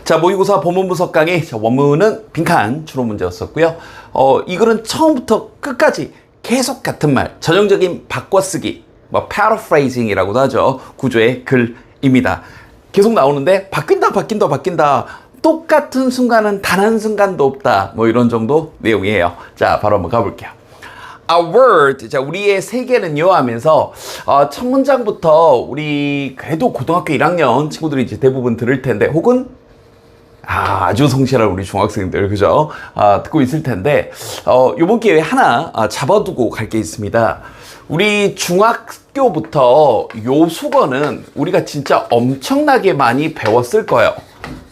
자, 모의고사 본문분석 강의. 자, 원문은 빈칸 추론 문제였었고요. 이 글은 처음부터 끝까지 계속 같은 말, 전형적인 바꿔쓰기, paraphrasing이라고도 하죠. 구조의 글입니다. 계속 나오는데 바뀐다. 똑같은 순간은 단 한 순간도 없다. 이런 정도 내용이에요. 자, 바로 한번 가볼게요. A word, 자, 우리의 세계는요 하면서 첫 문장부터 우리 그래도 고등학교 1학년 친구들이 이제 대부분 들을 텐데, 혹은 아주 성실한 우리 중학생들, 그죠? 듣고 있을 텐데, 요번 기회에 하나 잡아두고 갈 게 있습니다. 우리 중학교부터 요 수거는 우리가 진짜 엄청나게 많이 배웠을 거예요.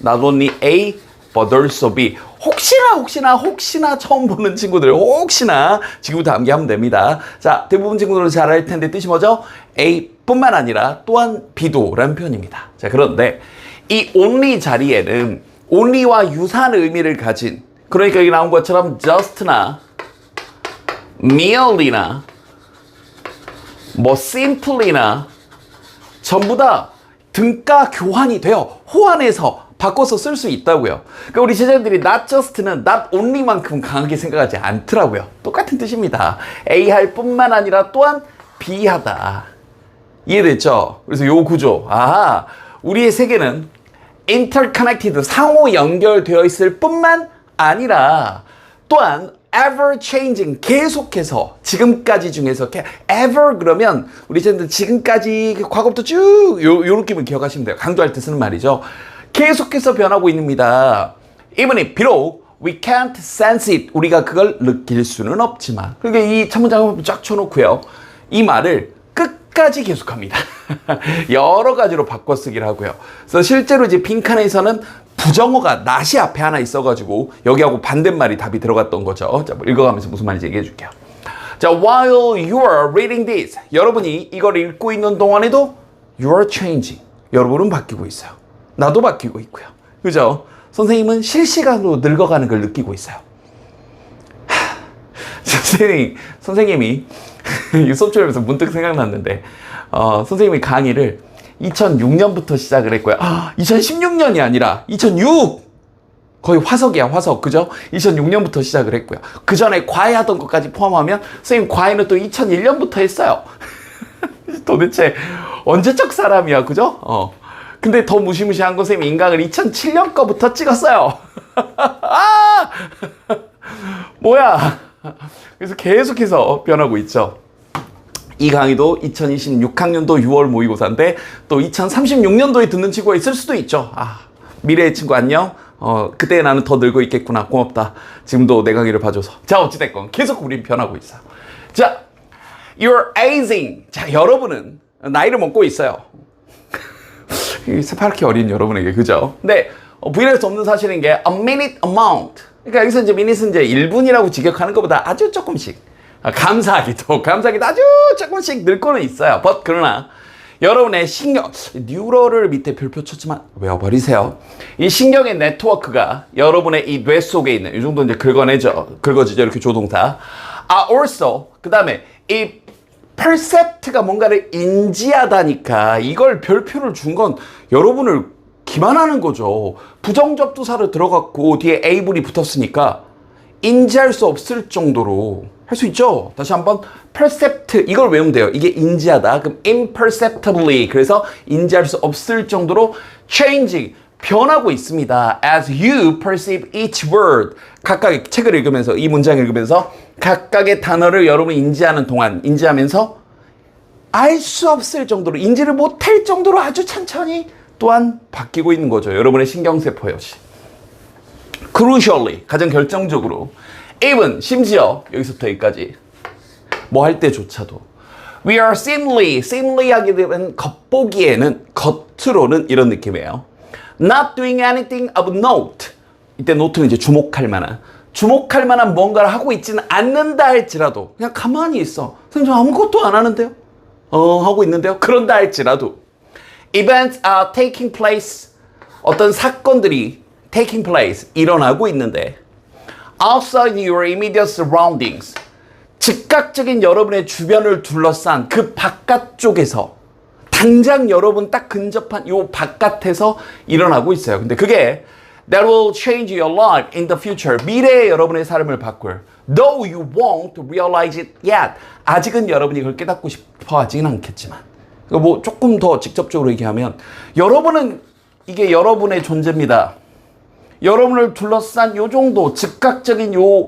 Not only A, but also B. 혹시나 처음 보는 친구들, 혹시나 지금부터 암기하면 됩니다. 자, 대부분 친구들은 잘 알 텐데 뜻이 뭐죠? A뿐만 아니라 또한 B도 라는 표현입니다. 자, 그런데 이 only 자리에는 only와 유사한 의미를 가진, 그러니까 여기 나온 것처럼 just나 merely나 simply나 전부 다 등가 교환이 돼요. 호환해서 바꿔서 쓸 수 있다고요. 그러니까 우리 제자들이 not just는 not only만큼 강하게 생각하지 않더라고요. 똑같은 뜻입니다. A 할 뿐만 아니라 또한 B 하다. 이해됐죠? 그래서 요 구조, 우리의 세계는 interconnected, 상호 연결되어 있을 뿐만 아니라 또한 ever changing, 계속해서, 지금까지 중에서 ever 그러면 우리 쟤들 지금까지 과거부터 쭉 요 느낌을 기억하시면 돼요. 강조할 때 쓰는 말이죠. 계속해서 변하고 있습니다. even if, 비록 we can't sense it, 우리가 그걸 느낄 수는 없지만. 그러니까 이 첫 문장을 쫙 쳐놓고요, 이 말을 끝까지 계속합니다. 여러 가지로 바꿔쓰기를 하고요. 그래서 실제로 이제 빈칸에서는 부정어가 not이 앞에 하나 있어가지고 여기하고 반대말이 답이 들어갔던 거죠. 자, 읽어가면서 무슨 말인지 얘기해 줄게요. 자, while you are reading this, 여러분이 이걸 읽고 있는 동안에도 you are changing, 여러분은 바뀌고 있어요. 나도 바뀌고 있고요. 그죠? 선생님은 실시간으로 늙어가는 걸 느끼고 있어요. 선생님이 이 수업 들으면서 문득 생각났는데, 선생님이 강의를 2006년부터 시작을 했고요. 2016년이 아니라 2006! 거의 화석이야, 화석. 그죠? 2006년부터 시작을 했고요. 그 전에 과외하던 것까지 포함하면 선생님 과외는 또 2001년부터 했어요. 도대체 언제적 사람이야, 그죠? 근데 더 무시무시한 건 선생님 인강을 2007년 거부터 찍었어요. 뭐야? 그래서 계속해서 변하고 있죠. 이 강의도 2026학년도 6월 모의고사인데 또 2036년도에 듣는 친구가 있을 수도 있죠. 미래의 친구 안녕. 그때 나는 더 늙어 있겠구나. 고맙다. 지금도 내 강의를 봐줘서. 자, 어찌됐건 계속 우린 변하고 있어요. 자, you're aging. 자, 여러분은 나이를 먹고 있어요. 새파랗게 어린 여러분에게, 그죠? 근데 부인할 수 없는 사실인 게 a minute amount. 그러니까 여기서 이제 미닛은 이제 1분이라고 직역하는 것보다 아주 조금씩, 감사하기도 아주 조금씩 늙고는 있어요. But 그러나 여러분의 신경, 뉴럴을 밑에 별표 쳤지만 외워버리세요. 이 신경의 네트워크가 여러분의 이 뇌 속에 있는, 이 정도 이제 긁어지죠. 이렇게 조동사. also, 그 다음에 이 percept가 뭔가를 인지하다니까 이걸 별표를 준 건 여러분을 기만하는 거죠. 부정접두사를 들어갔고 뒤에 A분이 붙었으니까 인지할 수 없을 정도로 할 수 있죠. 다시 한번 percept, 이걸 외우면 돼요. 이게 인지하다. 그럼 imperceptibly, 그래서 인지할 수 없을 정도로 changing, 변하고 있습니다. As you perceive each word, 각각의 책을 읽으면서, 이 문장을 읽으면서 각각의 단어를 여러분이 인지하는 동안, 인지하면서 알 수 없을 정도로, 인지를 못할 정도로 아주 천천히 또한 바뀌고 있는 거죠. 여러분의 신경세포 역시. Crucially, 가장 결정적으로, even, 심지어 여기서부터 여기까지 뭐 할 때조차도 we are seemingly 하게 되면 겉보기에는, 겉으로는 이런 느낌이에요. Not doing anything of note. 이때 note는 이제 주목할 만한 뭔가를 하고 있지는 않는다 할지라도, 그냥 가만히 있어. 선생님 저 아무것도 안 하는데요? 하고 있는데요? 그런다 할지라도 events are taking place, 어떤 사건들이 taking place, 일어나고 있는데 outside your immediate surroundings, 즉각적인 여러분의 주변을 둘러싼 그 바깥쪽에서, 당장 여러분 딱 근접한 요 바깥에서 일어나고 있어요. 근데 그게 that will change your life in the future. 미래의 여러분의 삶을 바꿀. Though you won't realize it yet. 아직은 여러분이 그걸 깨닫고 싶어 하진 않겠지만. 뭐 조금 더 직접적으로 얘기하면 여러분은 이게 여러분의 존재입니다. 여러분을 둘러싼 요 정도 즉각적인 요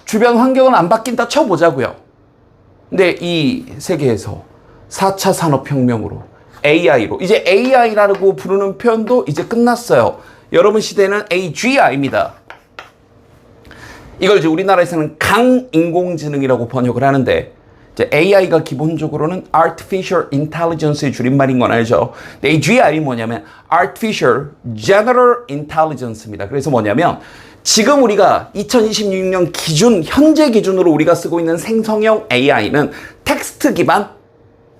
주변 환경은 안 바뀐다 쳐보자고요. 근데 이 세계에서 4차 산업혁명으로 AI로 이제 AI라고 부르는 표현도 이제 끝났어요. 여러분 시대는 AGI입니다. 이걸 이제 우리나라에서는 강인공지능이라고 번역을 하는데 이제 AI가 기본적으로는 Artificial Intelligence의 줄임말인 건 알죠. 근데 AGI 뭐냐면 Artificial General Intelligence입니다. 그래서 뭐냐면 지금 우리가 2026년 기준 현재 기준으로 우리가 쓰고 있는 생성형 AI는 텍스트 기반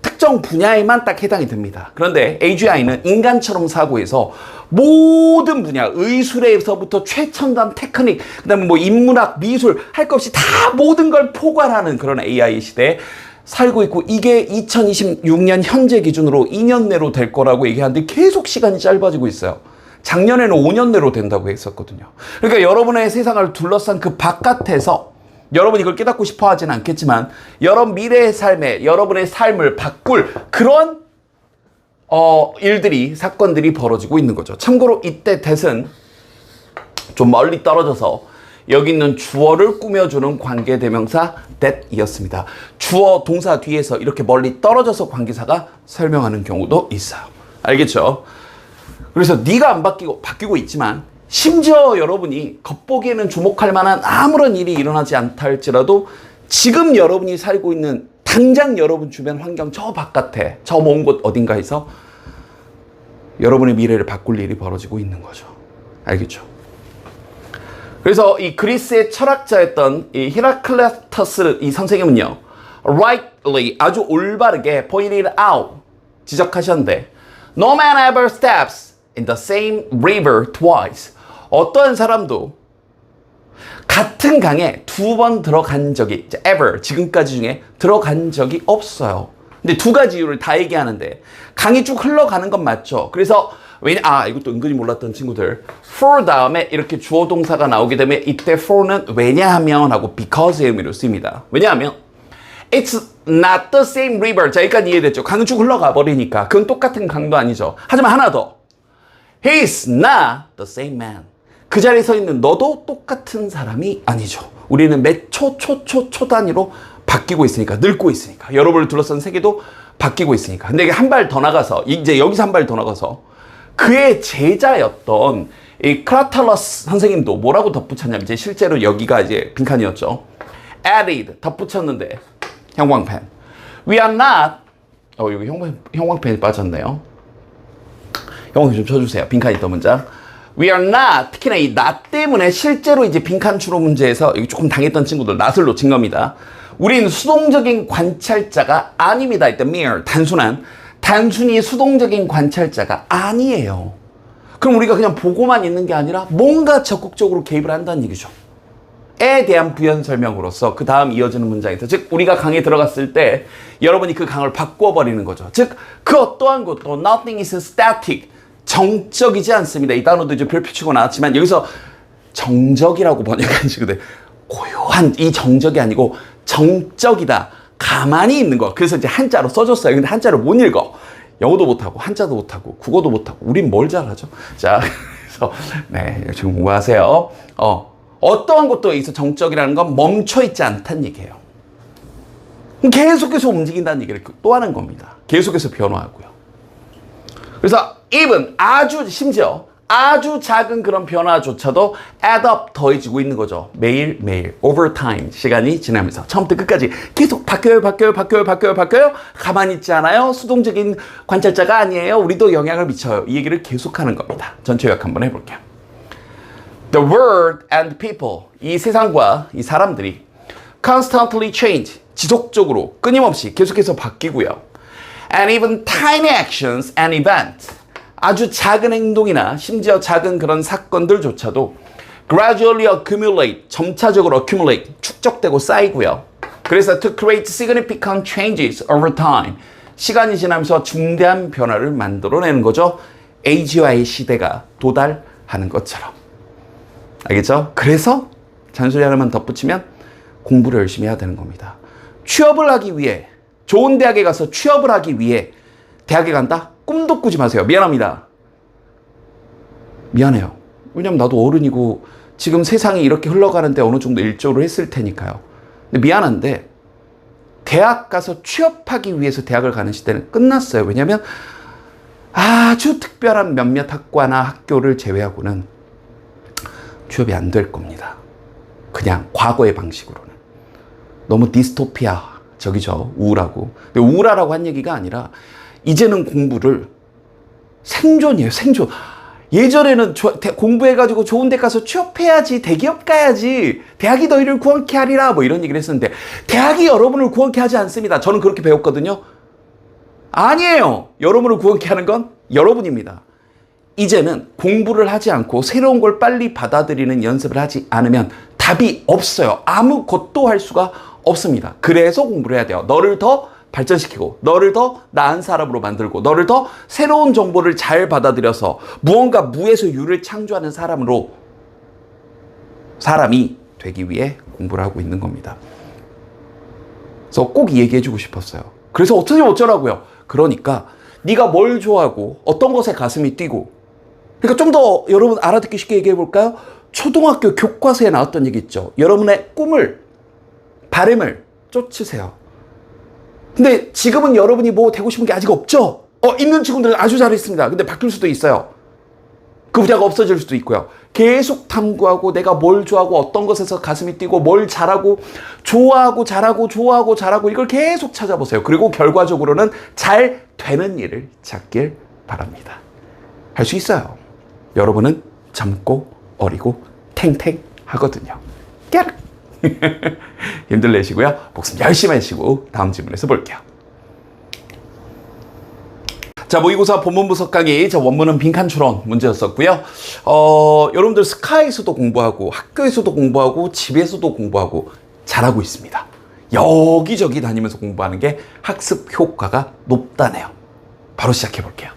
특정 분야에만 딱 해당이 됩니다. 그런데 AGI는 인간처럼 사고해서 모든 분야, 의술에서부터 최첨단 테크닉, 그다음에 뭐 인문학, 미술 할 것 없이 다 모든 걸 포괄하는 그런 AI 시대에 살고 있고 이게 2026년 현재 기준으로 2년 내로 될 거라고 얘기하는데 계속 시간이 짧아지고 있어요. 작년에는 5년 내로 된다고 했었거든요. 그러니까 여러분의 세상을 둘러싼 그 바깥에서 여러분이 이걸 깨닫고 싶어 하진 않겠지만 여러분 미래의 삶에 여러분의 삶을 바꿀 그런 일들이 사건들이 벌어지고 있는 거죠. 참고로 이때 that은 좀 멀리 떨어져서 여기 있는 주어를 꾸며주는 관계대명사 that이었습니다. 주어 동사 뒤에서 이렇게 멀리 떨어져서 관계사가 설명하는 경우도 있어요. 알겠죠? 그래서 네가 안 바뀌고 있지만 심지어 여러분이 겉보기에는 주목할 만한 아무런 일이 일어나지 않다 할지라도 지금 여러분이 살고 있는 당장 여러분 주변 환경 저 바깥에 저 먼 곳 어딘가에서 여러분의 미래를 바꿀 일이 벌어지고 있는 거죠. 알겠죠? 그래서 이 그리스의 철학자였던 이 히라클레토스 이 선생님은요, rightly 아주 올바르게 pointed out 지적하셨는데, no man ever steps in the same river twice. 어떠한 사람도 같은 강에 두 번 들어간 적이 ever 지금까지 중에 들어간 적이 없어요. 근데 두 가지 이유를 다 얘기하는데 강이 쭉 흘러가는 건 맞죠. 그래서 이것도 은근히 몰랐던 친구들 for 다음에 이렇게 주어 동사가 나오게 되면 이때 for는 왜냐하면 하고 because의 의미로 쓰입니다. 왜냐하면 it's not the same river. 자, 여기까지 이해됐죠. 강은 쭉 흘러가 버리니까 그건 똑같은 강도 아니죠. 하지만 하나 더, he's not the same man. 그 자리에 서 있는 너도 똑같은 사람이 아니죠. 우리는 매 초 단위로 바뀌고 있으니까, 늙고 있으니까, 여러분을 둘러싼 세계도 바뀌고 있으니까. 근데 이게 한 발 더 나가서, 이제 여기서 한 발 더 나가서 그의 제자였던 이 크라탈러스 선생님도 뭐라고 덧붙였냐면, 이제 실제로 여기가 이제 빈칸이었죠. added 덧붙였는데 형광펜. We are not 여기 형광펜이 빠졌네요. 형광펜 좀 쳐주세요. 빈칸이 있던 문장. We are not, 특히나 이 not 때문에 실제로 이제 빈칸 추로 문제에서 여기 조금 당했던 친구들 not을 놓친 겁니다. 우린 수동적인 관찰자가 아닙니다. 일단 mere, 단순히 수동적인 관찰자가 아니에요. 그럼 우리가 그냥 보고만 있는 게 아니라 뭔가 적극적으로 개입을 한다는 얘기죠. 에 대한 부연 설명으로서 그 다음 이어지는 문장에서, 즉 우리가 강에 들어갔을 때 여러분이 그 강을 바꿔버리는 거죠. 즉 그 어떠한 것도 nothing is static, 정적이지 않습니다. 이 단어도 이제 별표 치고 나왔지만 여기서 정적이라고 번역한 식인데 고요한 이 정적이 아니고 정적이다. 가만히 있는 거. 그래서 이제 한자로 써줬어요. 근데 한자를 못 읽어. 영어도 못하고 한자도 못하고 국어도 못하고 우린 뭘 잘하죠? 자, 그래서 네, 지금 공부하세요. 어떠한 것도 여기서 정적이라는 건 멈춰있지 않다는 얘기예요. 계속해서 움직인다는 얘기를 또 하는 겁니다. 계속해서 변화하고요. 그래서 even 심지어 아주 작은 그런 변화조차도 add up 더해지고 있는 거죠. 매일매일 over time 시간이 지나면서 처음부터 끝까지 계속 바뀌어요. 가만히 있지 않아요. 수동적인 관찰자가 아니에요. 우리도 영향을 미쳐요. 이 얘기를 계속하는 겁니다. 전체 요약 한번 해볼게요. The world and people, 이 세상과 이 사람들이 constantly change, 지속적으로 끊임없이 계속해서 바뀌고요. And even tiny actions and events, 아주 작은 행동이나 심지어 작은 그런 사건들조차도 gradually accumulate, 점차적으로 accumulate, 축적되고 쌓이고요. 그래서 to create significant changes over time, 시간이 지나면서 중대한 변화를 만들어내는 거죠. AGI의 시대가 도달하는 것처럼. 알겠죠? 그래서 잔소리 하나만 덧붙이면 공부를 열심히 해야 되는 겁니다. 취업을 하기 위해, 좋은 대학에 가서 취업을 하기 위해 대학에 간다? 꿈도 꾸지 마세요. 미안합니다. 미안해요. 왜냐면 나도 어른이고 지금 세상이 이렇게 흘러가는데 어느 정도 일조를 했을 테니까요. 근데 미안한데 대학 가서 취업하기 위해서 대학을 가는 시대는 끝났어요. 왜냐면 아주 특별한 몇몇 학과나 학교를 제외하고는 취업이 안 될 겁니다. 그냥 과거의 방식으로는. 너무 디스토피아적이죠. 우울하고. 근데 우울하라고 한 얘기가 아니라 이제는 공부를 생존이에요. 생존. 예전에는 공부해가지고 좋은 데 가서 취업해야지, 대기업 가야지, 대학이 너희를 구원케 하리라 뭐 이런 얘기를 했었는데 대학이 여러분을 구원케 하지 않습니다. 저는 그렇게 배웠거든요. 아니에요. 여러분을 구원케 하는 건 여러분입니다. 이제는 공부를 하지 않고 새로운 걸 빨리 받아들이는 연습을 하지 않으면 답이 없어요. 아무것도 할 수가 없습니다. 그래서 공부를 해야 돼요. 너를 더 발전시키고 너를 더 나은 사람으로 만들고 너를 더 새로운 정보를 잘 받아들여서 무언가 무에서 유를 창조하는 사람이 되기 위해 공부를 하고 있는 겁니다. 그래서 꼭 이 얘기해 주고 싶었어요. 그래서 어쩌라고요. 그러니까 네가 뭘 좋아하고 어떤 것에 가슴이 뛰고, 그러니까 좀 더 여러분 알아듣기 쉽게 얘기해 볼까요? 초등학교 교과서에 나왔던 얘기 있죠. 여러분의 꿈을, 바람을 쫓으세요. 근데 지금은 여러분이 뭐 되고 싶은 게 아직 없죠? 있는 친구들은 아주 잘했습니다. 근데 바뀔 수도 있어요. 그 분야가 없어질 수도 있고요. 계속 탐구하고 내가 뭘 좋아하고 어떤 것에서 가슴이 뛰고 뭘 잘하고 좋아하고 잘하고 이걸 계속 찾아보세요. 그리고 결과적으로는 잘 되는 일을 찾길 바랍니다. 할 수 있어요. 여러분은 젊고 어리고 탱탱하거든요. 깨르! 힘들 내시고요. 복습 열심히 하시고 다음 질문에서 볼게요. 자, 모의고사 본문 분석 강의, 원문은 빈칸 추론 문제였었고요. 여러분들 스카에서도 공부하고 학교에서도 공부하고 집에서도 공부하고 잘하고 있습니다. 여기저기 다니면서 공부하는 게 학습 효과가 높다네요. 바로 시작해 볼게요.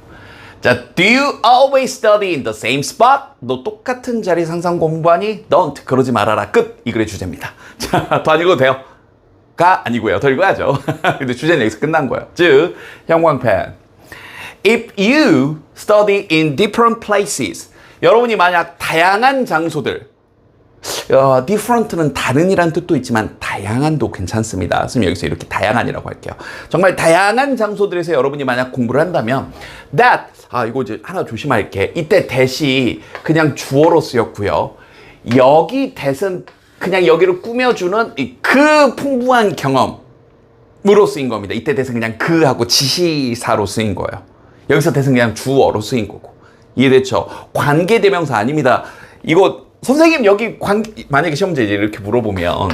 자, do you always study in the same spot? 너 똑같은 자리 항상 공부하니? Don't. 그러지 말아라. 끝. 이 글의 주제입니다. 자, 더 안 읽어도 돼요. 가 아니고요. 더 읽어야죠. 근데 주제는 여기서 끝난 거예요. 즉, 형광펜. If you study in different places, 여러분이 만약 다양한 장소들, different는 다른이란 뜻도 있지만 다양한도 괜찮습니다. 그래서 여기서 이렇게 다양한이라고 할게요. 정말 다양한 장소들에서 여러분이 만약 공부를 한다면 that, 이거 이제 하나 조심할게. 이때 that이 그냥 주어로 쓰였고요. 여기 that은 그냥 여기를 꾸며주는 그 풍부한 경험으로 쓰인 겁니다. 이때 that은 그냥 그하고 지시사로 쓰인 거예요. 여기서 that은 그냥 주어로 쓰인 거고. 이해됐죠? 관계대명사 아닙니다. 이거 선생님 여기 만약에 시험지에 이렇게 물어보면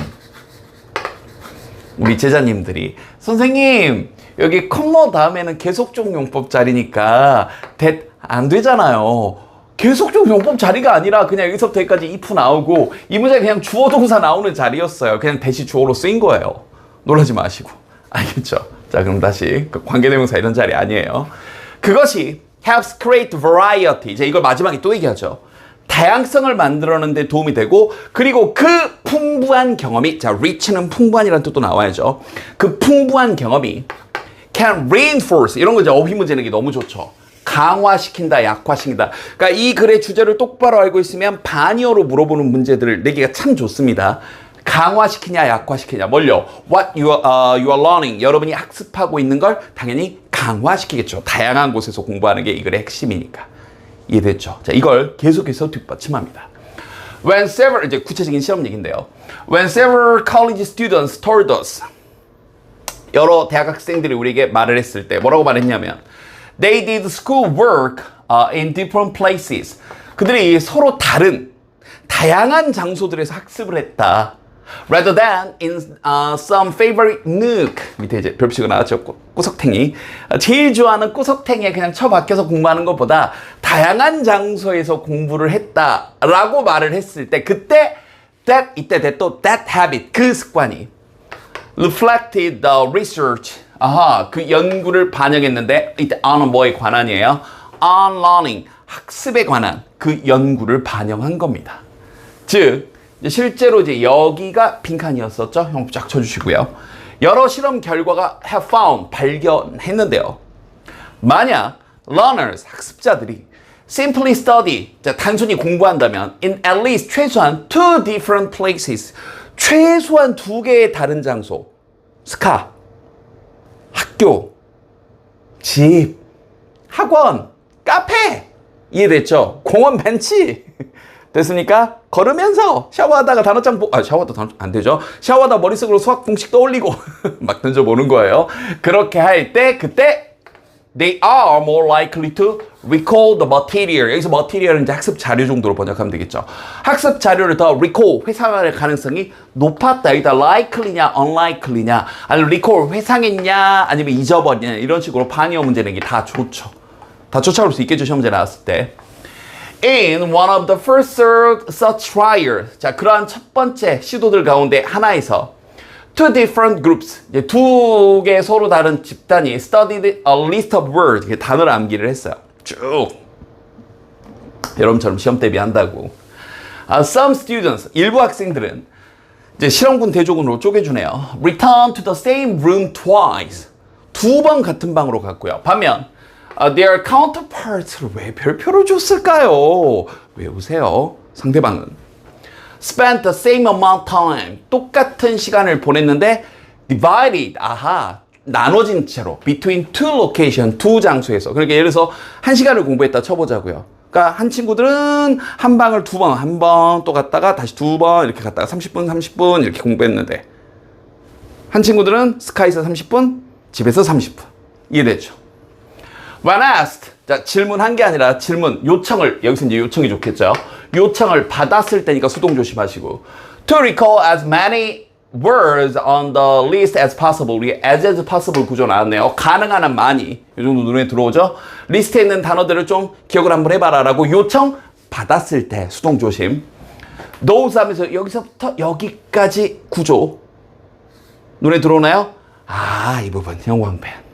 우리 제자님들이 선생님 여기 컴머 다음에는 계속적 용법 자리니까 that 안 되잖아요. 계속적 용법 자리가 아니라 그냥 여기서부터 여기까지 if 나오고 이 문제 그냥 주어 동사 나오는 자리였어요. 그냥 that이 주어로 쓰인 거예요. 놀라지 마시고. 알겠죠? 자, 그럼 다시 관계대명사 이런 자리 아니에요. 그것이 helps create variety. 이제 이걸 마지막에 또 얘기하죠. 다양성을 만들어내는 데 도움이 되고, 그리고 그 풍부한 경험이, 자, rich는 풍부한이라는 뜻도 나와야죠. 그 풍부한 경험이 can reinforce, 이런 거 이제 어휘 문제 내기 너무 좋죠. 강화시킨다, 약화시킨다. 그러니까 이 글의 주제를 똑바로 알고 있으면 반이어로 물어보는 문제들을 내기가 참 좋습니다. 강화시키냐, 약화시키냐. 뭘요? What you are learning. 여러분이 학습하고 있는 걸 당연히 강화시키겠죠. 다양한 곳에서 공부하는 게 이 글의 핵심이니까. 이해됐죠? 자, 이걸 계속해서 뒷받침합니다. When several, 이제 구체적인 실험 얘기인데요. When several college students told us, 여러 대학 학생들이 우리에게 말을 했을 때 뭐라고 말했냐면 they did school work in different places. 그들이 서로 다양한 장소들에서 학습을 했다. Rather than in some favorite nook. 밑에 이제 별표가 나왔죠. 꾸석탱이. 제일 좋아하는 꾸석탱이에 그냥 처박혀서 공부하는 것보다 다양한 장소에서 공부를 했다라고 말을 했을 때 그때 that 또 that habit, 그 습관이 reflected the research. 그 연구를 반영했는데 이때 on은 뭐에 관한이에요? On learning, 학습에 관한 그 연구를 반영한 겁니다. 즉 이제 실제로 이제 여기가 빈칸이었었죠. 형 쫙 쳐주시고요. 여러 실험 결과가 have found 발견했는데요. 만약 learners 학습자들이 simply study 단순히 공부한다면 in at least 최소한 two different places 최소한 두 개의 다른 장소 스카 학교 집 학원 카페 이해됐죠? 공원 벤치 됐습니까? 걸으면서 샤워하다가 단어장 샤워도 안 되죠. 샤워하다 머릿속으로 수학 공식 떠올리고 막 던져보는 거예요. 그렇게 할 때 그때 they are more likely to recall the material. 여기서 material은 이제 학습 자료 정도로 번역하면 되겠죠. 학습 자료를 더 recall, 회상할 가능성이 높았다. 여기다 likely냐, unlikely냐, 아니면 recall, 회상했냐, 아니면 잊어버렸냐 이런 식으로 반의어 문제 내기 다 좋죠. 다 쫓아올 수 있겠죠. 시험 문제 나왔을 때. In one of the first such trials, 자 그러한 첫 번째 시도들 가운데 하나에서 two different groups, 두 개 서로 다른 집단이 studied a list of words, 단어를 암기를 했어요. 쭉 여러분처럼 시험 대비한다고. Some students, 일부 학생들은 이제 실험군 대조군으로 쪼개주네요. Return to the same room twice, 두 번 같은 방으로 갔고요. 반면 their counterparts를 왜 별표를 줬을까요? 외우세요. 상대방은 spent the same amount of time, 똑같은 시간을 보냈는데 divided, 나눠진 채로 between two location, 두 장소에서. 그러니까 예를 들어서 한 시간을 공부했다 쳐보자고요. 그러니까 한 친구들은 한 방을 두 번, 한 번 또 갔다가 다시 두 번 이렇게 갔다가 30분 이렇게 공부했는데 한 친구들은 스카이에서 30분, 집에서 30분. 이해되죠? When asked, 자, 질문한 게 아니라 질문, 요청을, 여기서 이제 요청이 좋겠죠. 요청을 받았을 때니까 수동 조심하시고. To recall as many words on the list as possible. 우리 as possible 구조 나왔네요. 가능한 한 많이. 이 정도 눈에 들어오죠? 리스트에 있는 단어들을 좀 기억을 한번 해봐라 라고 요청 받았을 때 수동 조심. those 하면서 여기서부터 여기까지 구조. 눈에 들어오나요? 이 부분, 형광펜.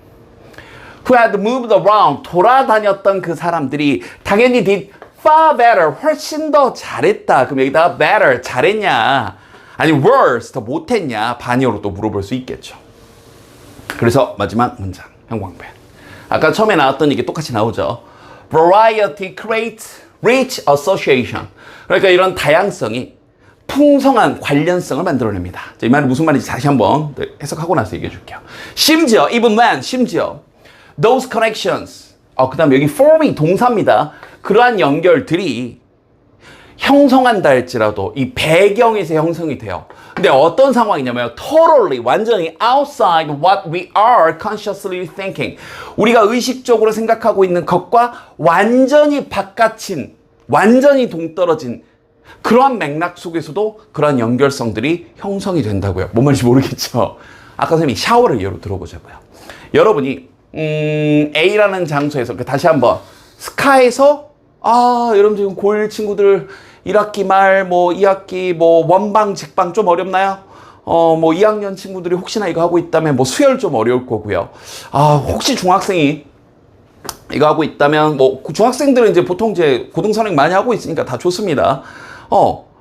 Who had moved around, 돌아다녔던 그 사람들이 당연히 did far better, 훨씬 더 잘했다. 그럼 여기다가 better, 잘했냐? 아니 worse, 더 못했냐? 반의어로 또 물어볼 수 있겠죠. 그래서 마지막 문장, 형광펜. 아까 처음에 나왔던 이게 똑같이 나오죠. Variety creates rich association. 그러니까 이런 다양성이 풍성한 관련성을 만들어냅니다. 이 말이 무슨 말인지 다시 한번 해석하고 나서 얘기해 줄게요. 심지어, even when, 심지어 those connections, 그 다음에 여기 form이 동사입니다. 그러한 연결들이 형성한다 할지라도 이 배경에서 형성이 돼요. 근데 어떤 상황이냐면 totally, 완전히 outside what we are consciously thinking. 우리가 의식적으로 생각하고 있는 것과 완전히 바깥인, 완전히 동떨어진 그러한 맥락 속에서도 그러한 연결성들이 형성이 된다고요. 뭔 말인지 모르겠죠? 아까 선생님이 샤워를 예로 들어보자고요. 여러분이 A라는 장소에서 다시 한번 스카에서 여러분 지금 고1 친구들 1학기 말 2학기 원방 직방 좀 어렵나요? 2학년 친구들이 혹시나 이거 하고 있다면 수열 좀 어려울 거고요. 혹시 중학생이 이거 하고 있다면 중학생들은 이제 보통 이제 고등선행 많이 하고 있으니까 다 좋습니다.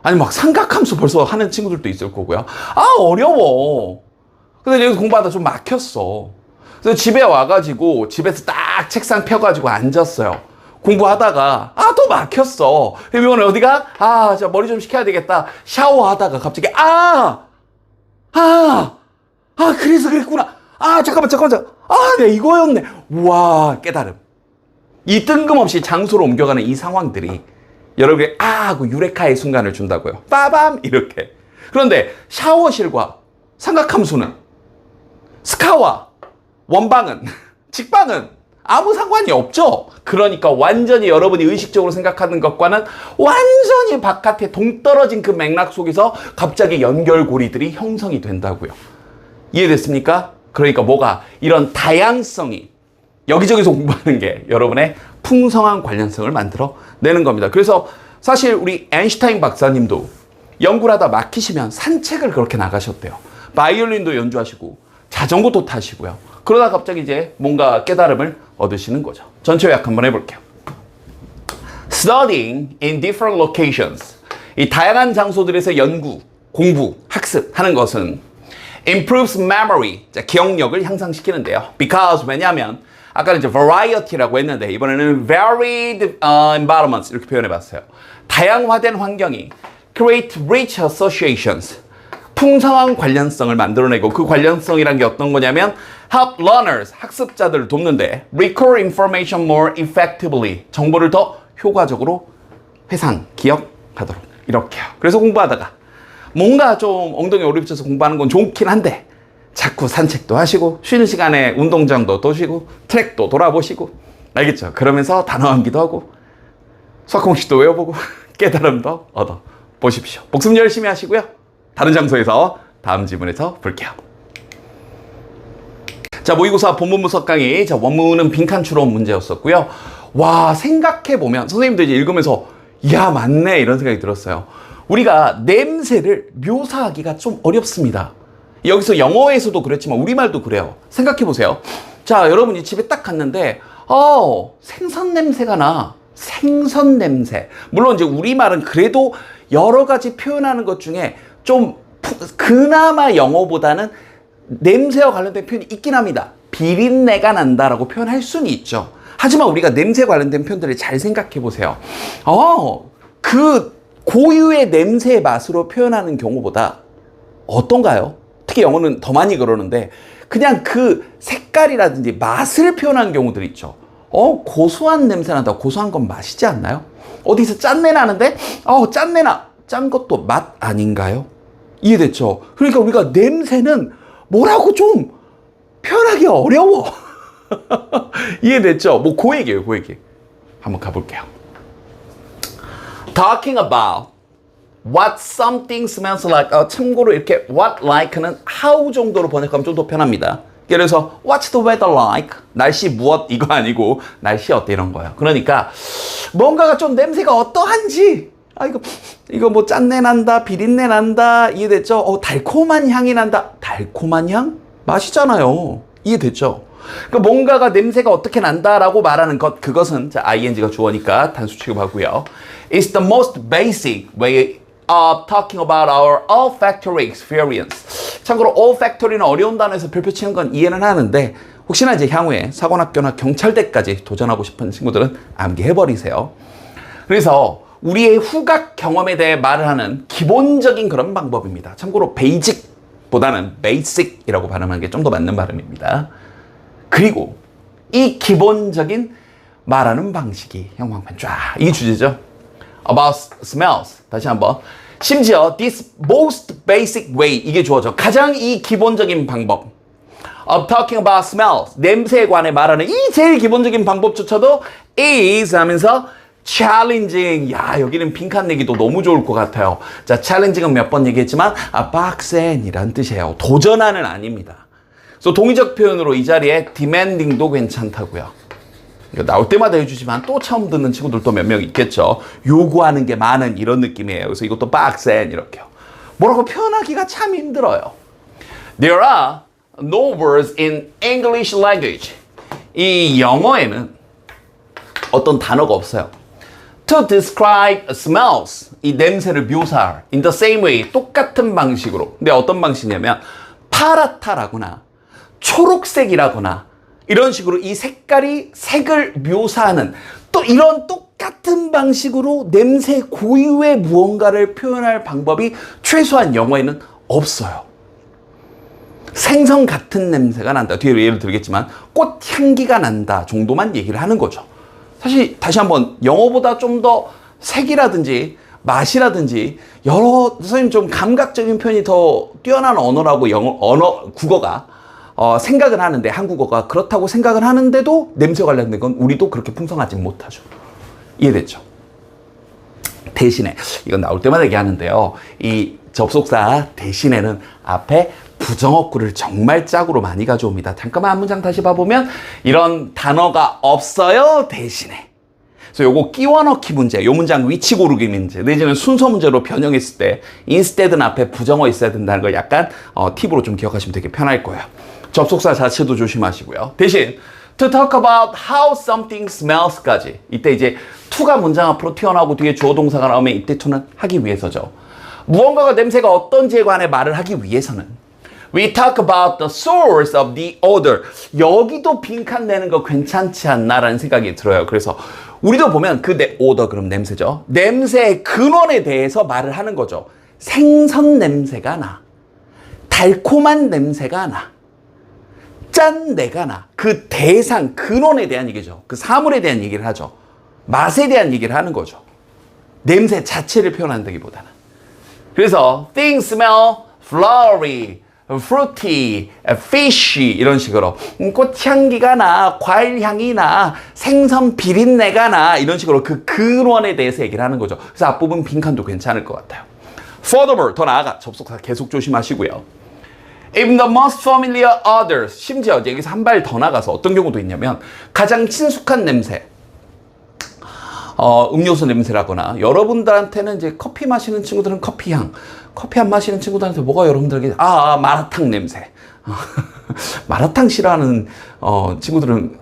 아니 막 삼각함수 벌써 하는 친구들도 있을 거고요. 어려워. 근데 여기서 공부하다 좀 막혔어. 그래서 집에 와가지고 집에서 딱 책상 펴가지고 앉았어요. 공부하다가 또 막혔어. 이번에 어디가? 저 머리 좀 식혀야 되겠다. 샤워하다가 갑자기 그래서 그랬구나. 잠깐만. 네, 이거였네. 우와, 깨달음. 이 뜬금없이 장소로 옮겨가는 이 상황들이 여러분에게 하고 유레카의 순간을 준다고요. 빠밤 이렇게. 그런데 샤워실과 삼각함수는 스카와 원방은 직방은 아무 상관이 없죠. 그러니까 완전히 여러분이 의식적으로 생각하는 것과는 완전히 바깥에 동떨어진 그 맥락 속에서 갑자기 연결고리들이 형성이 된다고요. 이해됐습니까? 그러니까 이런 다양성이 여기저기서 공부하는 게 여러분의 풍성한 관련성을 만들어 내는 겁니다. 그래서 사실 우리 아인슈타인 박사님도 연구를 하다 막히시면 산책을 그렇게 나가셨대요. 바이올린도 연주하시고 자전거도 타시고요. 그러다 갑자기 이제 뭔가 깨달음을 얻으시는 거죠. 전체 요약 한번 해볼게요. Studying in different locations. 이 다양한 장소들에서 연구, 공부, 학습하는 것은 improves memory, 기억력을 향상시키는데요. Because 왜냐하면 아까는 이제 variety라고 했는데 이번에는 varied environments 이렇게 표현해봤어요. 다양화된 환경이 create rich associations, 풍성한 관련성을 만들어내고 그 관련성이란 게 어떤 거냐면 help learners, 학습자들을 돕는데 recall information more effectively, 정보를 더 효과적으로 회상, 기억하도록 이렇게요. 그래서 공부하다가 뭔가 좀 엉덩이 오르비쳐서 공부하는 건 좋긴 한데 자꾸 산책도 하시고 쉬는 시간에 운동장도 도시고 트랙도 돌아보시고 알겠죠? 그러면서 단어 암기도 하고 수학공식도 외워보고 깨달음도 얻어 보십시오. 복습 열심히 하시고요. 다른 장소에서 다음 지문에서 볼게요. 자, 모의고사 본문 분석 강의. 자, 원문은 빈칸 추론 문제였었고요. 와, 생각해보면 선생님들 이제 읽으면서 야, 맞네 이런 생각이 들었어요. 우리가 냄새를 묘사하기가 좀 어렵습니다. 여기서 영어에서도 그렇지만 우리말도 그래요. 생각해보세요. 자, 여러분이 집에 딱 갔는데 생선 냄새가 나. 생선 냄새. 물론 이제 우리말은 그래도 여러 가지 표현하는 것 중에 좀 그나마 영어보다는 냄새와 관련된 표현이 있긴 합니다. 비린내가 난다라고 표현할 수는 있죠. 하지만 우리가 냄새 관련된 표현들을 잘 생각해 보세요. 그 고유의 냄새의 맛으로 표현하는 경우보다 어떤가요? 특히 영어는 더 많이 그러는데 그냥 그 색깔이라든지 맛을 표현하는 경우들 있죠. 고소한 냄새 난다. 고소한 건 맛이지 않나요? 어디서 짠내 나는데 짠내 나. 짠 것도 맛 아닌가요? 이해됐죠? 그러니까 우리가 냄새는 뭐라고 좀 표현하기 어려워. 이해됐죠? 뭐 그 얘기예요, 그 얘기. 한번 가볼게요. Talking about what something smells like. 참고로 이렇게 what like는 how 정도로 번역하면 좀 더 편합니다. 예를 들어서 what's the weather like? 날씨 무엇 이거 아니고 날씨 어때 이런 거예요. 그러니까 뭔가가 좀 냄새가 어떠한지 이거 뭐 짠내 난다, 비린내 난다, 이해됐죠? 달콤한 향이 난다. 달콤한 향? 맛이잖아요. 이해됐죠? 그러니까 뭔가가 냄새가 어떻게 난다라고 말하는 것, 그것은 자, ing가 주어니까 단수 취급하고요. It's the most basic way of talking about our olfactory experience. 참고로 olfactory는 어려운 단어에서 별표 치는 건 이해는 하는데 혹시나 이제 향후에 사관학교나 경찰대까지 도전하고 싶은 친구들은 암기해버리세요. 그래서 우리의 후각 경험에 대해 말을 하는 기본적인 그런 방법입니다. 참고로 basic보다는 basic이라고 발음하는 게 좀 더 맞는 발음입니다. 그리고 이 기본적인 말하는 방식이 형광펜 쫙 이 주제죠. About smells. 다시 한번. 심지어 this most basic way 이게 주어져. 가장 이 기본적인 방법. Of talking about smells. 냄새에 관해 말하는 이 제일 기본적인 방법조차도 is 하면서 challenging. 야, 여기는 빈칸 내기도 너무 좋을 것 같아요. 자, challenging은 몇 번 얘기했지만 빡센이란 뜻이에요. 도전하는 아닙니다. 그래서 동의적 표현으로 이 자리에 demanding도 괜찮다고요. 이거 나올 때마다 해주지만 또 처음 듣는 친구들도 몇 명 있겠죠. 요구하는 게 많은 이런 느낌이에요. 그래서 이것도 빡센 이렇게요. 뭐라고 표현하기가 참 힘들어요. There are no words in English language. 이 영어에는 어떤 단어가 없어요. To describe smells. 이 냄새를 묘사할. In the same way. 똑같은 방식으로. 근데 어떤 방식이냐면 파랗다라거나 초록색이라거나 이런 식으로 이 색깔이 색을 묘사하는 또 이런 똑같은 방식으로 냄새 고유의 무언가를 표현할 방법이 최소한 영어에는 없어요. 생선 같은 냄새가 난다. 뒤에 예를 들겠지만 꽃향기가 난다 정도만 얘기를 하는 거죠. 사실 다시 한번 영어보다 좀 더 색이라든지 맛이라든지 여러 선생님 좀 감각적인 표현이 더 뛰어난 언어라고 국어가 생각을 하는데 한국어가 그렇다고 생각을 하는데도 냄새 관련된 건 우리도 그렇게 풍성하지 못하죠. 이해됐죠? 대신에 이건 나올 때마다 얘기하는데요. 이 접속사 대신에는 앞에 부정어구를 정말 짝으로 많이 가져옵니다. 잠깐만 한 문장 다시 봐보면 이런 단어가 없어요. 대신에. 그래서 요거 끼워 넣기 문제, 요 문장 위치 고르기 문제, 내지는 순서 문제로 변형했을 때 instead는 앞에 부정어 있어야 된다는 걸 약간 팁으로 좀 기억하시면 되게 편할 거예요. 접속사 자체도 조심하시고요. 대신 To talk about how something smells까지. 이때 이제 to가 문장 앞으로 튀어나오고 뒤에 주어 동사가 나오면 이때 to는 하기 위해서죠. 무언가가 냄새가 어떤지에 관해 말을 하기 위해서는 We talk about the source of the odor. 여기도 빈칸 내는 거 괜찮지 않나라는 생각이 들어요. 그래서 우리도 보면 그 odor 그럼 냄새죠. 냄새의 근원에 대해서 말을 하는 거죠. 생선 냄새가 나. 달콤한 냄새가 나. 짠내가 나. 그 대상, 근원에 대한 얘기죠. 그 사물에 대한 얘기를 하죠. 맛에 대한 얘기를 하는 거죠. 냄새 자체를 표현한다기보다는. 그래서 things smell flowery, fruity, fishy 이런 식으로 꽃향기가 나, 과일향이 나, 생선 비린내가 나 이런 식으로 그 근원에 대해서 얘기를 하는 거죠. 그래서 앞부분 빈칸도 괜찮을 것 같아요. Furthermore, 더 나아가 접속사 계속 조심하시고요. Even the most familiar odors, 심지어 여기서 한 발 더 나가서 어떤 경우도 있냐면 가장 친숙한 냄새, 음료수 냄새라거나 여러분들한테는 이제 커피 마시는 친구들은 커피 향, 커피 안 마시는 친구들한테 뭐가 여러분들에게 마라탕 냄새. 마라탕 싫어하는 친구들은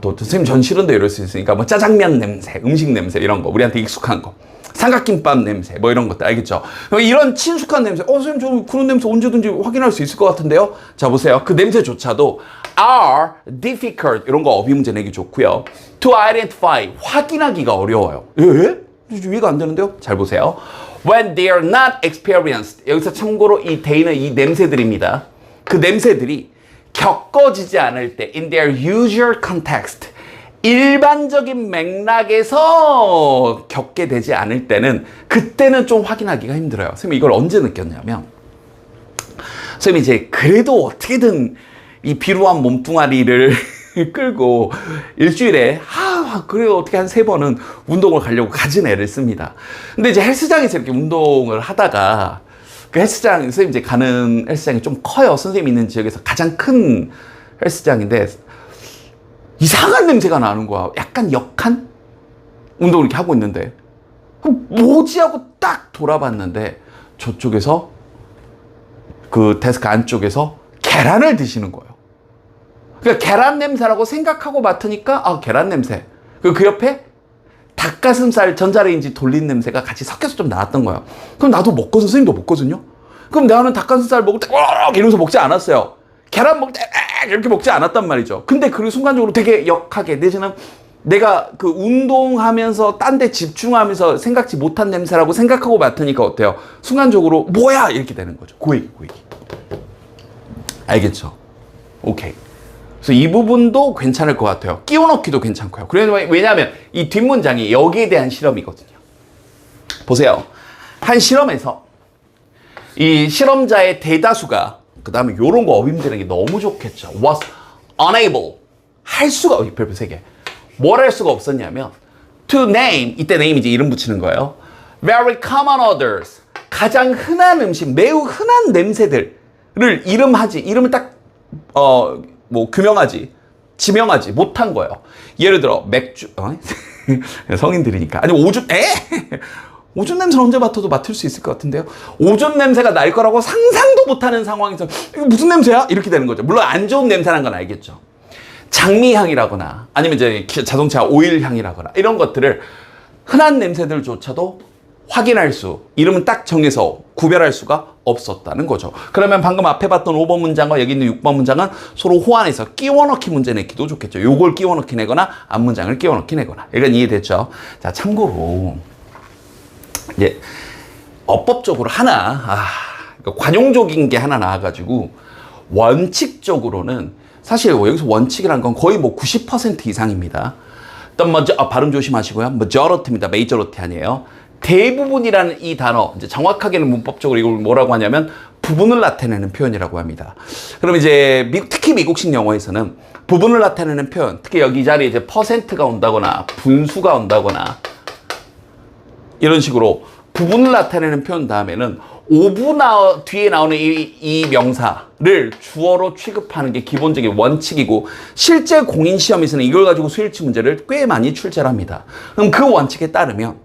또 선생님 전 싫은데 이럴 수 있으니까 뭐 짜장면 냄새, 음식 냄새 이런 거 우리한테 익숙한 거. 삼각김밥 냄새 뭐 이런 것들 알겠죠? 이런 친숙한 냄새 선생님 저 그런 냄새 언제든지 확인할 수 있을 것 같은데요. 자 보세요. 그 냄새조차도 are difficult 이런 거 어휘 문제 내기 좋고요. to identify 확인하기가 어려워요. 예? 이해가 안 되는데요? 잘 보세요. when they are not experienced 여기서 참고로 이 they는 이 냄새들입니다. 그 냄새들이 겪어지지 않을 때 in their usual context 일반적인 맥락에서 겪게 되지 않을 때는 그때는 좀 확인하기가 힘들어요. 선생님이 이걸 언제 느꼈냐면 선생님이 이제 그래도 어떻게든 이 비루한 몸뚱아리를 끌고 일주일에 그래도 어떻게 한 3번은 운동을 가려고 가진 애를 씁니다. 근데 이제 헬스장에서 이렇게 운동을 하다가 그 헬스장 선생님 이제 가는 헬스장이 좀 커요. 선생님 있는 지역에서 가장 큰 헬스장인데 이상한 냄새가 나는 거야. 약간 역한 운동을 이렇게 하고 있는데 뭐지 하고 딱 돌아봤는데 저쪽에서 그 데스크 안쪽에서 계란을 드시는 거예요. 그러니까 계란 냄새라고 생각하고 맡으니까 계란 냄새. 그 옆에 닭가슴살 전자레인지 돌린 냄새가 같이 섞여서 좀 나왔던 거예요. 그럼 나도 먹거든. 선생님도 먹거든요. 그럼 나는 닭가슴살 먹을 때 이러면서 먹지 않았어요. 계란 먹을 때 이렇게 먹지 않았단 말이죠. 근데 그 순간적으로 되게 역하게 내지는 내가 그 운동하면서 딴 데 집중하면서 생각지 못한 냄새라고 생각하고 맡으니까 어때요? 순간적으로 뭐야 이렇게 되는 거죠. 고얘기. 알겠죠? 오케이. 그래서 이 부분도 괜찮을 것 같아요. 끼워 넣기도 괜찮고요. 왜냐하면 이 뒷문장이 여기에 대한 실험이거든요. 보세요. 한 실험에서 이 실험자의 대다수가 그 다음에 이런 거 어휘문제는 게 너무 좋겠죠. was unable 할 수가 별표 3개. 뭘 할 수가 없었냐면 to name 이때 name 이제 이름 붙이는 거예요. very common odors 가장 흔한 음식 매우 흔한 냄새들을 이름을 딱 규명하지 지명하지 못한 거예요. 예를 들어 맥주 성인들이니까 아니 오줌 오줌 냄새는 언제 맡아도 맡을 수 있을 것 같은데요. 오줌 냄새가 날 거라고 상상도 못하는 상황에서 이거 무슨 냄새야? 이렇게 되는 거죠. 물론 안 좋은 냄새란 건 알겠죠. 장미향이라거나 아니면 이제 자동차 오일 향이라거나 이런 것들을 흔한 냄새들조차도 확인할 수 이름은 딱 정해서 구별할 수가 없었다는 거죠. 그러면 방금 앞에 봤던 5번 문장과 여기 있는 6번 문장은 서로 호환해서 끼워 넣기 문제 내기도 좋겠죠. 요걸 끼워 넣기 내거나 앞 문장을 끼워 넣기 내거나 이건 이해됐죠? 자 참고로 이제 어법적으로 관용적인 게 하나 나와가지고 원칙적으로는 사실 여기서 원칙이란 건 거의 90% 이상입니다. 일단 발음 조심하시고요. majority입니다. majority 아니에요. 대부분이라는 이 단어 이제 정확하게는 문법적으로 이걸 뭐라고 하냐면 부분을 나타내는 표현이라고 합니다. 그럼 이제 특히 미국식 영어에서는 부분을 나타내는 표현, 특히 여기 자리에 이제 퍼센트가 온다거나 분수가 온다거나 이런 식으로 부분을 나타내는 표현 다음에는 뒤에 나오는 이 명사를 주어로 취급하는 게 기본적인 원칙이고 실제 공인시험에서는 이걸 가지고 수일치 문제를 꽤 많이 출제를 합니다. 그럼 그 원칙에 따르면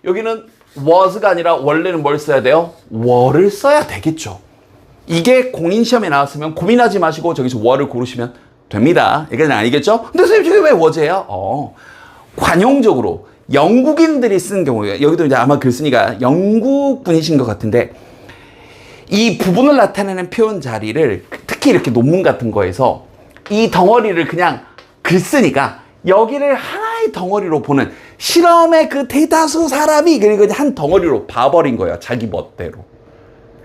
여기는 was가 아니라 원래는 뭘 써야 돼요? were를 써야 되겠죠. 이게 공인시험에 나왔으면 고민하지 마시고 저기서 were를 고르시면 됩니다. 여기까지는 알겠죠? 근데 선생님 저게 왜 was예요? 관용적으로 영국인들이 쓴 경우에 여기도 이제 아마 글 쓰니까 영국 분이신 것 같은데 이 부분을 나타내는 표현 자리를 특히 이렇게 논문 같은 거에서 이 덩어리를 그냥 글 쓰니까 여기를 하나의 덩어리로 보는 실험의 그 대다수 사람이 그리고 한 덩어리로 봐버린 거예요. 자기 멋대로.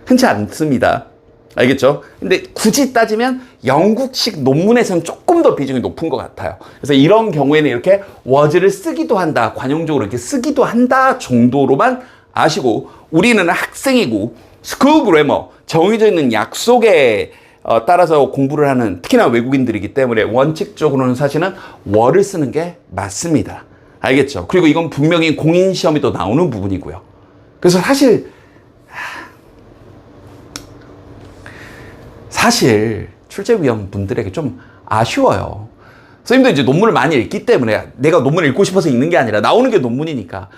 흔치 않습니다. 알겠죠? 근데 굳이 따지면 영국식 논문에서는 조금 더 비중이 높은 것 같아요. 그래서 이런 경우에는 이렇게 was를 쓰기도 한다, 관용적으로 이렇게 쓰기도 한다 정도로만 아시고 우리는 학생이고 스쿨 그래머, 정해져 있는 약속에 따라서 공부를 하는 특히나 외국인들이기 때문에 원칙적으로는 사실은 was를 쓰는 게 맞습니다. 알겠죠? 그리고 이건 분명히 공인시험에도 나오는 부분이고요. 그래서 사실 출제위원 분들에게 좀 아쉬워요. 선생님도 이제 논문을 많이 읽기 때문에 내가 논문을 읽고 싶어서 읽는 게 아니라 나오는 게 논문이니까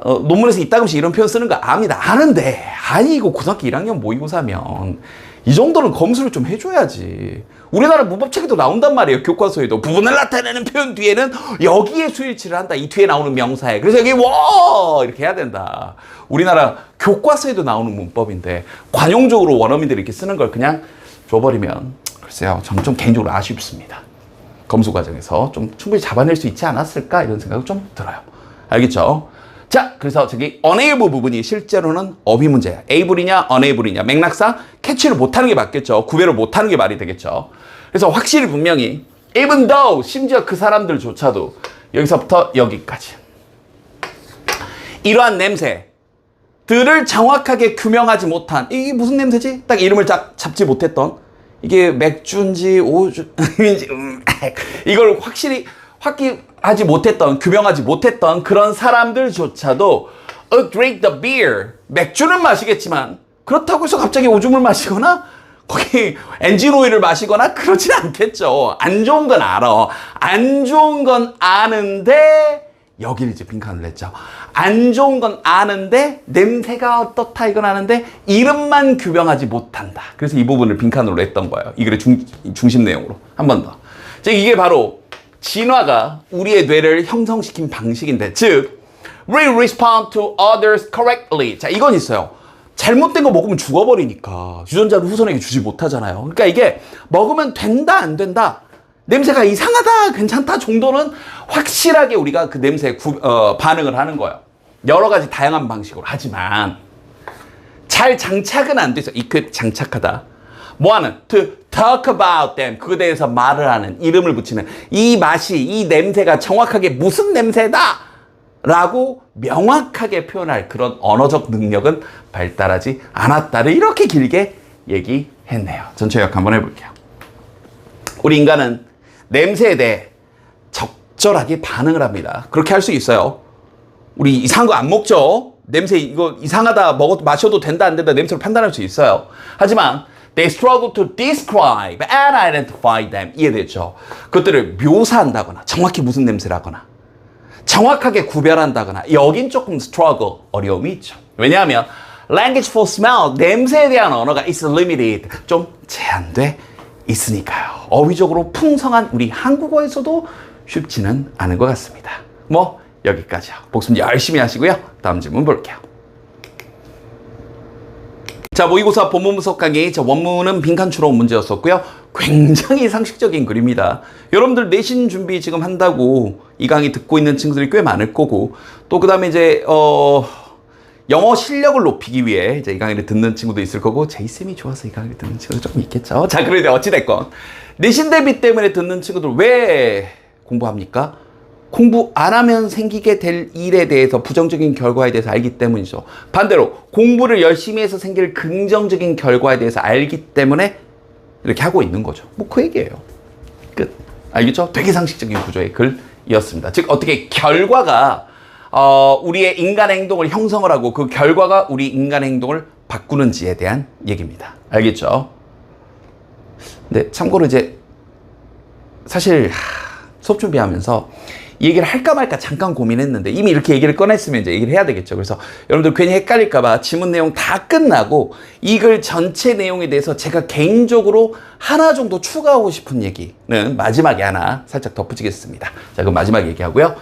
논문에서 이따금씩 이런 표현 쓰는 거 압니다. 아는데 아니 이거 고등학교 1학년 모의고사면 이 정도는 검수를 좀 해줘야지. 우리나라 문법책에도 나온단 말이에요. 교과서에도 부분을 나타내는 표현 뒤에는 여기에 수일치를 한다. 이 뒤에 나오는 명사에. 그래서 여기 워 이렇게 해야 된다. 우리나라 교과서에도 나오는 문법인데 관용적으로 원어민들이 이렇게 쓰는 걸 그냥 줘버리면 글쎄요. 저는 좀 개인적으로 아쉽습니다. 검수 과정에서 좀 충분히 잡아낼 수 있지 않았을까 이런 생각이 좀 들어요. 알겠죠? 자, 그래서 저기 unable 부분이 실제로는 어휘 문제야. able이냐 unable이냐 맥락상 캐치를 못하는 게 맞겠죠. 구별을 못하는 게 말이 되겠죠. 그래서 확실히 분명히 even though 심지어 그 사람들조차도 여기서부터 여기까지 이러한 냄새들을 정확하게 규명하지 못한 이게 무슨 냄새지? 딱 이름을 잡지 못했던 이게 맥주인지 오주인지 이걸 확실히 확기하지 못했던 규명하지 못했던 그런 사람들조차도 drink the beer 맥주는 마시겠지만 그렇다고 해서 갑자기 오줌을 마시거나 거기 엔진 오일을 마시거나 그러진 않겠죠. 안 좋은 건 알아. 안 좋은 건 아는데 여기를 이제 빈칸을 냈죠. 안 좋은 건 아는데 냄새가 어떻다 이건 아는데 이름만 규명하지 못한다. 그래서 이 부분을 빈칸으로 냈던 거예요. 이 글의 중심 내용으로. 한 번 더. 이게 바로 진화가 우리의 뇌를 형성시킨 방식인데 즉 we respond to others correctly. 자, 이건 있어요. 잘못된 거 먹으면 죽어버리니까 유전자를 후손에게 주지 못하잖아요. 그러니까 이게 먹으면 된다 안 된다 냄새가 이상하다 괜찮다 정도는 확실하게 우리가 그 냄새에 반응을 하는 거예요. 여러 가지 다양한 방식으로. 하지만 잘 장착은 안 돼서 equip 장착하다 뭐하는 to talk about them 그거에 대해서 말을 하는 이름을 붙이는 이 맛이 이 냄새가 정확하게 무슨 냄새다 라고 명확하게 표현할 그런 언어적 능력은 발달하지 않았다를 이렇게 길게 얘기했네요. 전체 요약 한번 해볼게요. 우리 인간은 냄새에 대해 적절하게 반응을 합니다. 그렇게 할 수 있어요. 우리 이상한 거 안 먹죠? 냄새 이거 이상하다 마셔도 된다 안 된다 냄새로 판단할 수 있어요. 하지만 they struggle to describe and identify them. 이해됐죠? 그것들을 묘사한다거나 정확히 무슨 냄새라거나 정확하게 구별한다거나 여긴 조금 struggle 어려움이 있죠. 왜냐하면 language for smell 냄새에 대한 언어가 is limited 좀 제한돼 있으니까요. 어휘적으로 풍성한 우리 한국어에서도 쉽지는 않은 것 같습니다. 뭐 여기까지요. 복습 열심히 하시고요. 다음 질문 볼게요. 자, 모의고사 본문 분석 강의 원문은 빈칸 추론 문제였었고요. 굉장히 상식적인 글입니다. 여러분들 내신 준비 지금 한다고 이 강의 듣고 있는 친구들이 꽤 많을 거고 또 그 다음에 이제 영어 실력을 높이기 위해 이제 이 강의를 듣는 친구도 있을 거고 제이쌤이 좋아서 이 강의를 듣는 친구도 조금 있겠죠. 자, 그런데 어찌됐건 내신 대비 때문에 듣는 친구들 왜 공부합니까? 공부 안 하면 생기게 될 일에 대해서 부정적인 결과에 대해서 알기 때문이죠. 반대로 공부를 열심히 해서 생길 긍정적인 결과에 대해서 알기 때문에 이렇게 하고 있는 거죠. 뭐 그 얘기예요. 끝. 알겠죠? 되게 상식적인 구조의 글이었습니다. 즉 어떻게 결과가 우리의 인간의 행동을 형성을 하고 그 결과가 우리 인간의 행동을 바꾸는지에 대한 얘기입니다. 알겠죠? 근데 참고로 이제 사실 수업 준비하면서 이 얘기를 할까 말까 잠깐 고민했는데 이미 이렇게 얘기를 꺼냈으면 이제 얘기를 해야 되겠죠. 그래서 여러분들 괜히 헷갈릴까봐 지문 내용 다 끝나고 이 글 전체 내용에 대해서 제가 개인적으로 하나 정도 추가하고 싶은 얘기는 마지막에 하나 살짝 덧붙이겠습니다. 자, 그럼 마지막 얘기하고요.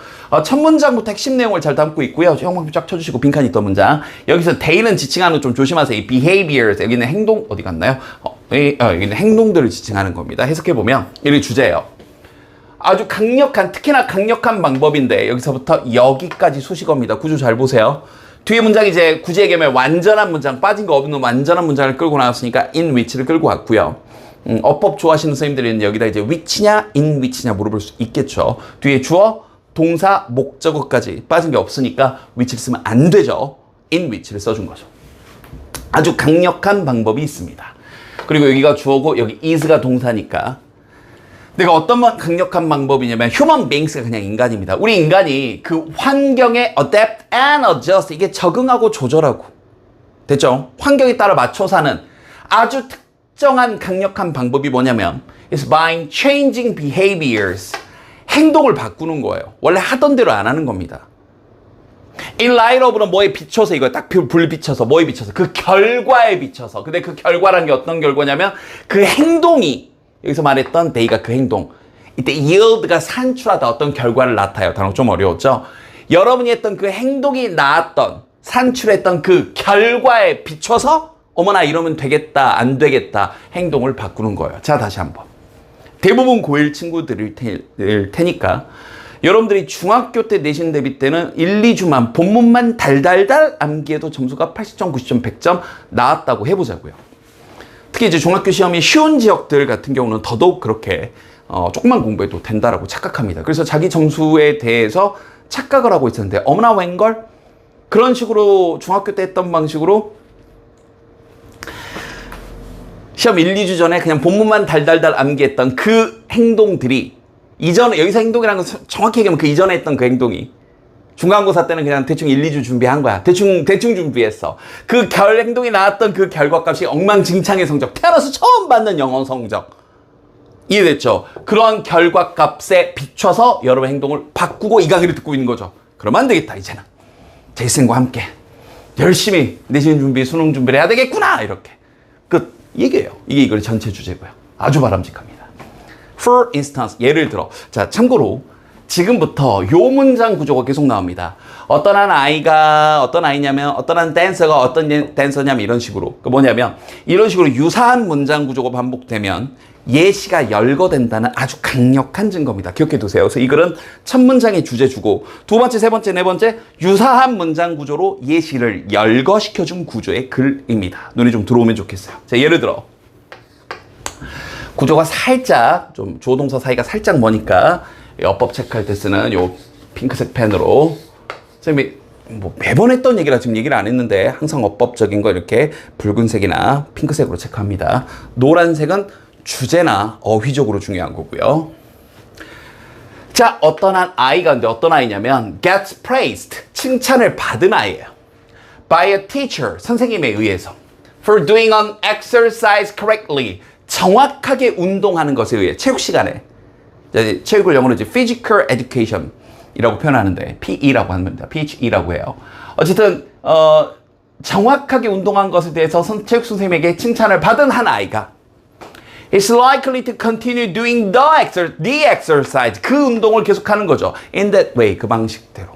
첫 문장부터 핵심 내용을 잘 담고 있고요. 형광펜 쫙 쳐주시고 빈칸이 있던 문장. 여기서 day는 지칭하는 거 좀 조심하세요. 이 behaviors, 여기는 행동, 어디 갔나요? 여기는 행동들을 지칭하는 겁니다. 해석해보면 이게 주제예요. 아주 강력한, 특히나 강력한 방법인데 여기서부터 여기까지 수식어입니다. 구조 잘 보세요. 뒤에 문장이 이제 구제의 개념 완전한 문장, 빠진 거 없는 완전한 문장을 끌고 나왔으니까 in which를 끌고 왔고요. 어법 좋아하시는 선생님들은 여기다 이제 which냐, in which냐 물어볼 수 있겠죠. 뒤에 주어, 동사, 목적어까지 빠진 게 없으니까 which를 쓰면 안 되죠. in which를 써준 거죠. 아주 강력한 방법이 있습니다. 그리고 여기가 주어고 여기 is가 동사니까 내가 어떤 강력한 방법이냐면 human beings가 그냥 인간입니다. 우리 인간이 그 환경에 adapt and adjust 이게 적응하고 조절하고 됐죠? 환경에 따라 맞춰 사는 아주 특정한 강력한 방법이 뭐냐면 is by changing behaviors 행동을 바꾸는 거예요. 원래 하던 대로 안 하는 겁니다. In light of는 뭐에 비춰서 이거 딱 불 비춰서 뭐에 비춰서 그 결과에 비춰서 근데 그 결과란 게 어떤 결과냐면 그 행동이 여기서 말했던 day가 그 행동 이때 yield가 산출하다 어떤 결과를 나타요. 단어 좀 어려웠죠? 여러분이 했던 그 행동이 나왔던 산출했던 그 결과에 비춰서 어머나 이러면 되겠다 안 되겠다 행동을 바꾸는 거예요. 자 다시 한번 대부분 고1 친구들일 테니까 여러분들이 중학교 때 내신 대비 때는 1, 2주만 본문만 달달달 암기해도 점수가 80점, 90점, 100점 나왔다고 해보자고요. 특히 이제 중학교 시험이 쉬운 지역들 같은 경우는 더더욱 그렇게 조금만 공부해도 된다라고 착각합니다. 그래서 자기 점수에 대해서 착각을 하고 있었는데 어머나 웬걸? 그런 식으로 중학교 때 했던 방식으로 시험 1, 2주 전에 그냥 본문만 달달달 암기했던 그 행동들이 이전에 여기서 행동이라는 건 정확히 얘기하면 그 이전에 했던 그 행동이 중간고사 때는 그냥 대충 1, 2주 준비한 거야. 대충 준비했어. 그 행동이 나왔던 그 결과값이 엉망진창의 성적. 태어나서 처음 받는 영어 성적. 이해됐죠? 그런 결과값에 비춰서 여러분 행동을 바꾸고 이 강의를 듣고 있는 거죠. 그러면 안 되겠다 이제는. 제이슨과 함께 열심히 내신 준비, 수능 준비를 해야 되겠구나 이렇게. 끝. 얘기예요. 이게 이걸 전체 주제고요. 아주 바람직합니다. For instance, 예를 들어. 자, 참고로 지금부터 요 문장 구조가 계속 나옵니다. 어떤 아이냐면 어떤 한 댄서가 어떤 댄서냐면 이런 식으로. 그 뭐냐면 이런 식으로 유사한 문장 구조가 반복되면 예시가 열거된다는 아주 강력한 증거입니다. 기억해 두세요. 그래서 이 글은 첫 문장의 주제 주고 두 번째, 세 번째, 네 번째 유사한 문장 구조로 예시를 열거시켜준 구조의 글입니다. 눈에 좀 들어오면 좋겠어요. 자, 예를 들어 구조가 살짝 좀 주어동사 사이가 살짝 머니까 어법 체크할 때 쓰는 요 핑크색 펜으로 선생님이 뭐 매번 했던 얘기라 지금 얘기를 안 했는데 항상 어법적인 거 이렇게 붉은색이나 핑크색으로 체크합니다. 노란색은 주제나 어휘적으로 중요한 거고요. 자, 어떤 아이냐면 gets praised, 칭찬을 받은 아이예요. by a teacher, 선생님에 의해서 for doing an exercise correctly, 정확하게 운동하는 것에 의해 체육 시간에 체육을 영어로 이제 physical education 이라고 표현하는데 PE라고 합니다. PHE라고 해요. 어쨌든 정확하게 운동한 것에 대해서 체육 선생님에게 칭찬을 받은 한 아이가 is likely to continue doing the exercise. 그 운동을 계속하는 거죠. In that way, 그 방식대로.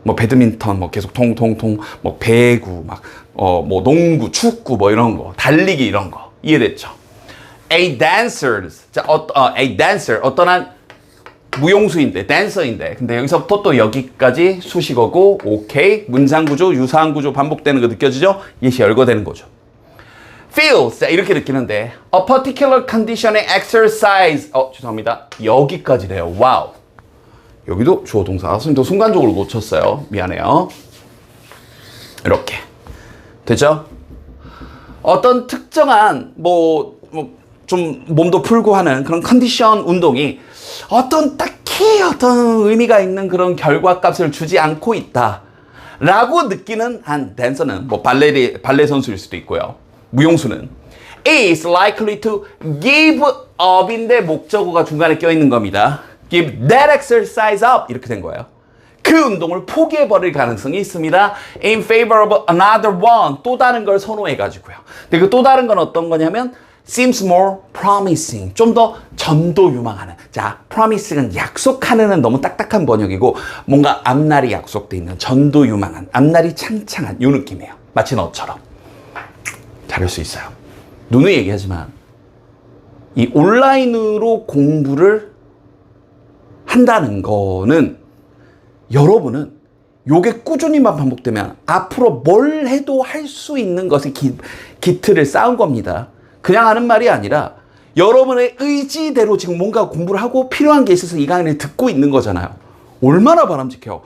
뭐 배드민턴, 뭐 계속 통통통, 뭐 배구, 뭐 농구, 축구, 뭐 이런 거, 달리기 이런 거 이해됐죠? A dancer, a dancer, 어떤 한 무용수인데, 댄서인데, 근데 여기서부터 또 여기까지 수식어고, 오케이, 문장 구조, 유사한 구조 반복되는 거 느껴지죠? 예시 열거되는 거죠. feels, 자, 이렇게 느끼는데, a particular condition의 exercise, 죄송합니다. 여기까지래요. 와우. 여기도 주어 동사. 선생님도 순간적으로 놓쳤어요. 미안해요. 이렇게. 됐죠? 어떤 특정한, 좀 몸도 풀고 하는 그런 컨디션 운동이 어떤 딱히 어떤 의미가 있는 그런 결과값을 주지 않고 있다. 라고 느끼는 한 댄서는, 발레 선수일 수도 있고요. 무용수는 is likely to give up인데 목적어가 중간에 껴있는 겁니다. give that exercise up 이렇게 된 거예요. 그 운동을 포기해버릴 가능성이 있습니다. in favor of another one 또 다른 걸 선호해가지고요. 근데 그 또 다른 건 어떤 거냐면 seems more promising 좀 더 전도 유망하는 자 promising은 약속하는은 너무 딱딱한 번역이고 뭔가 앞날이 약속돼 있는 전도 유망한 앞날이 창창한 이 느낌이에요. 마치 너처럼 잘할 수 있어요. 누누이 얘기하지만 이 온라인으로 공부를 한다는 거는 여러분은 요게 꾸준히만 반복되면 앞으로 뭘 해도 할 수 있는 것의 기틀을 쌓은 겁니다. 그냥 하는 말이 아니라 여러분의 의지대로 지금 뭔가 공부를 하고 필요한 게 있어서 이 강의를 듣고 있는 거잖아요. 얼마나 바람직해요.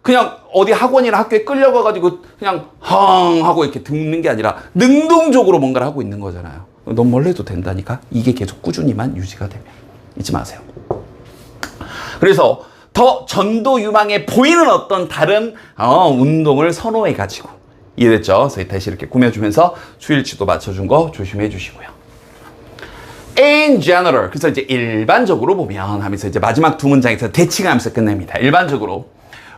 그냥 어디 학원이나 학교에 끌려가가지고 그냥 헝 하고 이렇게 듣는 게 아니라 능동적으로 뭔가를 하고 있는 거잖아요. 너무 뭘 해도 된다니까 이게 계속 꾸준히만 유지가 되면 잊지 마세요. 그래서 더 전도 유망해 보이는 어떤 다른 운동을 선호해가지고 이해됐죠? 그래서 다시 이렇게 꾸며주면서 수일치도 맞춰준 거 조심해 주시고요. In general 그래서 이제 일반적으로 보면 하면서 이제 마지막 두 문장에서 대칭하면서 끝냅니다. 일반적으로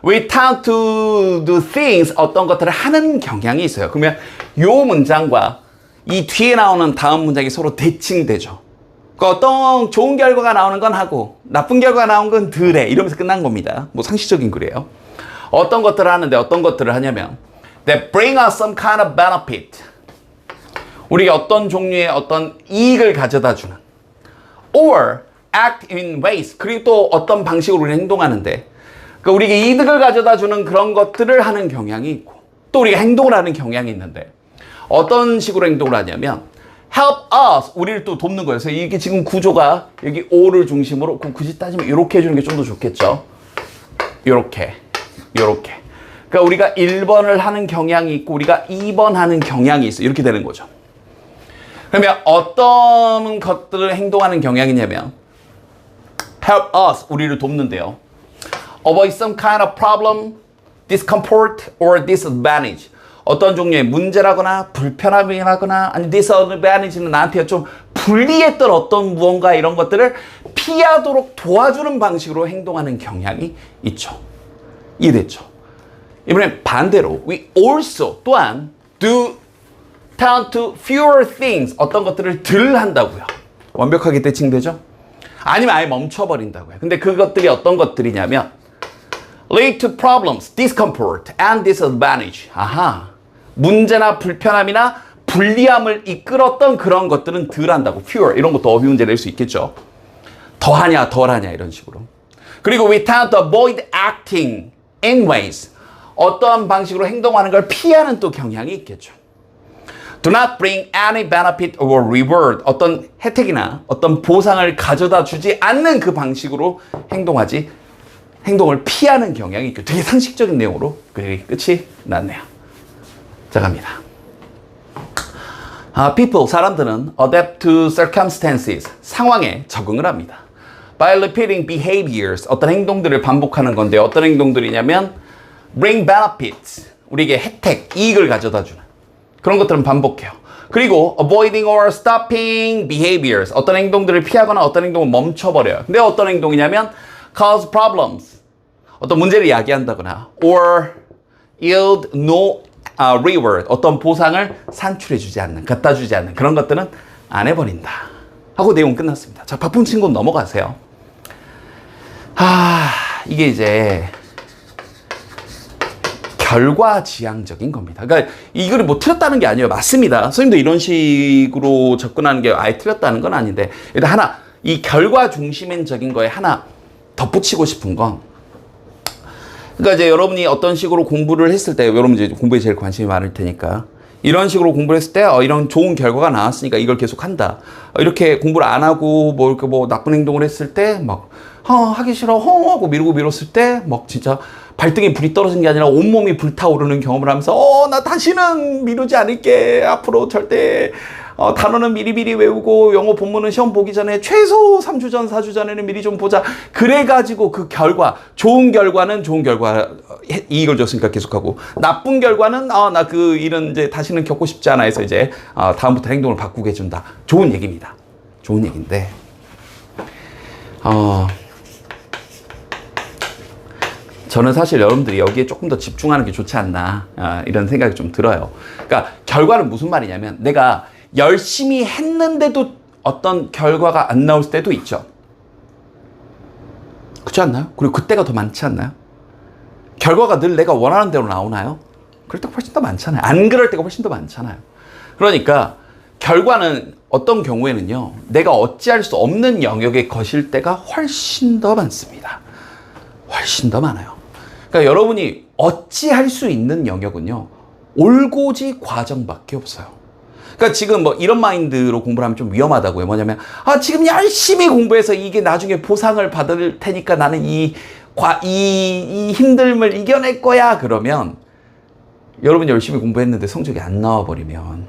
we tend to do things 어떤 것들을 하는 경향이 있어요. 그러면 요 문장과 이 뒤에 나오는 다음 문장이 서로 대칭되죠. 그 어떤 좋은 결과가 나오는 건 하고 나쁜 결과가 나온 건 덜해 이러면서 끝난 겁니다. 뭐 상식적인 글이에요. 어떤 것들을 하는데 어떤 것들을 하냐면 that bring us some kind of benefit 우리가 어떤 종류의 어떤 이익을 가져다 주는 or act in ways 그리고 또 어떤 방식으로 우리가 행동하는데 그러니까 우리가 이득을 가져다 주는 그런 것들을 하는 경향이 있고 또 우리가 행동을 하는 경향이 있는데 어떤 식으로 행동을 하냐면 help us 우리를 또 돕는 거예요. 그래서 이게 지금 구조가 여기 O를 중심으로 굳이 따지면 이렇게 해주는 게 좀 더 좋겠죠. 요렇게 그러니까 우리가 1번을 하는 경향이 있고 우리가 2번 하는 경향이 있어요. 이렇게 되는 거죠. 그러면 어떤 것들을 행동하는 경향이냐면 help us 우리를 돕는데요. avoid some kind of problem, discomfort or disadvantage 어떤 종류의 문제라거나 불편함이라거나 아니 disadvantage는 나한테 좀 불리했던 어떤 무언가 이런 것들을 피하도록 도와주는 방식으로 행동하는 경향이 있죠. 이해됐죠? 이번엔 반대로 we also 또한 do tend to fewer things 어떤 것들을 덜 한다고요. 완벽하게 대칭되죠? 아니면 아예 멈춰버린다고요. 근데 그것들이 어떤 것들이냐면 lead to problems, discomfort and disadvantage. 아하. 문제나 불편함이나 불리함을 이끌었던 그런 것들은 덜 한다고. fewer 이런 것도 어휘 문제 낼 수 있겠죠. 더하냐 덜하냐 이런 식으로. 그리고 we tend to avoid acting in ways 어떠한 방식으로 행동하는 걸 피하는 또 경향이 있겠죠. Do not bring any benefit or reward 어떤 혜택이나 어떤 보상을 가져다 주지 않는 그 방식으로 행동을 피하는 경향이 있고 되게 상식적인 내용으로 끝이 났네요. 자 갑니다. People 사람들은 adapt to circumstances 상황에 적응을 합니다. By repeating behaviors 어떤 행동들을 반복하는 건데 어떤 행동들이냐면 bring benefits 우리에게 혜택, 이익을 가져다 주는 그런 것들은 반복해요. 그리고 avoiding or stopping behaviors 어떤 행동들을 피하거나 어떤 행동을 멈춰버려요. 근데 어떤 행동이냐면 cause problems 어떤 문제를 야기한다거나 or yield no reward 어떤 보상을 산출해주지 않는 갖다주지 않는 그런 것들은 안 해버린다 하고 내용 끝났습니다. 자 바쁜 친구는 넘어가세요. 이게 이제 결과지향적인 겁니다. 그러니까 이거를 뭐 틀렸다는 게 아니에요. 맞습니다. 선생님도 이런 식으로 접근하는 게 아예 틀렸다는 건 아닌데 일단 하나 이 결과 중심적인 거에 하나 덧붙이고 싶은 건 그러니까 이제 여러분이 어떤 식으로 공부를 했을 때 여러분 이제 공부에 제일 관심이 많을 테니까 이런 식으로 공부를 했을 때 이런 좋은 결과가 나왔으니까 이걸 계속 한다. 이렇게 공부를 안 하고 뭐 나쁜 행동을 했을 때 막 하기 싫어 하고 미뤘을 때 막 진짜 발등에 불이 떨어진 게 아니라 온몸이 불타오르는 경험을 하면서 나 다시는 미루지 않을게. 앞으로 절대 단어는 미리미리 외우고 영어 본문은 시험 보기 전에 최소 3주 전, 4주 전에는 미리 좀 보자. 그래가지고 그 결과, 좋은 결과는 좋은 결과 이익을 줬으니까 계속하고 나쁜 결과는 나 그 일은 이제 다시는 겪고 싶지 않아 해서 이제 다음부터 행동을 바꾸게 해준다. 좋은 얘기입니다. 좋은 얘기인데 저는 사실 여러분들이 여기에 조금 더 집중하는 게 좋지 않나 이런 생각이 좀 들어요. 그러니까 결과는 무슨 말이냐면 내가 열심히 했는데도 어떤 결과가 안 나올 때도 있죠. 그렇지 않나요? 그리고 그때가 더 많지 않나요? 결과가 늘 내가 원하는 대로 나오나요? 그럴 때가 훨씬 더 많잖아요. 안 그럴 때가 훨씬 더 많잖아요. 그러니까 결과는 어떤 경우에는요, 내가 어찌할 수 없는 영역에 거실 때가 훨씬 더 많습니다. 훨씬 더 많아요. 그러니까 여러분이 어찌할 수 있는 영역은요, 올고지 과정밖에 없어요. 그러니까 지금 뭐 이런 마인드로 공부를 하면 좀 위험하다고요. 뭐냐면, 지금 열심히 공부해서 이게 나중에 보상을 받을 테니까 나는 이 힘듦을 이겨낼 거야. 그러면 여러분이 열심히 공부했는데 성적이 안 나와버리면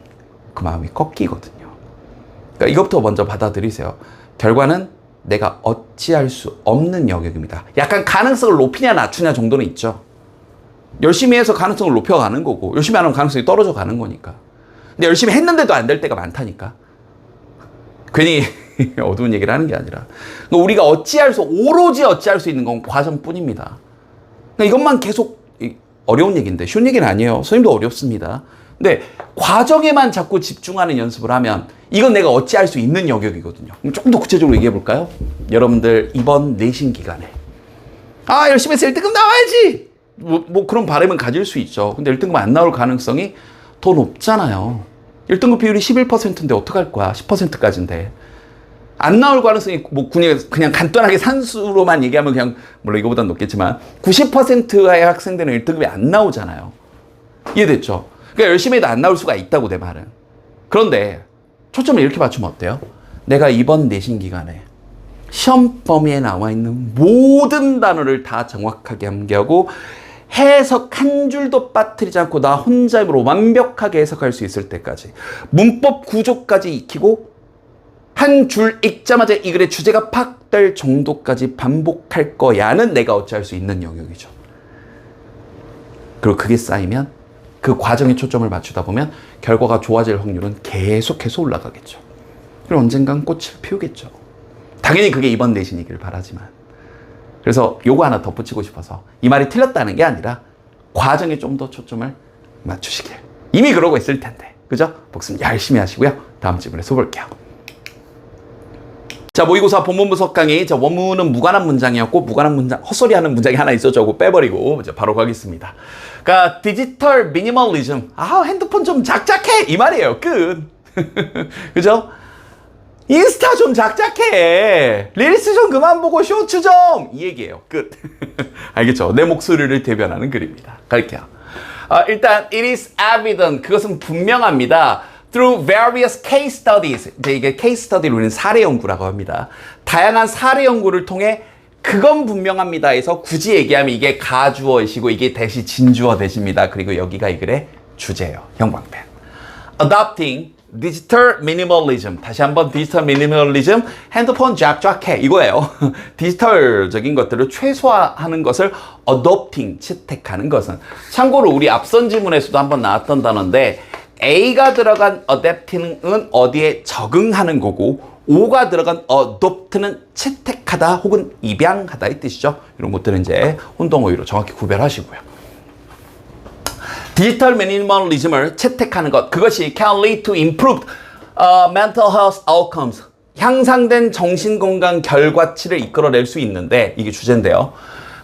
그 마음이 꺾이거든요. 그러니까 이것부터 먼저 받아들이세요. 결과는 내가 어찌할 수 없는 영역입니다. 약간 가능성을 높이냐 낮추냐 정도는 있죠. 열심히 해서 가능성을 높여가는 거고, 열심히 안 하면 가능성이 떨어져 가는 거니까. 근데 열심히 했는데도 안 될 때가 많다니까. 괜히 어두운 얘기를 하는 게 아니라, 우리가 오로지 어찌할 수 있는 건 과정뿐입니다. 이것만 계속, 어려운 얘기인데 쉬운 얘기는 아니에요. 선생님도 어렵습니다. 근데 과정에만 자꾸 집중하는 연습을 하면 이건 내가 어찌할 수 있는 영역이거든요. 그럼 조금 더 구체적으로 얘기해 볼까요? 여러분들 이번 내신 기간에 열심히 해서 1등급 나와야지! 뭐 그런 바람은 가질 수 있죠. 근데 1등급 안 나올 가능성이 더 높잖아요. 1등급 비율이 11%인데 어떡할 거야? 10%까지인데. 안 나올 가능성이 뭐 그냥 간단하게 산수로만 얘기하면 그냥 물론 이거보단 높겠지만 90%의 학생들은 1등급이 안 나오잖아요. 이해됐죠? 그러니까 열심히 해도 안 나올 수가 있다고 내 말은. 그런데 초점을 이렇게 맞추면 어때요? 내가 이번 내신 기간에 시험 범위에 나와 있는 모든 단어를 다 정확하게 암기하고 해석 한 줄도 빠뜨리지 않고 나 혼자 힘으로 완벽하게 해석할 수 있을 때까지 문법 구조까지 익히고 한 줄 읽자마자 이 글의 주제가 팍 될 정도까지 반복할 거야는 내가 어찌할 수 있는 영역이죠. 그리고 그게 쌓이면 그 과정에 초점을 맞추다 보면 결과가 좋아질 확률은 계속해서 올라가겠죠. 그리고 언젠간 꽃을 피우겠죠. 당연히 그게 이번 내신이길 바라지만. 그래서 요거 하나 덧붙이고 싶어서 이 말이 틀렸다는 게 아니라 과정에 좀 더 초점을 맞추시길. 이미 그러고 있을 텐데. 그죠? 복습 열심히 하시고요. 다음 질문에서 볼게요. 자, 모의고사 본문 분석 강의. 자, 원문은 무관한 문장이었고, 무관한 문장, 헛소리하는 문장이 하나 있었죠. 그거 빼버리고, 이제 바로 가겠습니다. 그러니까, 디지털 미니멀리즘. 핸드폰 좀 작작해! 이 말이에요. 끝. 그죠? 인스타 좀 작작해! 릴스 좀 그만 보고 쇼츠 좀! 이 얘기예요. 끝. 알겠죠? 내 목소리를 대변하는 글입니다. 갈게요. 일단, it is evident. 그것은 분명합니다. Through various case studies. 이제 이게 case study로 우리는 사례 연구라고 합니다. 다양한 사례 연구를 통해 그건 분명합니다 해서 굳이 얘기하면 이게 가주어이시고 이게 대시 진주어 대십니다. 그리고 여기가 이 글의 주제예요. 형광펜. Adopting digital minimalism. 다시 한번 디지털 미니멀리즘. 핸드폰 쫙쫙해. 이거예요. 디지털적인 것들을 최소화하는 것을 adopting, 채택하는 것은. 참고로 우리 앞선 지문에서도 한번 나왔던 단어인데 A가 들어간 adapt는 어디에 적응하는 거고 O가 들어간 adopt는 채택하다 혹은 입양하다 이 뜻이죠. 이런 것들은 이제 혼동어휘로 정확히 구별하시고요. 디지털 미니멀리즘을 채택하는 것, 그것이 can lead to improved mental health outcomes, 향상된 정신건강 결과치를 이끌어낼 수 있는데, 이게 주제인데요.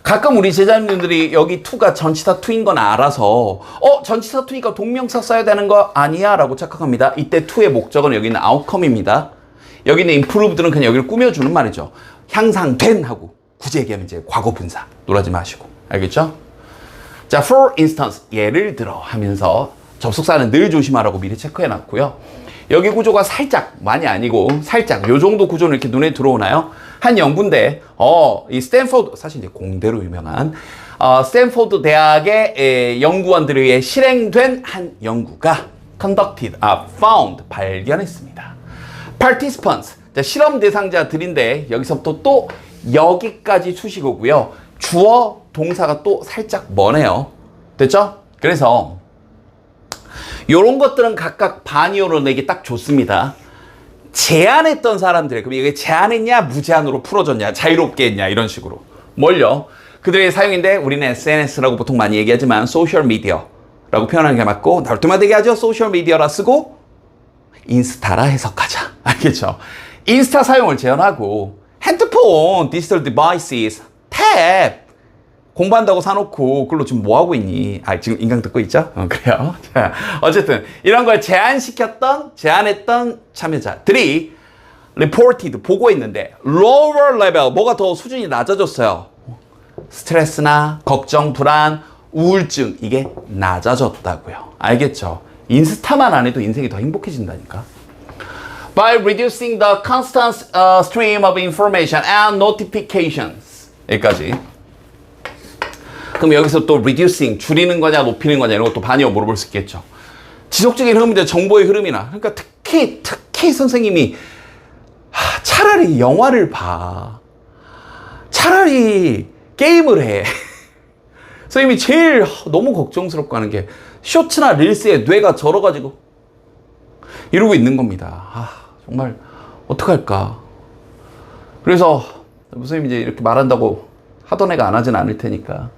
가끔 우리 제자님들이 여기 to가 전치사 to인 건 알아서 전치사 to니까 동명사 써야 되는 거 아니야? 라고 착각합니다. 이때 to의 목적은 여기는 outcome입니다. 여기는 improved는 그냥 여기를 꾸며주는 말이죠. 향상된 하고 굳이 얘기하면 이제 과거 분사 놀라지 마시고. 알겠죠? 자, for instance, 예를 들어 하면서 접속사는 늘 조심하라고 미리 체크해 놨고요. 여기 구조가 살짝, 많이 아니고 살짝 요 정도 구조는 이렇게 눈에 들어오나요? 한 연구인데 이 스탠포드, 사실 이제 공대로 유명한 스탠포드 대학의 연구원들에 의해 실행된 한 연구가 conducted, found, 발견했습니다. participants, 자, 실험 대상자들인데 여기서부터 또 여기까지 수식어고요. 주어, 동사가 또 살짝 머네요. 됐죠? 그래서 요런 것들은 각각 반이어로 내기 딱 좋습니다. 제안했던 사람들, 그럼 이게 제안했냐, 무제한으로 풀어줬냐, 자유롭게 했냐, 이런 식으로. 뭘요? 그들의 사용인데 우리는 SNS라고 보통 많이 얘기하지만 소셜 미디어라고 표현하는 게 맞고 덜뚜마되게 얘기하죠. 소셜 미디어라 쓰고 인스타라 해석하자. 알겠죠? 인스타 사용을 제한하고 핸드폰, 디지털 디바이스, 탭 공부한다고 사놓고 그걸로 지금 뭐 하고 있니? 아, 지금 인강 듣고 있죠? 그래요. 자, 어쨌든 이런 걸 제안했던 참여자들이 reported 보고했는데 lower level 뭐가 더 수준이 낮아졌어요. 스트레스나 걱정, 불안, 우울증 이게 낮아졌다고요. 알겠죠? 인스타만 안 해도 인생이 더 행복해진다니까. By reducing the constant stream of information and notifications 여기까지. 그럼 여기서 또 reducing 줄이는 거냐 높이는 거냐 이런 것도 반이어 물어볼 수 있겠죠. 지속적인 흐름인데 정보의 흐름이나 그러니까 특히 선생님이 차라리 영화를 봐. 차라리 게임을 해. 선생님이 제일 너무 걱정스럽고 하는 게 쇼츠나 릴스에 뇌가 절어가지고 이러고 있는 겁니다. 정말 어떡할까. 그래서 선생님이 이제 이렇게 말한다고 하던 애가 안 하진 않을 테니까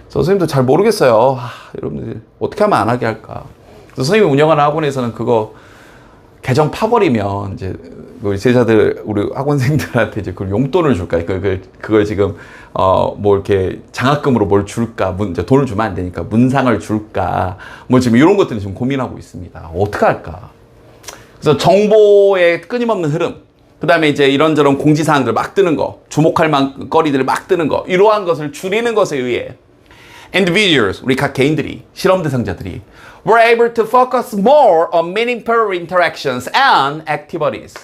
선생님도 잘 모르겠어요. 여러분들 어떻게 하면 안 하게 할까. 그래서 선생님이 운영하는 학원에서는 그거 계정 파버리면 이제 우리 제자들 우리 학원생들한테 이제 그걸 용돈을 줄까? 그걸 지금 뭐 이렇게 장학금으로 뭘 줄까? 이제 돈을 주면 안 되니까 문상을 줄까? 뭐 지금 이런 것들을 지금 고민하고 있습니다. 어떻게 할까? 그래서 정보의 끊임없는 흐름, 그 다음에 이제 이런저런 공지사항들 막 뜨는 거, 주목할 만한 거리들을 막 뜨는 거, 이러한 것을 줄이는 것에 의해 individuals, 우리 각 개인들이, 실험 대상자들이 were able to focus more on meaningful interactions and activities.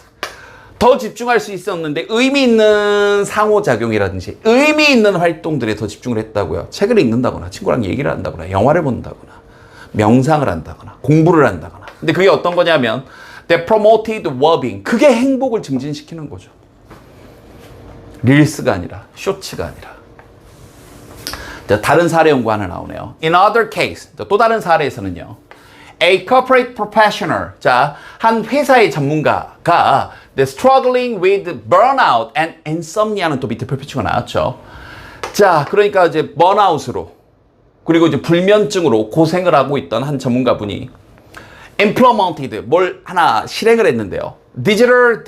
더 집중할 수 있었는데 의미 있는 상호작용이라든지 의미 있는 활동들에 더 집중을 했다고요. 책을 읽는다거나 친구랑 얘기를 한다거나 영화를 본다거나 명상을 한다거나 공부를 한다거나. 근데 그게 어떤 거냐면 they promoted well-being. 그게 행복을 증진시키는 거죠. 릴스가 아니라 쇼츠가 아니라. 자, 다른 사례 연구 하나 나오네요. In other case, 또 다른 사례에서는요. A corporate professional, 자, 한 회사의 전문가가 the struggling with burnout and insomnia는 또 밑에 표표치가 나왔죠. 자, 그러니까 이제 번아웃으로 그리고 이제 불면증으로 고생을 하고 있던 한 전문가분이 implemented 뭘 하나 실행을 했는데요. Digital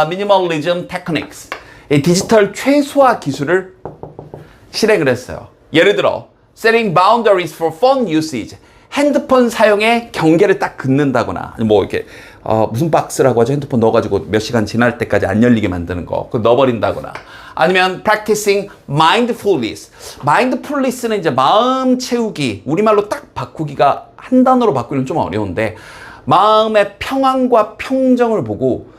minimalism techniques, 디지털 최소화 기술을 실행을 했어요. 예를 들어 setting boundaries for phone usage, 핸드폰 사용에 경계를 딱 긋는다거나 뭐 이렇게 무슨 박스라고 하죠? 핸드폰 넣어가지고 몇 시간 지날 때까지 안 열리게 만드는 거 그거 넣어버린다거나 아니면 practicing mindfulness. mindfulness는 이제 마음 채우기, 우리말로 딱 바꾸기가 한 단어로 바꾸기는 좀 어려운데 마음의 평안과 평정을 보고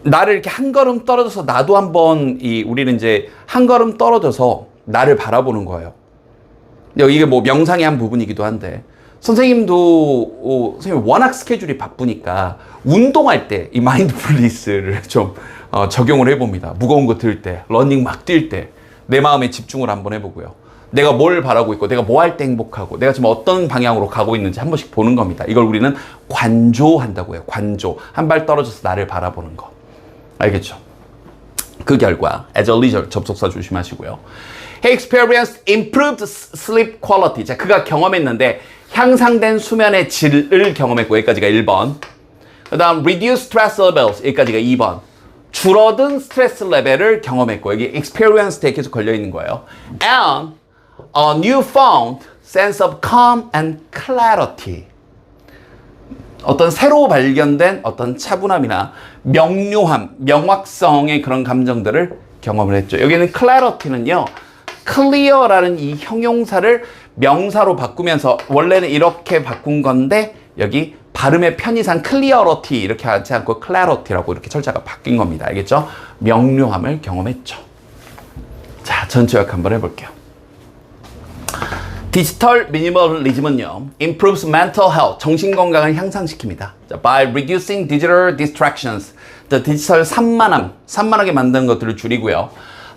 나를 이렇게 한 걸음 떨어져서 나도 한번 우리는 이제 한 걸음 떨어져서 나를 바라보는 거예요. 이게 뭐 명상의 한 부분이기도 한데 선생님도 선생님 워낙 스케줄이 바쁘니까 운동할 때 이 마인드풀니스를 좀 적용을 해봅니다. 무거운 거 들 때, 러닝 막 뛸 때 내 마음에 집중을 한번 해보고요. 내가 뭘 바라고 있고 내가 뭐 할 때 행복하고 내가 지금 어떤 방향으로 가고 있는지 한 번씩 보는 겁니다. 이걸 우리는 관조한다고 해요. 관조. 한 발 떨어져서 나를 바라보는 거. 알겠죠? 그 결과 as a result 접속사 조심하시고요. He experienced improved sleep quality. 자, 그가 경험했는데 향상된 수면의 질을 경험했고 여기까지가 1번. 그 다음 reduced stress levels. 여기까지가 2번. 줄어든 스트레스 레벨을 경험했고 여기 experience에 계속 걸려있는 거예요. And a newfound sense of calm and clarity. 어떤 새로 발견된 어떤 차분함이나 명료함, 명확성의 그런 감정들을 경험을 했죠. 여기는 clarity는요. clear라는 이 형용사를 명사로 바꾸면서 원래는 이렇게 바꾼 건데 여기 발음의 편의상 clarity 이렇게 하지 않고 clarity라고 이렇게 철자가 바뀐 겁니다. 알겠죠? 명료함을 경험했죠. 자, 전체 요약 한번 해볼게요. 디지털 미니멀리즘은요, improves mental health, 정신 건강을 향상시킵니다. 자, by reducing digital distractions, 디지털 산만하게 만드는 것들을 줄이고요.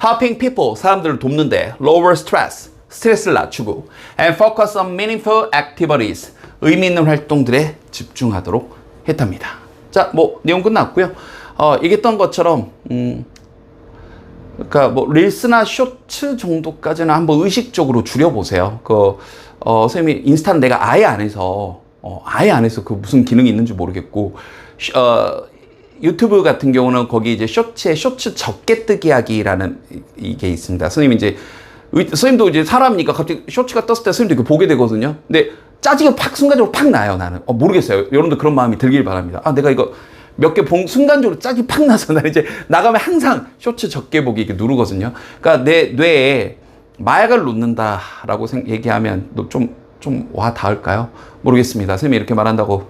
helping people, 사람들을 돕는데 lower stress, 스트레스를 낮추고 and focus on meaningful activities, 의미 있는 활동들에 집중하도록 했답니다. 자, 뭐 내용 끝났고요. 얘기했던 것처럼 그러니까 뭐 릴스나 쇼츠 정도까지는 한번 의식적으로 줄여보세요. 선생님이 인스타는 내가 아예 안 해서 그 무슨 기능이 있는지 모르겠고, 유튜브 같은 경우는 거기 이제 쇼츠에 쇼츠 적게 뜨기 하기라는 이게 있습니다. 선생님도 이제 사람이니까 갑자기 쇼츠가 떴을 때 선생님도 이렇게 보게 되거든요. 근데 짜증이 순간적으로 팍 나요, 나는. 모르겠어요. 여러분도 그런 마음이 들길 바랍니다. 내가 이거 몇 개 순간적으로 짝이 팍 나서 나는 이제 나가면 항상 쇼츠 적게 보기 이렇게 누르거든요. 그러니까 내 뇌에 마약을 놓는다라고 얘기하면 좀 와 닿을까요? 모르겠습니다. 선생님이 이렇게 말한다고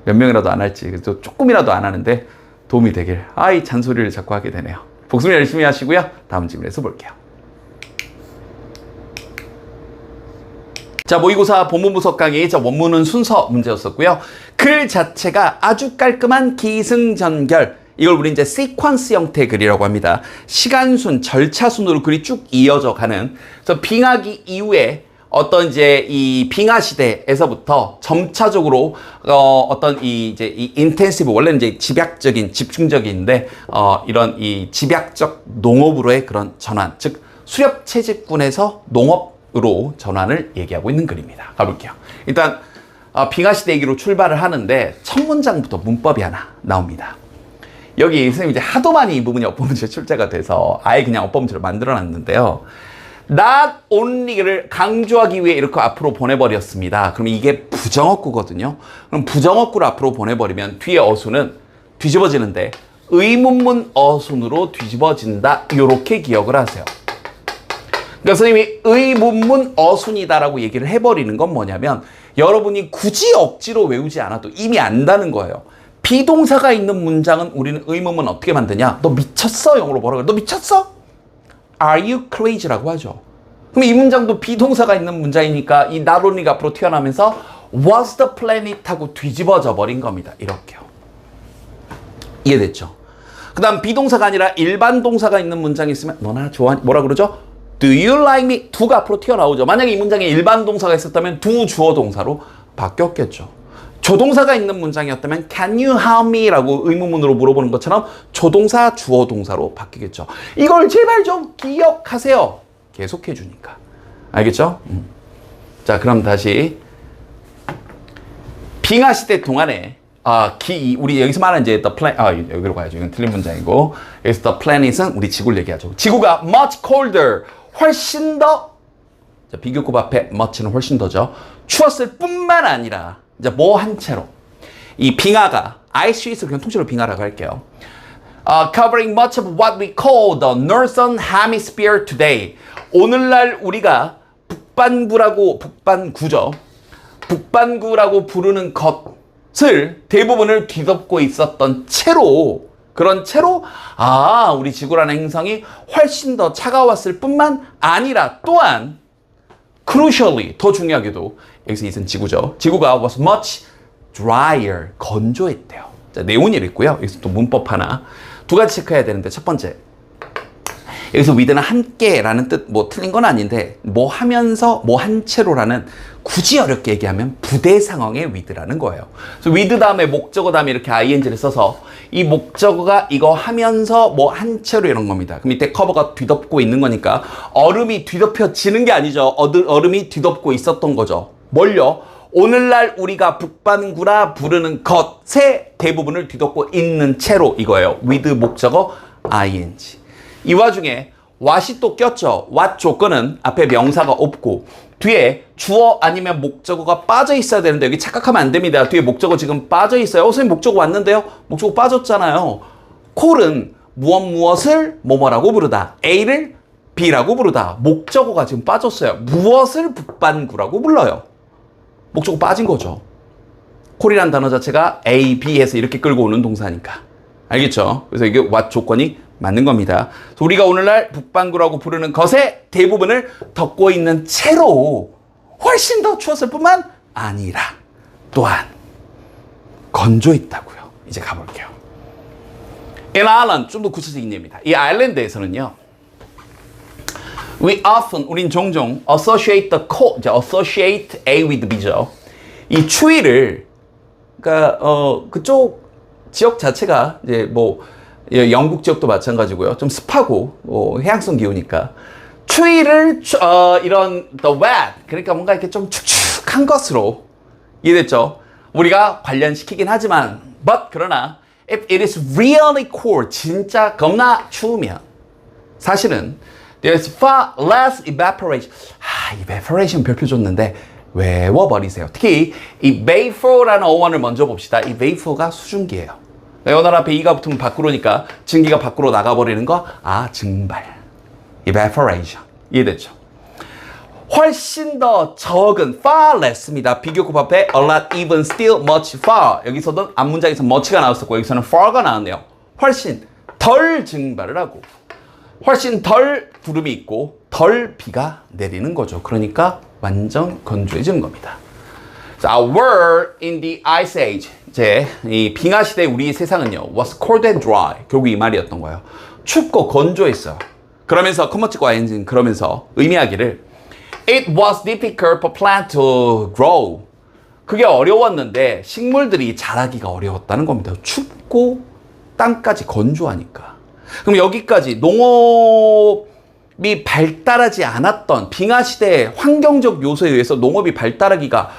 몇 명이라도 안 할지, 조금이라도 안 하는데 도움이 되길. 이 잔소리를 자꾸 하게 되네요. 복습 열심히 하시고요. 다음 질문에서 볼게요. 자, 모의고사 본문분석 강의, 원문은 순서 문제였었고요. 글 자체가 아주 깔끔한 기승전결. 이걸 우리 이제 시퀀스 형태의 글이라고 합니다. 시간순, 절차순으로 글이 쭉 이어져 가는. 그래서 빙하기 이후에 어떤 이제 이 빙하 시대에서부터 점차적으로 어떤 이 인텐시브, 원래는 이제 집약적인, 집중적인데 이런 이 집약적 농업으로의 그런 전환, 즉 수렵 채집꾼에서 농업으로 전환을 얘기하고 있는 글입니다. 가볼게요. 일단 빙하 시대 얘기로 출발을 하는데 첫 문장부터 문법이 하나 나옵니다. 여기 선생님이 이제 하도 많이 이 부분이 어법문제 출제가 돼서 아예 그냥 어법문제로 만들어 놨는데요. not only를 강조하기 위해 이렇게 앞으로 보내버렸습니다. 그럼 이게 부정어구거든요. 그럼 부정어구를 앞으로 보내버리면 뒤에 어순은 뒤집어지는데 의문문 어순으로 뒤집어진다. 이렇게 기억을 하세요. 그러니까 선생님이 의문문 어순이다라고 얘기를 해버리는 건 뭐냐면 여러분이 굳이 억지로 외우지 않아도 이미 안다는 거예요. 비동사가 있는 문장은 우리는 의문문 어떻게 만드냐? 너 미쳤어? 영어로 뭐라 그래? 너 미쳤어? Are you crazy라고 하죠. 그럼 이 문장도 비동사가 있는 문장이니까 이 not only가 앞으로 튀어나오면서 was the planet 하고 뒤집어져 버린 겁니다. 이렇게요. 이해됐죠? 그 다음 비동사가 아니라 일반 동사가 있는 문장이 있으면 너나 좋아하니? 뭐라 그러죠? Do you like me? do가 앞으로 튀어나오죠. 만약에 이 문장에 일반 동사가 있었다면 do 주어 동사로 바뀌었겠죠. 조동사가 있는 문장이었다면 can you help me? 라고 의문문으로 물어보는 것처럼 조동사 주어 동사로 바뀌겠죠. 이걸 제발 좀 기억하세요. 계속해 주니까. 알겠죠? 자, 그럼 다시 빙하 시대 동안에 우리 여기서 말하는 이제 the planet, 여기로 가야죠. 이건 틀린 문장이고 여기서 the planet은 우리 지구를 얘기하죠. 지구가 much colder, 훨씬 더, 자, 비교급 앞에 much는 훨씬 더죠. 추웠을 뿐만 아니라 이제 뭐 한 채로 이 빙하가 ice sheet을 그냥 통째로 빙하라고 할게요. Covering much of what we call the northern hemisphere today. 오늘날 우리가 북반구라고 부르는 것을 대부분을 뒤덮고 있었던 채로, 그런 채로 우리 지구라는 행성이 훨씬 더 차가웠을 뿐만 아니라 또한 crucially, 더 중요하게도 여기서 이은 지구죠. 지구가 was much drier, 건조했대요. 자, 내용은 이랬고요. 여기서 또 문법 하나. 두 가지 체크해야 되는데 첫 번째. 여기서 with는 함께라는 뜻, 뭐 틀린 건 아닌데 뭐 하면서 뭐 한 채로라는, 굳이 어렵게 얘기하면 부대 상황의 with라는 거예요. 그래서 with 다음에 목적어 다음에 이렇게 ing를 써서 이 목적어가 이거 하면서 뭐 한 채로 이런 겁니다. 그럼 이때 커버가 뒤덮고 있는 거니까 얼음이 뒤덮여지는 게 아니죠. 얼음이 뒤덮고 있었던 거죠. 뭘요? 오늘날 우리가 북반구라 부르는 것의 대부분을 뒤덮고 있는 채로, 이거예요. with 목적어 ing. 이 와중에 what이 또 꼈죠. what 조건은 앞에 명사가 없고 뒤에 주어 아니면 목적어가 빠져 있어야 되는데 여기 착각하면 안 됩니다. 뒤에 목적어 지금 빠져 있어요. 선생님 목적어 왔는데요? 목적어 빠졌잖아요. 콜은 무엇을 뭐뭐라고 부르다. A를 B라고 부르다. 목적어가 지금 빠졌어요. 무엇을 북반구라고 불러요. 목적어 빠진 거죠. 콜이란 단어 자체가 A, B 해서 이렇게 끌고 오는 동사니까. 알겠죠? 그래서 이게 what 조건이 맞는 겁니다. 그래서 우리가 오늘날 북반구라고 부르는 것의 대부분을 덮고 있는 채로 훨씬 더 추웠을 뿐만 아니라 또한 건조했다고요. 이제 가볼게요. In Ireland, 좀 더 구체적인 예입니다. 이 아일랜드에서는요, 우린 종종 associate the cold, associate A with B죠. 이 추위를, 그러니까 그쪽 지역 자체가 이제 뭐 영국 지역도 마찬가지고요. 좀 습하고 해양성 기후니까 추위를 이런 the wet 그러니까 뭔가 이렇게 좀 축축한 것으로 이해됐죠? 우리가 관련시키긴 하지만 그러나 if it is really cold 진짜 겁나 추우면 사실은 there's far less evaporation. evaporation 별표 줬는데 외워버리세요. 특히 이 vapor라는 어원을 먼저 봅시다. 이 vapor가 수증기예요. 연어 앞에 e가 붙으면 밖으로니까 증기가 밖으로 나가버리는 거 증발. evaporation. 이해됐죠? 훨씬 더 적은 far less입니다. 비교급 앞에 a lot, even, still, much, far. 여기서도 앞문장에서 much가 나왔었고 여기서는 far가 나왔네요. 훨씬 덜 증발을 하고 훨씬 덜 구름이 있고 덜 비가 내리는 거죠. 그러니까 완전 건조해지는 겁니다. 자, were in the ice age. 이제 이 빙하 시대 우리 세상은요. was cold and dry. 결국 이 말이었던 거예요. 춥고 건조했어요. 그러면서 컴머치과 엔진 그러면서 의미하기를 it was difficult for plant to grow. 그게 어려웠는데 식물들이 자라기가 어려웠다는 겁니다. 춥고 땅까지 건조하니까. 그럼 여기까지 농업이 발달하지 않았던 빙하 시대의 환경적 요소에 의해서 농업이 발달하기가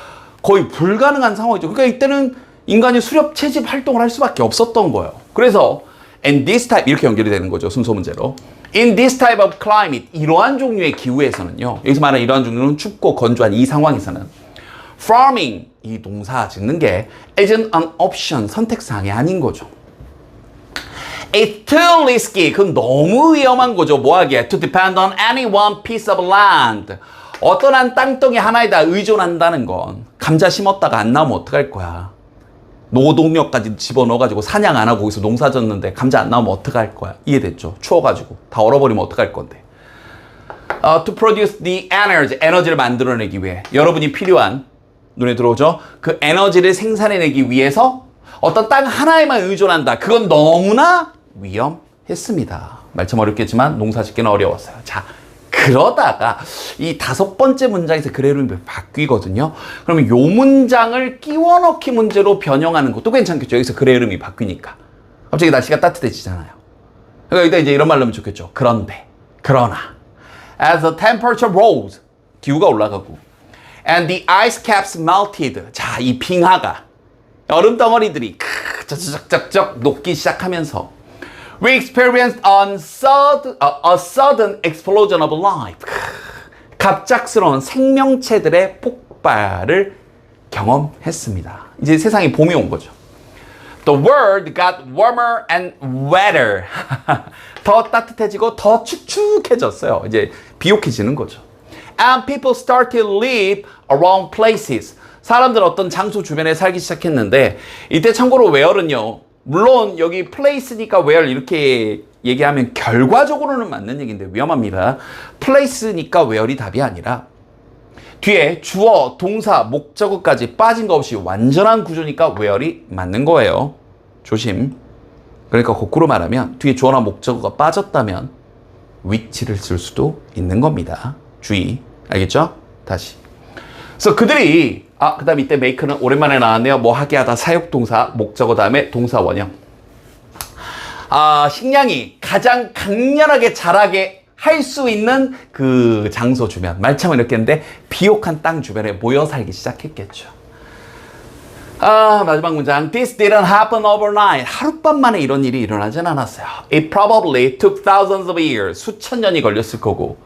거의 불가능한 상황이죠. 그러니까 이때는 인간이 수렵 채집 활동을 할 수밖에 없었던 거예요. 그래서 and this type 이렇게 연결이 되는 거죠. 순서 문제로. In this type of climate 이러한 종류의 기후에서는요. 여기서 말하는 이러한 종류는 춥고 건조한 이 상황에서는 farming 이 농사 짓는 게 isn't an option 선택사항이 아닌 거죠. It's too risky. 그건 너무 위험한 거죠. 뭐하기에? To depend on any one piece of land. 어떤 한 땅덩이 하나에다 의존한다는 건 감자 심었다가 안 나오면 어떡할 거야. 노동력까지 집어넣어가지고 사냥 안 하고 거기서 농사 졌는데 감자 안 나오면 어떡할 거야. 이해됐죠? 추워가지고 다 얼어버리면 어떡할 건데. To produce the energy. 에너지를 만들어내기 위해 여러분이 필요한 눈에 들어오죠? 그 에너지를 생산해내기 위해서 어떤 땅 하나에만 의존한다. 그건 너무나 위험했습니다. 말참 어렵겠지만 농사 짓기는 어려웠어요. 자, 그러다가 이 5번째 문장에서 그래 흐름이 바뀌거든요. 그러면 요 문장을 끼워 넣기 문제로 변형하는 것도 괜찮겠죠. 여기서 그래 흐름이 바뀌니까. 갑자기 날씨가 따뜻해지잖아요. 그러니까 여기다 이제 이런 말로 하면 좋겠죠. 그런데, 그러나 as the temperature rose 기후가 올라가고 and the ice caps melted 자, 이 빙하가 얼음 덩어리들이 쩍쩍쩍쩍 녹기 시작하면서 we experienced a sudden explosion of life. 갑작스러운 생명체들의 폭발을 경험했습니다. 이제 세상에 봄이 온 거죠. The world got warmer and wetter. 더 따뜻해지고 더 축축해졌어요. 이제 비옥해지는 거죠. And people started to live around places. 사람들은 어떤 장소 주변에 살기 시작했는데 이때 참고로 where는요. 물론 여기 place니까 where 이렇게 얘기하면 결과적으로는 맞는 얘기인데 위험합니다. place니까 where이 답이 아니라 뒤에 주어, 동사, 목적어까지 빠진 거 없이 완전한 구조니까 where이 맞는 거예요. 조심. 그러니까 거꾸로 말하면 뒤에 주어나 목적어가 빠졌다면 위치를 쓸 수도 있는 겁니다. 주의. 알겠죠? 다시. 그래서 그들이 그 다음 이때 make는 오랜만에 나왔네요. 뭐 하게 하다 사역동사 목적어 다음에 동사 원형. 식량이 가장 강렬하게 자라게 할 수 있는 그 장소 주변 말참을 이렇게 했는데 비옥한 땅 주변에 모여 살기 시작했겠죠. 마지막 문장. This didn't happen overnight. 하룻밤 만에 이런 일이 일어나진 않았어요. It probably took thousands of years. 수천 년이 걸렸을 거고.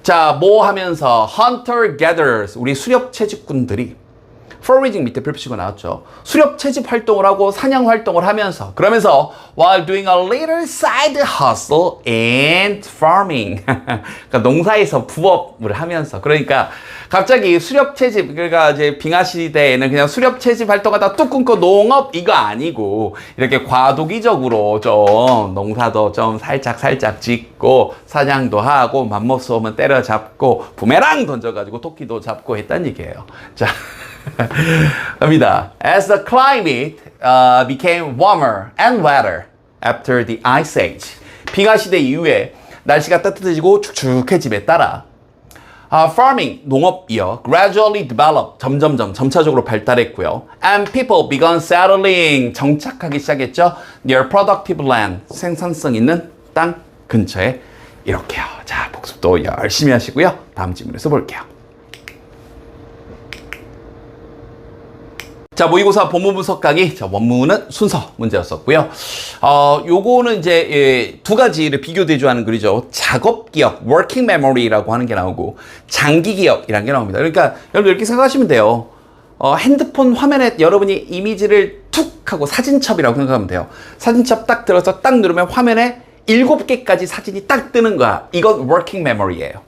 자, 뭐 하면서 hunter-gatherers, 우리 수렵 채집꾼들이 foraging 밑에 별표치고 나왔죠. 수렵 채집 활동을 하고 사냥 활동을 하면서 그러면서 while doing a little side hustle and farming 그러니까 농사에서 부업을 하면서 그러니까 갑자기 수렵 채집 그러니까 이제 빙하 시대에는 그냥 수렵 채집 활동하다 뚝 끊고 농업 이거 아니고 이렇게 과도기적으로 좀 농사도 좀 살짝 짓고 사냥도 하고 맘먹스 오면 때려잡고 부메랑 던져가지고 토끼도 잡고 했단 얘기예요. 자. 갑니다. As the climate became warmer and wetter after the ice age. 빙하 시대 이후에 날씨가 따뜻해지고 축축해짐에 따라 Farming, 농업이요. Gradually developed, 점차적으로 발달했고요. And people began settling, 정착하기 시작했죠. Near productive land, 생산성 있는 땅 근처에 이렇게요. 자, 복습도 열심히 하시고요. 다음 질문에서 볼게요. 자, 모의고사 본문 분석 강의. 자, 원문은 순서 문제였었고요. 요거는 이제 두 가지를 비교 대조하는 글이죠. 작업 기억, working memory라고 하는 게 나오고 장기 기억이라는 게 나옵니다. 그러니까 여러분 이렇게 생각하시면 돼요. 핸드폰 화면에 여러분이 이미지를 툭 하고 사진첩이라고 생각하면 돼요. 사진첩 딱 들어서 딱 누르면 화면에 7개까지 사진이 딱 뜨는 거야. 이건 working memory예요.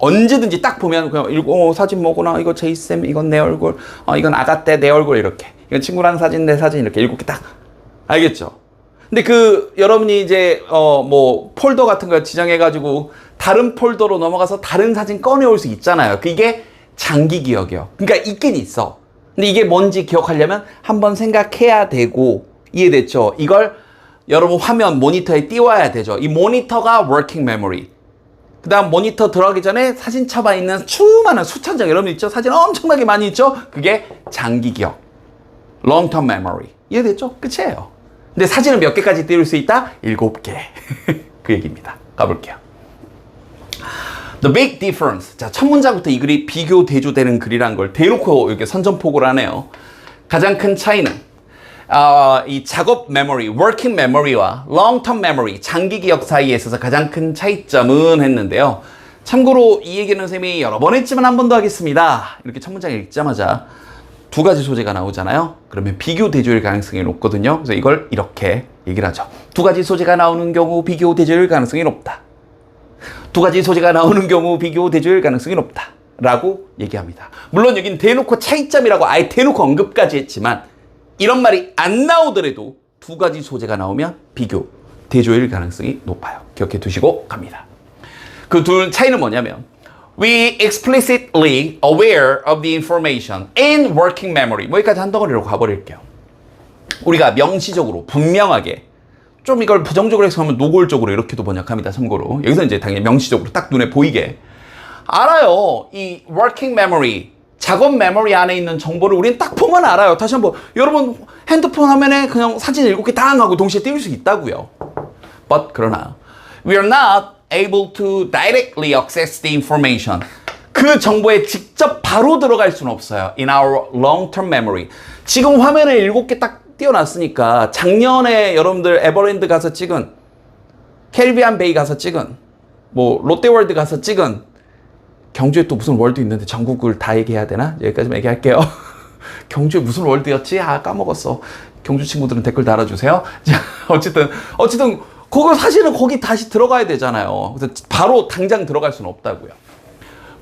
언제든지 딱 보면 그냥 사진 뭐구나, 이거 제이쌤, 이건 내 얼굴, 이건 아가떼 내 얼굴 이렇게, 이건 친구랑 사진 내 사진 이렇게 7개 딱 알겠죠? 근데 여러분이 이제 뭐 폴더 같은 거 지정해가지고 다른 폴더로 넘어가서 다른 사진 꺼내올 수 있잖아요. 이게 장기 기억이에요. 그러니까 있긴 있어. 근데 이게 뭔지 기억하려면 한번 생각해야 되고, 이해됐죠? 이걸 여러분 화면 모니터에 띄워야 되죠. 이 모니터가 working memory. 그 다음 모니터 들어가기 전에 사진 쳐봐 있는 수많은 수천 장 여러분 있죠? 사진 엄청나게 많이 있죠? 그게 장기 기억, long term memory. 이해됐죠? 끝이에요. 근데 사진은 몇 개까지 띄울 수 있다? 7개. 그 얘기입니다. 가볼게요. The big difference. 자, 첫 문장부터 이 글이 비교 대조되는 글이라는 걸 대놓고 이렇게 선전포고를 하네요. 가장 큰 차이는 이 작업 메모리, working memory와 long-term memory, 장기 기억 사이에 있어서 가장 큰 차이점은 했는데요. 참고로 이 얘기는 선생님이 여러 번 했지만 한 번 더 하겠습니다. 이렇게 첫 문장 읽자마자 두 가지 소재가 나오잖아요. 그러면 비교 대조일 가능성이 높거든요. 그래서 이걸 이렇게 얘기를 하죠. 두 가지 소재가 나오는 경우 비교 대조일 가능성이 높다. 두 가지 소재가 나오는 경우 비교 대조일 가능성이 높다. 라고 얘기합니다. 물론 여긴 대놓고 차이점이라고 아예 대놓고 언급까지 했지만 이런 말이 안 나오더라도 두 가지 소재가 나오면 비교, 대조일 가능성이 높아요. 기억해 두시고 갑니다. 그 둘 차이는 뭐냐면 We explicitly aware of the information in working memory. 여기까지 한 덩어리로 가버릴게요. 우리가 명시적으로 분명하게 좀 이걸 부정적으로 해석하면 노골적으로 이렇게도 번역합니다. 참고로 여기서 이제 당연히 명시적으로 딱 눈에 보이게 알아요. 이 working memory 작업 메모리 안에 있는 정보를 우리는 딱 보면 알아요. 다시 한번 여러분 핸드폰 화면에 그냥 사진 7개 당 하고 동시에 띄울 수 있다고요. But 그러나 we are not able to directly access the information. 그 정보에 직접 바로 들어갈 수는 없어요. In our long-term memory. 지금 화면에 7개 딱 띄워놨으니까 작년에 여러분들 에버랜드 가서 찍은 캐리비안 베이 가서 찍은 뭐 롯데월드 가서 찍은 경주에 또 무슨 월드 있는데 전국을 다 얘기해야 되나? 여기까지만 얘기할게요. 경주에 무슨 월드였지? 까먹었어. 경주 친구들은 댓글 달아주세요. 자, 어쨌든 그거 사실은 거기 다시 들어가야 되잖아요. 그래서 바로 당장 들어갈 수는 없다고요.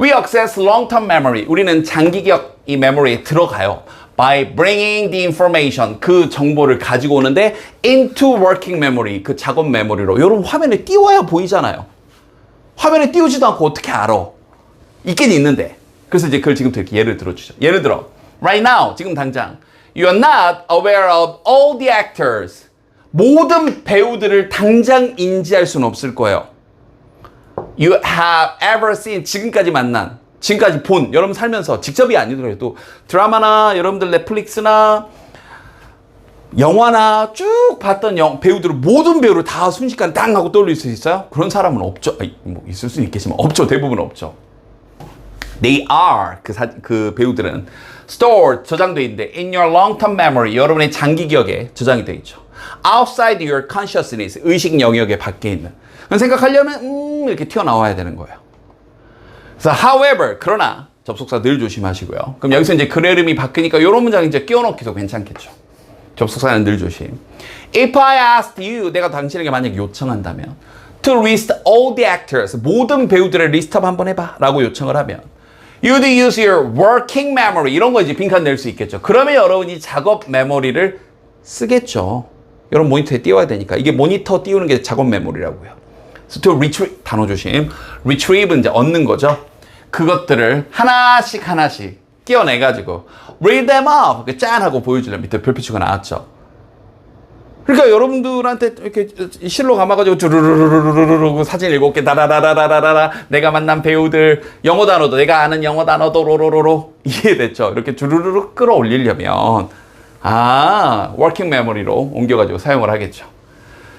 We access long-term memory. 우리는 장기 기억 이 메모리에 들어가요. By bringing the information. 그 정보를 가지고 오는데 into working memory. 그 작업 메모리로. 여러분 화면에 띄워야 보이잖아요. 화면에 띄우지도 않고 어떻게 알아? 있긴 있는데. 그래서 이제 그걸 지금부터 이렇게 예를 들어주죠. 예를 들어, right now, 지금 당장, you are not aware of all the actors. 모든 배우들을 당장 인지할 수는 없을 거예요. You have ever seen, 지금까지 만난, 지금까지 본, 여러분 살면서 직접이 아니더라도 드라마나 여러분들 넷플릭스나 영화나 쭉 봤던 배우들을 모든 배우를 다 순식간에 땅 하고 떠올릴 수 있어요? 그런 사람은 없죠. 뭐 있을 수는 있겠지만 없죠. 대부분 없죠. They are, 그 배우들은 stored, 저장되어 있는데 in your long-term memory, 여러분의 장기 기억에 저장이 되어 있죠. Outside your consciousness, 의식 영역에 밖에 있는. 생각하려면 이렇게 튀어나와야 되는 거예요. 그래서 however, 그러나 접속사 늘 조심하시고요. 그럼 여기서 이제 글 이름이 바뀌니까 이런 문장 이제 끼워넣기도 괜찮겠죠. 접속사는 늘 조심. If I asked you, 내가 당신에게 만약 요청한다면 to list all the actors, 모든 배우들의 리스트업 한번 해봐 라고 요청을 하면 You'd use your working memory. 이런 거 이제 빈칸 낼 수 있겠죠. 그러면 여러분이 작업 메모리를 쓰겠죠. 여러분 모니터에 띄워야 되니까. 이게 모니터 띄우는 게 작업 메모리라고요. So to retrieve, 단어 조심. retrieve는 이제 얻는 거죠. 그것들을 하나씩 끼워내가지고 read them off. 짠 하고 보여주려면 밑에 별표치가 나왔죠. 그러니까 여러분들한테 이렇게 실로 감아가지고 주르르르르르르 사진 7개 다라라라라라라 내가 만난 배우들 영어 단어도 내가 아는 영어 단어도 로로로로 이해됐죠? 이렇게 주르르르 끌어올리려면 working memory로 옮겨가지고 사용을 하겠죠.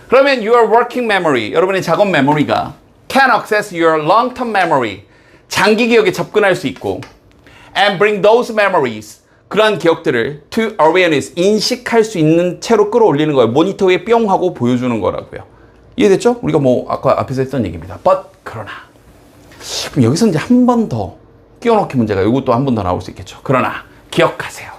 그러면 your working memory, 여러분의 작업 메모리가 can access your long-term memory, 장기 기억에 접근할 수 있고 and bring those memories, 그러한 기억들을 to awareness, 인식할 수 있는 채로 끌어올리는 거예요. 모니터 위에 뿅 하고 보여주는 거라고요. 이해됐죠? 우리가 뭐 아까 앞에서 했던 얘기입니다. But 그러나 그럼 여기서 이제 한 번 더 끼워넣기 문제가 이것도 한 번 더 나올 수 있겠죠. 그러나 기억하세요.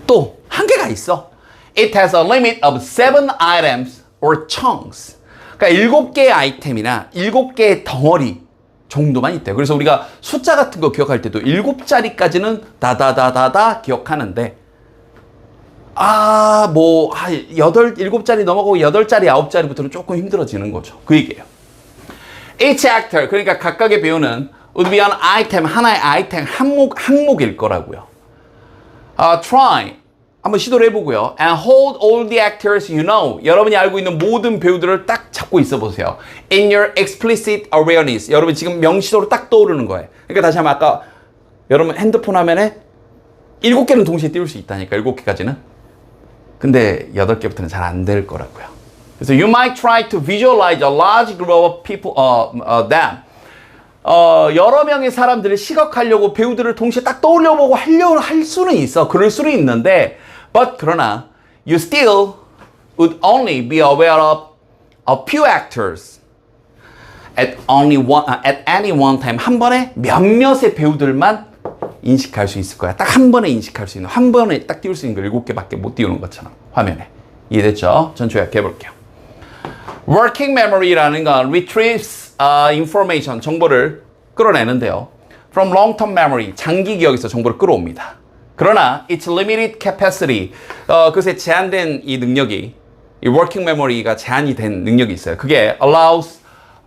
또 한계가 있어. It has a limit of 7 items or chunks. 그러니까 7개의 아이템이나 7개의 덩어리 정도만 있대요. 그래서 우리가 숫자 같은 거 기억할 때도 7자리까지는 다다다다다 기억하는데 7자리 넘어가고 8자리, 9자리부터는 조금 힘들어지는 거죠. 그 얘기예요. Each actor, 그러니까 각각의 배우는 would be an item, 하나의 아이템, 항목일 거라고요. Try, 한번 시도를 해보고요. And hold all the actors you know. 여러분이 알고 있는 모든 배우들을 딱 잡고 있어 보세요. In your explicit awareness. 여러분 지금 명시적으로 딱 떠오르는 거예요. 그러니까 다시 한번 아까 여러분 핸드폰 화면에 7개는 동시에 띄울 수 있다니까. 7개까지는. 근데 8개부터는 잘 안 될 거라고요. 그래서 you might try to visualize a large group of people, them. 여러 명의 사람들을 시각하려고 배우들을 동시에 딱 떠올려보고 할 수는 있어. 그럴 수는 있는데 but 그러나 you still would only be aware of a few actors at any one time. 한 번에 몇몇의 배우들만 인식할 수 있을 거야. 딱 한 번에 인식할 수 있는, 한 번에 딱 띄울 수 있는 걸 7개밖에 못 띄우는 것처럼 화면에. 이해됐죠? 전체 요약해 볼게요. Working memory라는 건 retrieves information, 정보를 끌어내는데요. From long-term memory, 장기 기억에서 정보를 끌어옵니다. 그러나 its limited capacity, 그것의 제한된 이 능력이, 이 working memory가 제한이 된 능력이 있어요. 그게 allows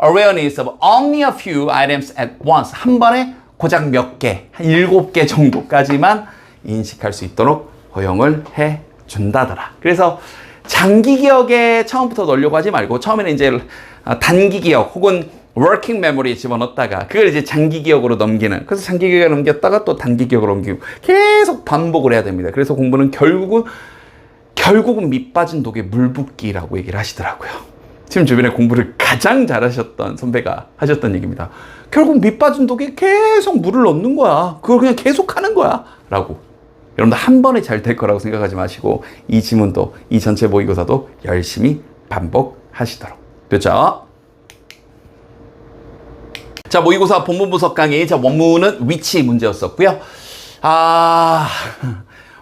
awareness of only a few items at once. 한 번에 고작 몇 개, 한 7개 정도까지만 인식할 수 있도록 허용을 해 준다더라. 그래서 장기 기억에 처음부터 넣으려고 하지 말고 처음에는 이제 단기 기억 혹은 working memory에 집어넣었다가 그걸 이제 장기 기억으로 넘기는, 그래서 장기 기억에 넘겼다가 또 단기 기억으로 넘기고 계속 반복을 해야 됩니다. 그래서 공부는 결국은 밑 빠진 독에 물 붓기라고 얘기를 하시더라고요. 지금 주변에 공부를 가장 잘하셨던 선배가 하셨던 얘기입니다. 결국 밑 빠진 독에 계속 물을 넣는 거야. 그걸 그냥 계속 하는 거야 라고. 여러분들 한 번에 잘 될 거라고 생각하지 마시고 이 지문도, 이 전체 모의고사도 열심히 반복하시도록. 됐죠? 자, 모의고사 본문 분석 강의. 자, 원문은 위치 문제였었고요.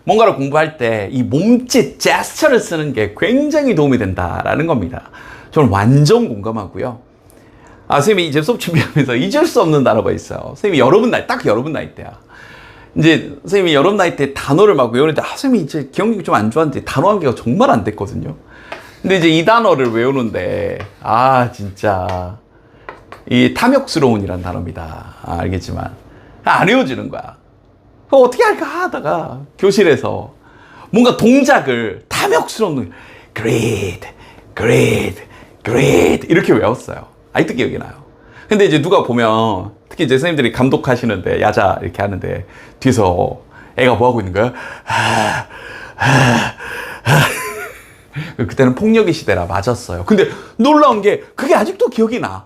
뭔가를 공부할 때 이 몸짓, 제스처를 쓰는 게 굉장히 도움이 된다라는 겁니다. 저는 완전 공감하고요. 선생님이 이제 수업 준비하면서 잊을 수 없는 단어가 있어요. 선생님이 딱 여러분 나이 때야. 이제 선생님이 여러분 나이 때 단어를 막 외우는데 선생님이 이제 기억력이 좀 안 좋았는데 단어 한 개가 정말 안 됐거든요. 근데 이제 이 단어를 외우는데 진짜 이 탐욕스러운이란 단어입니다. 알겠지만 안 외워지는 거야. 그거 어떻게 할까 하다가 교실에서 뭔가 동작을 탐욕스러운 greed 이렇게 외웠어요. 아직도 기억이 나요. 근데 이제 누가 보면 특히 이제 선생님들이 감독하시는데 야자 이렇게 하는데 뒤에서 애가 뭐 하고 있는 거야? 그때는 폭력의 시대라 맞았어요. 근데 놀라운 게 그게 아직도 기억이 나.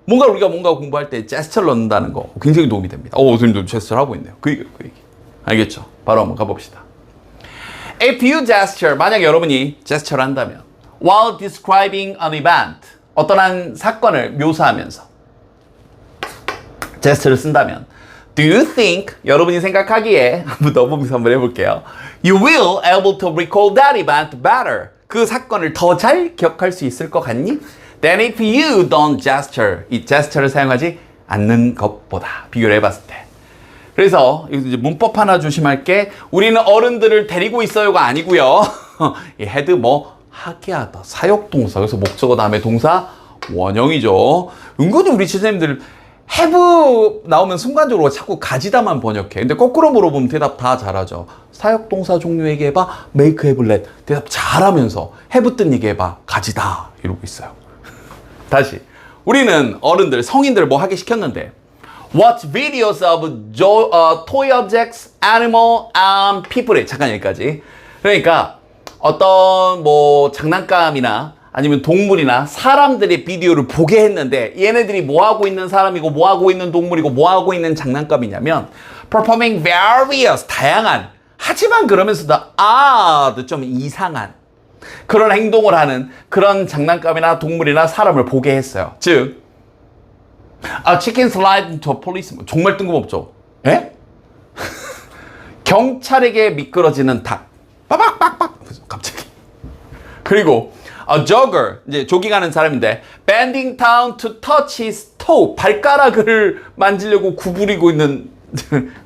우리가 뭔가 공부할 때 제스처를 넣는다는 거 굉장히 도움이 됩니다. 선생님도 제스처를 하고 있네요. 그 얘기. 알겠죠? 바로 한번 가봅시다. If you gesture, 만약 여러분이 제스처를 한다면 while describing an event, 어떤 한 사건을 묘사하면서 제스처를 쓴다면 do you think, 여러분이 생각하기에 한번 넣어보면서 한번 해볼게요. You will able to recall that event better. 그 사건을 더 잘 기억할 수 있을 것 같니? Than if you don't gesture. 이 제스처를 사용하지 않는 것보다 비교를 해봤을 때. 그래서 이제 문법 하나 조심할 게 우리는 어른들을 데리고 있어요가 아니고요. 이 had 하게 하다 사역동사, 그래서 목적어 다음에 동사 원형이죠. 은근히 우리 선생님들 have 나오면 순간적으로 자꾸 가지다만 번역해. 근데 거꾸로 물어보면 대답 다 잘하죠. 사역동사 종류 얘기해봐. make, have, let. 대답 잘하면서 have 뜬 얘기해봐. 가지다. 이러고 있어요. 다시. 우리는 어른들, 성인들 뭐 하기 시켰는데 watch videos of toy objects, animal, and people. 잠깐 여기까지. 그러니까 어떤 뭐 장난감이나 아니면 동물이나 사람들의 비디오를 보게 했는데 얘네들이 뭐하고 있는 사람이고 뭐하고 있는 동물이고 뭐하고 있는 장난감이냐면 performing various 다양한 하지만 그러면서도 좀 이상한 그런 행동을 하는 그런 장난감이나 동물이나 사람을 보게 했어요. 즉 a chicken slide into a policeman. 정말 뜬금없죠? 에? 경찰에게 미끄러지는 닭. 빠박빠박. 갑자기. 그리고 a jogger, 이제 조깅하는 사람인데 bending down to touch his toe. 발가락을 만지려고 구부리고 있는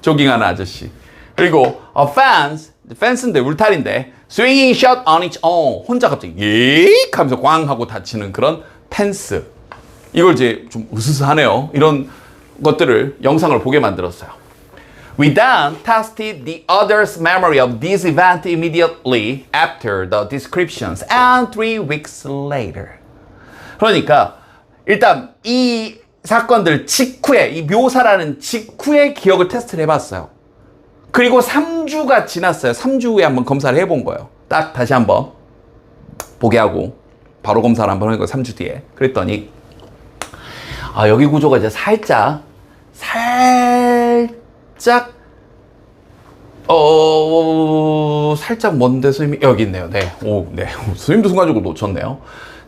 조깅하는 아저씨. 그리고 a fence, 펜스인데 울타리인데 swinging shut on its own. 혼자 갑자기 예익 하면서 꽝 하고 다치는 그런 펜스. 이걸 이제 좀 으스스하네요. 이런 것들을 영상을 보게 만들었어요. We then tested the other's memory of this event immediately after the descriptions and 3 weeks later. 그러니까 일단 이 사건들 직후에, 이 묘사라는 직후에 기억을 테스트를 해봤어요. 그리고 3주가 지났어요. 3주 후에 한번 검사를 해본 거예요. 딱 다시 한번 보게 하고 바로 검사를 한번 하는 거예요. 3주 뒤에. 그랬더니 여기 구조가 이제 살짝 뭔데 선생님이 여기 있네요. 네. 선생님도 순간적으로 놓쳤네요.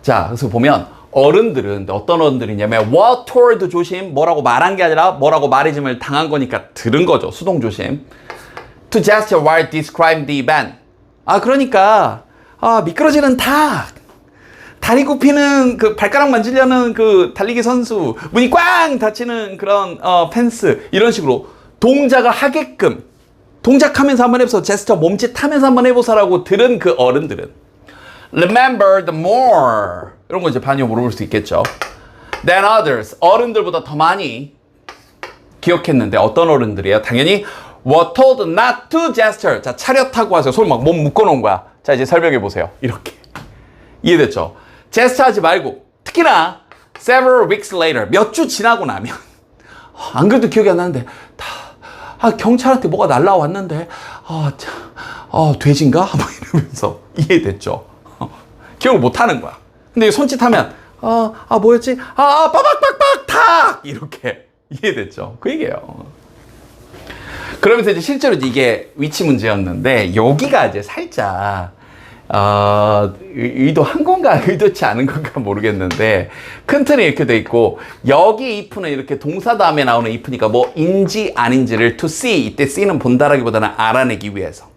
자, 그래서 보면 어른들은 어떤 어른들이냐면 what told 조심, 뭐라고 말한 게 아니라 뭐라고 말해짐을 당한 거니까 들은 거죠. 수동 조심. To gesture while describing the event. 그러니까 미끄러지는 닭, 다리 굽히는 그 발가락 만지려는 그 달리기 선수, 문이 꽝 닫히는 그런 펜스, 이런 식으로 동작을 하게끔 동작하면서 한번 해보세요. 제스처 몸짓 하면서 한번 해보세요라고 들은 그 어른들은 remember the more 이런 거 이제 반요 물어볼 수 있겠죠. than others. 어른들보다 더 많이 기억했는데 어떤 어른들이에요? 당연히 were told not to gesture. 자, 차렷 하고 하세요. 손 막 몸 묶어 놓은 거야. 자, 이제 설명해 보세요. 이렇게. 이해됐죠? 제스처 하지 말고 특히나 several weeks later 몇 주 지나고 나면 안 그래도 기억이 안 나는데 경찰한테 뭐가 날라왔는데 돼지인가? 뭐 이러면서 이해됐죠? 기억을 못 하는 거야. 근데 손짓하면 뭐였지? 빠박박박 탁 이렇게 이해됐죠? 그 얘기예요. 그러면서 이제 실제로 이게 위치 문제였는데 여기가 이제 살짝 의도한 건가 의도치 않은 건가 모르겠는데 큰 틀이 이렇게 돼 있고 여기 if는 이렇게 동사 다음에 나오는 if니까 뭐 인지 아닌지를 to see, 이때 see는 본다라기보다는 알아내기 위해서.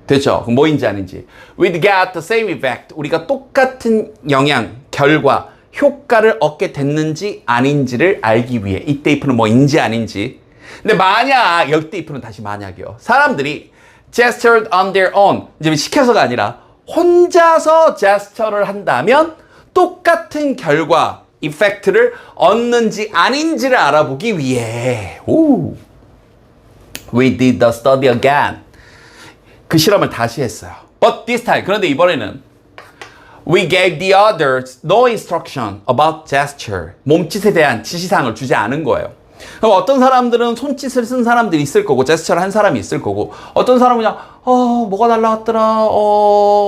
됐죠? 그럼 뭐인지 아닌지. We'd get the same effect. 우리가 똑같은 영향, 결과, 효과를 얻게 됐는지 아닌지를 알기 위해. 이때 if는 뭐인지 아닌지. 근데 만약 여기 때 if는 다시 만약이요. 사람들이 gestured on their own. 이제 시켜서가 아니라 혼자서 제스처를 한다면 똑같은 결과, 이펙트를 얻는지 아닌지를 알아보기 위해. We did the study again. 그 실험을 다시 했어요. But this time, 그런데 이번에는 we gave the others no instruction about gesture. 몸짓에 대한 지시사항을 주지 않은 거예요. 그럼 어떤 사람들은 손짓을 쓴 사람들이 있을 거고 제스처를 한 사람이 있을 거고 어떤 사람은 그냥 뭐가 날라왔더라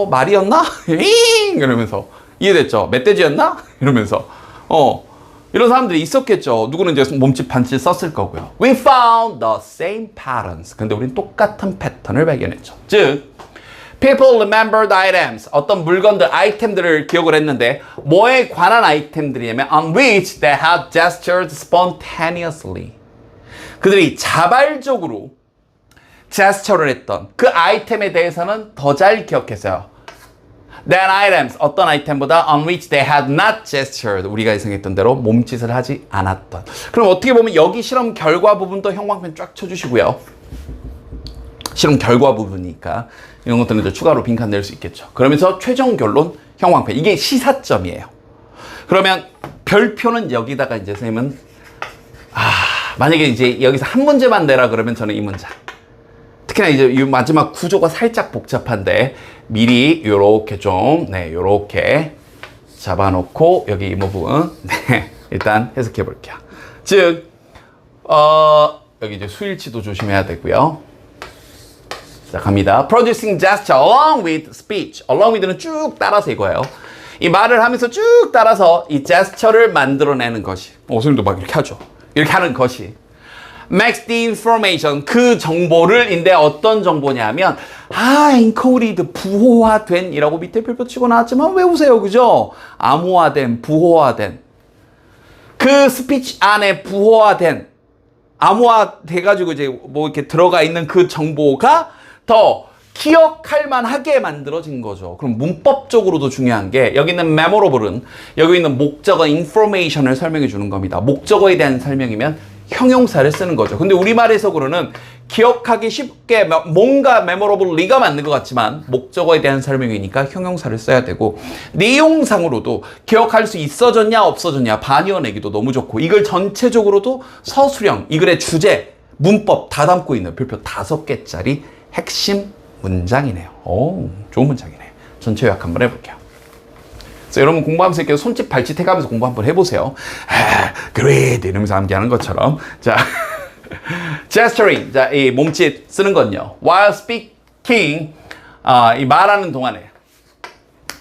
말이었나? 이러면서 이해됐죠? 멧돼지였나? 이러면서 이런 사람들이 있었겠죠. 누구는 이제 몸짓 반짓 썼을 거고요. We found the same patterns. 근데 우린 똑같은 패턴을 발견했죠. 즉 people remembered items. 어떤 물건들, 아이템들을 기억을 했는데 뭐에 관한 아이템들이냐면 on which they had gestured spontaneously. 그들이 자발적으로 제스처를 했던 그 아이템에 대해서는 더 잘 기억했어요. than items. 어떤 아이템보다 on which they had not gestured. 우리가 예상했던 대로 몸짓을 하지 않았던. 그럼 어떻게 보면 여기 실험 결과 부분도 형광펜 쫙 쳐주시고요. 실험 결과 부분이니까 이런 것들은 이제 추가로 빈칸 낼 수 있겠죠. 그러면서 최종 결론 형광펜. 이게 시사점이에요. 그러면 별표는 여기다가 이제 선생님은 만약에 이제 여기서 한 문제만 내라 그러면 저는 이 문장. 특히나 이제 이 마지막 구조가 살짝 복잡한데 미리 요렇게 좀, 네, 요렇게 잡아놓고 여기 이 부분, 네, 일단 해석해 볼게요. 즉, 여기 이제 수일치도 조심해야 되고요. 자, 갑니다. Producing gesture along with speech. along with는 쭉 따라서 이거예요. 이 말을 하면서 쭉 따라서 이 gesture를 만들어내는 것이. 선생님도 막 이렇게 하죠. 이렇게 하는 것이. Makes the information. 그 정보를인데 어떤 정보냐면, encoded, 부호화된 이라고 밑에 별표 치고 나왔지만 외우세요. 그죠? 암호화된, 부호화된. 그 스피치 안에 부호화된, 암호화돼가지고 이제 뭐 이렇게 들어가 있는 그 정보가 더 기억할 만하게 만들어진 거죠. 그럼 문법적으로도 중요한 게 여기 있는 memorable은 여기 있는 목적어 information을 설명해 주는 겁니다. 목적어에 대한 설명이면 형용사를 쓰는 거죠. 근데 우리말 해석으로는 기억하기 쉽게 뭔가 memorably가 맞는 것 같지만 목적어에 대한 설명이니까 형용사를 써야 되고 내용상으로도 기억할 수 있어졌냐 없어졌냐 반이어내기도 너무 좋고 이걸 전체적으로도 서술형, 이 글의 주제, 문법 다 담고 있는 별표 5개짜리 핵심 문장이네요. 오, 좋은 문장이네. 전체 요약 한번 해볼게요. 그래서 여러분 공부하면서 이렇게 손짓 발짓 해가면서 공부 한번 해보세요. 그래 이러면서 암기하는 것처럼. 자, gesturing, 자, 이 몸짓 쓰는 건요. While speaking, 이 말하는 동안에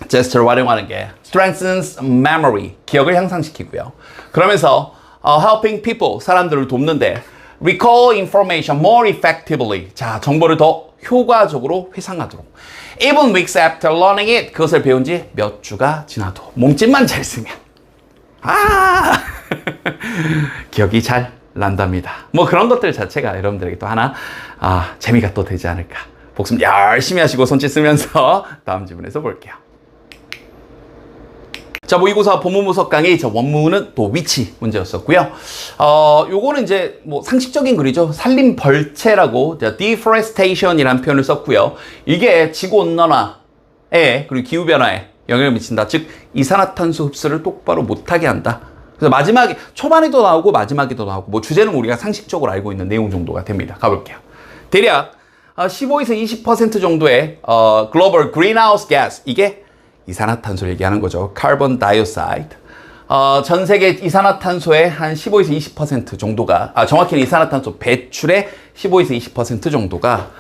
gesture 활용하는 게 strengthens memory, 기억을 향상시키고요. 그러면서 helping people, 사람들을 돕는데 recall information more effectively, 자, 정보를 더 효과적으로 회상하도록. Even weeks after learning it, 그것을 배운 지 몇 주가 지나도 몸짓만 잘 쓰면 기억이 잘 난답니다. 뭐 그런 것들 자체가 여러분들에게 또 하나 재미가 또 되지 않을까. 복습 열심히 하시고 손짓 쓰면서 다음 지문에서 볼게요. 자, 모의고사 본문분석 강의 원문은 또 위치 문제였었고요. 요거는 이제 뭐 상식적인 글이죠. 산림 벌채라고 deforestation이라는 표현을 썼고요. 이게 지구 온난화에 그리고 기후 변화에 영향을 미친다. 즉 이산화탄소 흡수를 똑바로 못하게 한다. 그래서 마지막에 초반에도 나오고 마지막에도 나오고 뭐 주제는 우리가 상식적으로 알고 있는 내용 정도가 됩니다. 가볼게요. 대략 15에서 20% 정도의 글로벌 그린하우스 가스, 이게 이산화탄소를 얘기하는 거죠. 카본 다이옥사이드. 전 세계 이산화탄소의 한 15에서 20% 정도가, 정확히는 이산화탄소 배출의 15에서 20% 정도가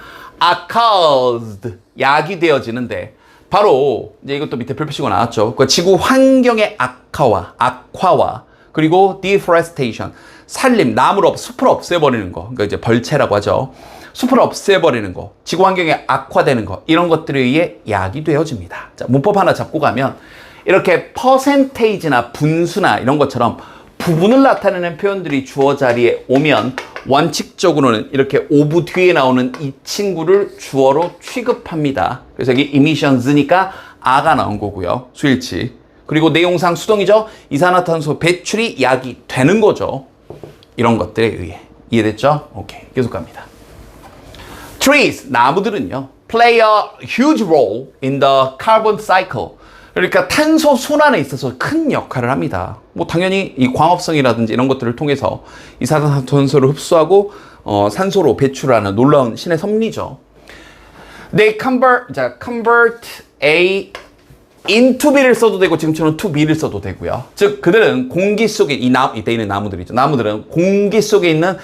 caused, 야기되어지는데, 바로 이제 이것도 밑에 표시가 나왔죠. 그 지구 환경의 악화와 그리고 deforestation, 산림, 나무를 숲을 없애버리는 거, 그러니까 이제 벌채라고 하죠. 숲을 없애버리는 거, 지구 환경이 악화되는 거, 이런 것들에 의해 야기되어집니다. 자, 문법 하나 잡고 가면 이렇게 퍼센테이지나 분수나 이런 것처럼 부분을 나타내는 표현들이 주어 자리에 오면 원칙적으로는 이렇게 오브 뒤에 나오는 이 친구를 주어로 취급합니다. 그래서 여기 emissions니까 아가 나온 거고요. 수일치. 그리고 내용상 수동이죠. 이산화탄소 배출이 야기되는 거죠. 이런 것들에 의해. 이해됐죠? 오케이. 계속 갑니다. Trees, 나무들은요, play a huge role in the carbon cycle. 그러니까 탄소 순환에 있어서 큰 역할을 합니다. 뭐 당연히 이 광합성이라든지 이런 것들을 통해서 이산화탄소를 흡수하고 산소로 배출하는 놀라운 신의 섭리죠. They convert A into B를 써도 되고 지금처럼 to B를 써도 되고요. 즉 그들은 공기 속에 이때 있는 나무들이죠. 나무들은 공기 속에 있는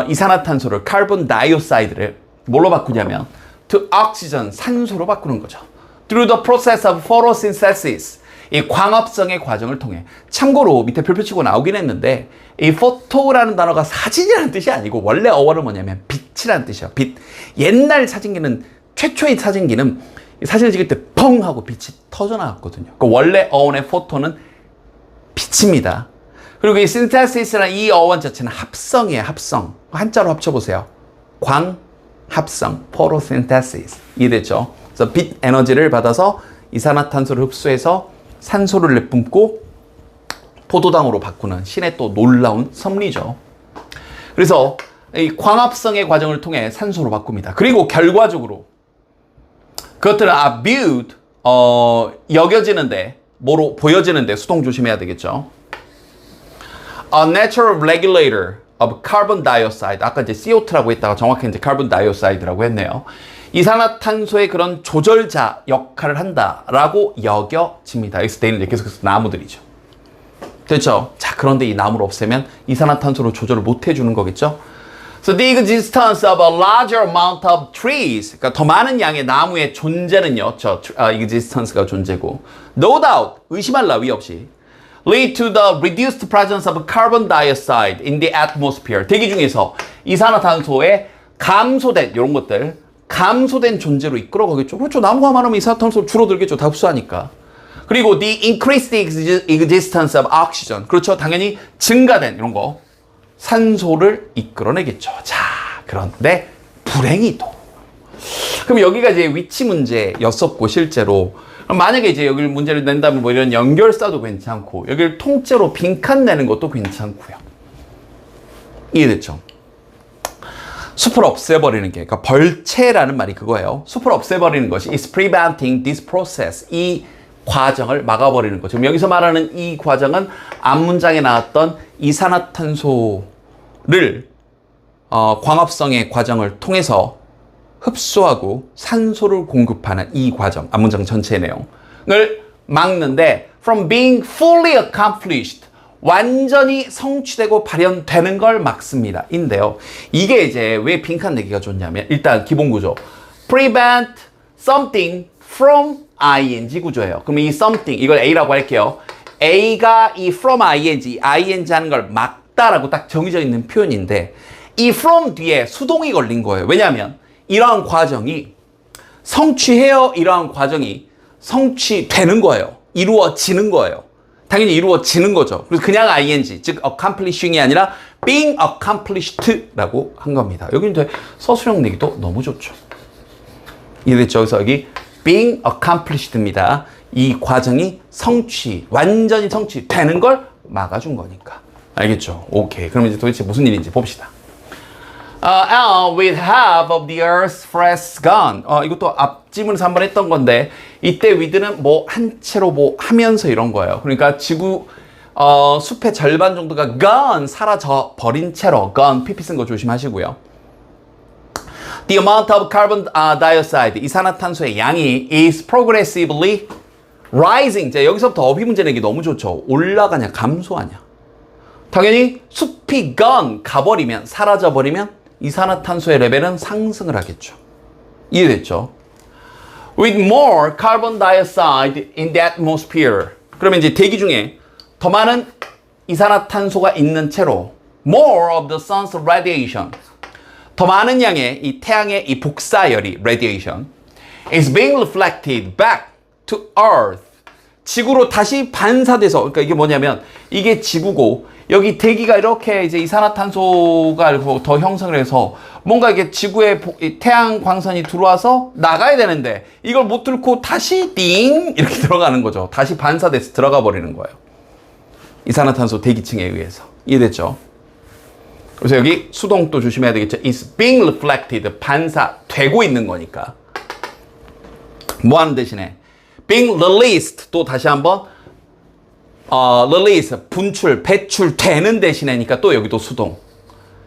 이산화탄소를 카본 다이옥사이드를 뭘로 바꾸냐면 to oxygen, 산소로 바꾸는 거죠. Through the process of photosynthesis, 이 광합성의 과정을 통해. 참고로 밑에 별표치고 나오긴 했는데 이 photo라는 단어가 사진이라는 뜻이 아니고 원래 어원은 뭐냐면 빛이라는 뜻이에요. 빛. 옛날 사진기는, 최초의 사진기는 사진을 찍을 때 펑 하고 빛이 터져 나왔거든요. 그 원래 어원의 photo는 빛입니다. 그리고 이 synthesis라는 이 어원 자체는 합성이에요. 합성. 한자로 합쳐보세요. 광합성, photosynthesis. 이해됐죠? 그래서 빛 에너지를 받아서 이산화탄소를 흡수해서 산소를 내뿜고 포도당으로 바꾸는 신의 또 놀라운 섭리죠. 그래서 이 광합성의 과정을 통해 산소로 바꿉니다. 그리고 결과적으로 그것들은 viewed, 여겨지는데, 뭐로 보여지는데, 수동 조심해야 되겠죠. A natural regulator, of carbon dioxide. 아까 이제 CO2라고 했다가 정확히 이제 carbon dioxide라고 했네요. 이산화탄소의 그런 조절자 역할을 한다라고 여겨집니다. 여기서 대는 계속해서 나무들이죠. 됐죠? 자, 그런데 이 나무를 없애면 이산화탄소를 조절을 못 해주는 거겠죠? So the existence of a larger amount of trees, 그러니까 더 많은 양의 나무의 존재는요, existence가 존재고, no doubt, 의심할 나위 없이, lead to the reduced presence of carbon dioxide in the atmosphere. 대기 중에서 이산화탄소의 감소된, 이런 것들, 감소된 존재로 이끌어가겠죠. 그렇죠. 나무가 많으면 이산화탄소 줄어들겠죠. 다 흡수하니까. 그리고 the increased existence of oxygen. 그렇죠. 당연히 증가된, 이런 거. 산소를 이끌어내겠죠. 자, 그런데 불행히도. 그럼 여기가 이제 위치 문제였었고, 실제로. 만약에 이제 여기를 문제를 낸다면 뭐 이런 연결사도 괜찮고, 여기를 통째로 빈칸 내는 것도 괜찮고요. 이해됐죠? 숲을 없애버리는 게, 그러니까 벌채라는 말이 그거예요. 숲을 없애버리는 것이 is preventing this process. 이 과정을 막아버리는 거죠. 지금 여기서 말하는 이 과정은 앞문장에 나왔던 이산화탄소를 광합성의 과정을 통해서 흡수하고 산소를 공급하는 이 과정, 앞문장 전체의 내용을 막는데 from being fully accomplished, 완전히 성취되고 발현되는 걸 막습니다. 인데요. 이게 이제 왜 빈칸 내기가 좋냐면 일단 기본 구조 prevent something from ing 구조예요. 그럼 이 something, 이걸 A라고 할게요. A가 이 from ing 하는 걸 막다라고 딱 정해져 있는 표현인데 이 from 뒤에 수동이 걸린 거예요. 왜냐하면 이러한 과정이 이러한 과정이 성취되는 거예요. 이루어지는 거예요. 당연히 이루어지는 거죠. 그래서 그냥 ing, 즉 accomplishing이 아니라 being accomplished라고 한 겁니다. 여기는 서술형 내기도 너무 좋죠. 이해됐죠? 그래서 여기 being accomplished입니다. 이 과정이 완전히 성취되는 걸 막아준 거니까. 알겠죠? 오케이. 그럼 이제 도대체 무슨 일인지 봅시다. with half of the earth's fresh gone. 이것도 앞지문에서 한번 했던 건데, 이때 with는 뭐 한 채로 뭐 하면서 이런 거예요. 그러니까 지구, 숲의 절반 정도가 gone, 사라져 버린 채로, gone, pp 쓴 거 조심하시고요. The amount of carbon dioxide, 이산화탄소의 양이 is progressively rising. 자, 여기서부터 어휘 문제 내기 너무 좋죠. 올라가냐, 감소하냐. 당연히 숲이 gone, 가버리면, 사라져버리면 이산화탄소의 레벨은 상승을 하겠죠. 이해됐죠? With more carbon dioxide in the atmosphere. 그러면 이제 대기 중에 더 많은 이산화탄소가 있는 채로 more of the sun's radiation. 더 많은 양의 이 태양의 이 복사열이 radiation is being reflected back to earth. 지구로 다시 반사돼서, 그러니까 이게 뭐냐면 이게 지구고 여기 대기가 이렇게 이제 이산화탄소가 더 형성을 해서 뭔가 이게 지구에 태양 광선이 들어와서 나가야 되는데 이걸 못 뚫고 다시 띵 이렇게 들어가는 거죠. 다시 반사돼서 들어가 버리는 거예요. 이산화탄소 대기층에 의해서. 이해됐죠? 그래서 여기 수동도 조심해야 되겠죠. It's being reflected. 반사되고 있는 거니까. 뭐 하는 대신에 being released. 또 다시 한번 release, 배출되는 대신에니까 또 여기도 수동.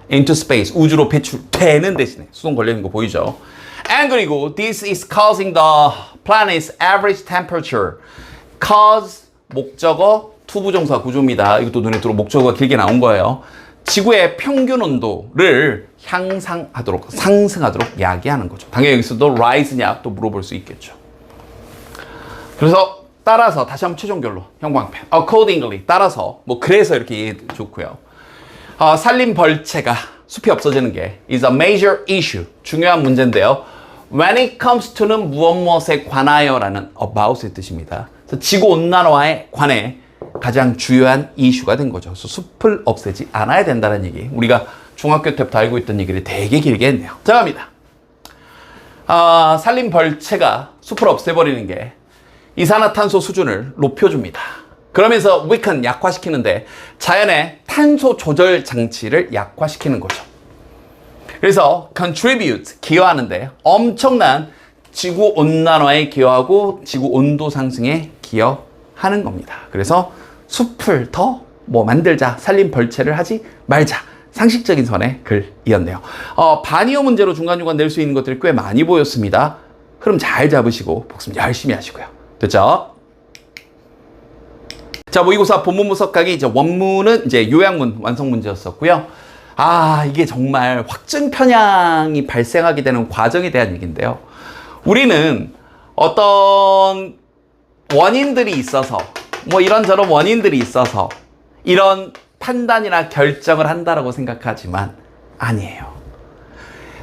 into space, 우주로 배출되는 대신에 수동 걸려있는 거 보이죠? And 그리고 this is causing the planet's average temperature. cause, 목적어, 투부정사 구조입니다. 이것도 눈에 들어 목적어가 길게 나온 거예요. 지구의 평균 온도를 상승하도록 야기하는 거죠. 당연히 여기서도 rise냐 또 물어볼 수 있겠죠. 그래서 따라서 다시 한번 최종 결론 형광펜 accordingly 따라서 뭐 그래서 이렇게 이해 좋고요. 산림 벌채가 숲이 없어지는 게 is a major issue 중요한 문제인데요. When it comes to는 무엇에 관하여라는 about의 뜻입니다. 그래서 지구 온난화에 관해 가장 주요한 이슈가 된 거죠. 그래서 숲을 없애지 않아야 된다는 얘기. 우리가 중학교 때부터 알고 있던 얘기를 되게 길게 했네요. 자, 갑니다. 산림 벌채가 숲을 없애버리는 게 이산화탄소 수준을 높여줍니다. 그러면서 weaken, 약화시키는데 자연의 탄소 조절 장치를 약화시키는 거죠. 그래서 contribute, 기여하는데 엄청난 지구 온난화에 기여하고 지구 온도 상승에 기여하는 겁니다. 그래서 숲을 더 만들자, 산림 벌채를 하지 말자. 상식적인 선의 글이었네요. 반이어 문제로 중간중간 낼 수 있는 것들이 꽤 많이 보였습니다. 흐름 잘 잡으시고 복습 열심히 하시고요. 됐죠? 자, 모의고사 본문 분석하기 이제 원문은 이제 요약문 완성 문제였었고요. 이게 정말 확증 편향이 발생하게 되는 과정에 대한 얘기인데요. 우리는 어떤 원인들이 있어서 뭐 이런저런 원인들이 있어서 이런 판단이나 결정을 한다라고 생각하지만 아니에요.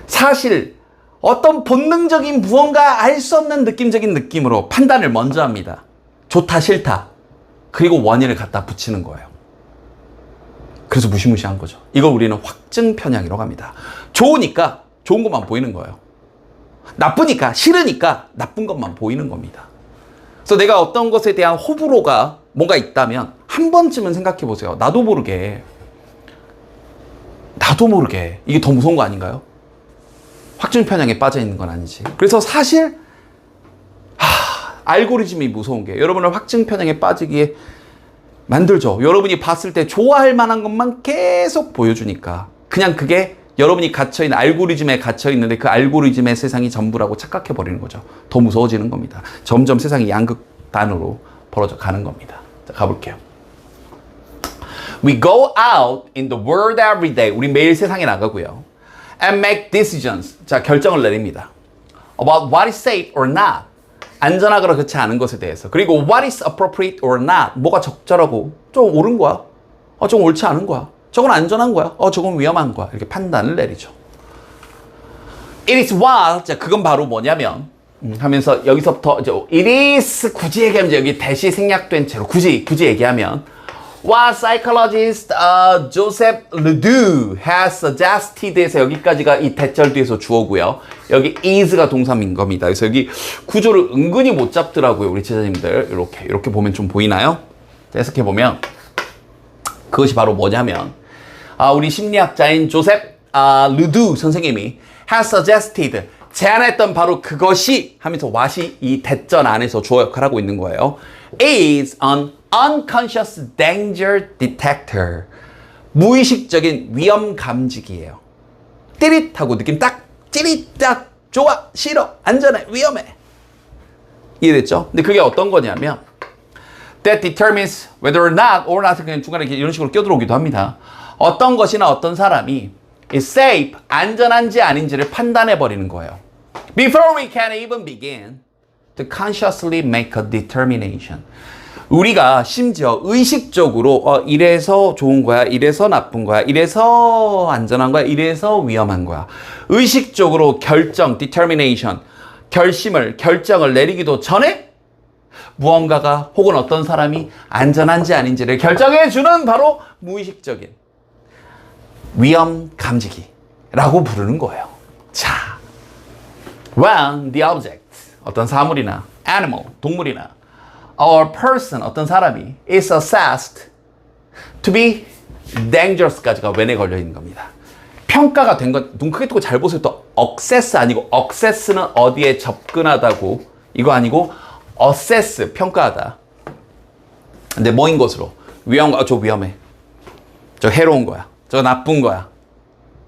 사실 어떤 본능적인 무언가 알 수 없는 느낌적인 느낌으로 판단을 먼저 합니다. 좋다 싫다. 그리고 원인을 갖다 붙이는 거예요. 그래서 무시무시한 거죠. 이걸 우리는 확증 편향이라고 합니다. 좋으니까 좋은 것만 보이는 거예요. 나쁘니까 싫으니까 나쁜 것만 보이는 겁니다. 그래서 내가 어떤 것에 대한 호불호가 뭔가 있다면 한 번쯤은 생각해 보세요. 나도 모르게 이게 더 무서운 거 아닌가요? 확증 편향에 빠져 있는 건 아니지. 그래서 사실 알고리즘이 무서운 게 여러분을 확증 편향에 빠지게 만들죠. 여러분이 봤을 때 좋아할 만한 것만 계속 보여주니까 그냥 그게 여러분이 갇혀있는 알고리즘에 갇혀있는데 그 알고리즘의 세상이 전부라고 착각해버리는 거죠. 더 무서워지는 겁니다. 점점 세상이 양극단으로 벌어져 가는 겁니다. 자, 가볼게요. We go out in the world every day. 우리 매일 세상에 나가고요. And make decisions. 자, 결정을 내립니다. About what is safe or not. 안전하거나 그렇지 않은 것에 대해서. 그리고 what is appropriate or not. 뭐가 적절하고 좀 옳은 거야. 좀 옳지 않은 거야. 저건 안전한 거야. 저건 위험한 거야. 이렇게 판단을 내리죠. It is what. 자, 그건 바로 뭐냐면 하면서 여기서부터 이제 it is 굳이 얘기하면 이제 여기 대시 생략된 채로 굳이 얘기하면 What psychologist Joseph Ledoux has suggested.에서 여기까지가 이 대절 뒤에서 주어고요. 여기 is가 동사인 겁니다. 그래서 여기 구조를 은근히 못 잡더라고요. 우리 제자님들 이렇게 보면 좀 보이나요? 해석해 보면 그것이 바로 뭐냐면 우리 심리학자인 조셉 르두 선생님이 has suggested 제안했던 바로 그것이 하면서 what이 이 대절 안에서 주어 역할을 하고 있는 거예요. is an unconscious danger detector. 무의식적인 위험 감지기예요. 띠릿하고 느낌 딱 찌릿 딱 좋아 싫어 안전해 위험해. 이해됐죠? 근데 그게 어떤 거냐면 that determines whether or not 그냥 중간에 이런 식으로 껴들어오기도 합니다. 어떤 것이나 어떤 사람이 is safe 안전한지 아닌지를 판단해 버리는 거예요. Before we can even begin to consciously make a determination. 우리가 심지어 의식적으로 이래서 좋은 거야, 이래서 나쁜 거야, 이래서 안전한 거야, 이래서 위험한 거야. 의식적으로 determination, 결정을 내리기도 전에 무언가가 혹은 어떤 사람이 안전한지 아닌지를 결정해주는 바로 무의식적인 위험 감지기라고 부르는 거예요. 자, when the object, 어떤 사물이나 animal, 동물이나 or person, 어떤 사람이 is assessed to be dangerous까지가 when에 걸려 있는 겁니다. 평가가 된 것, 눈 크게 뜨고 잘 보세요. 또 access 아니고 access는 어디에 접근하다고 이거 아니고 assess, 평가하다. 근데 뭐인 것으로? 위험한 거, 저 위험해. 저 해로운 거야. 저 나쁜 거야.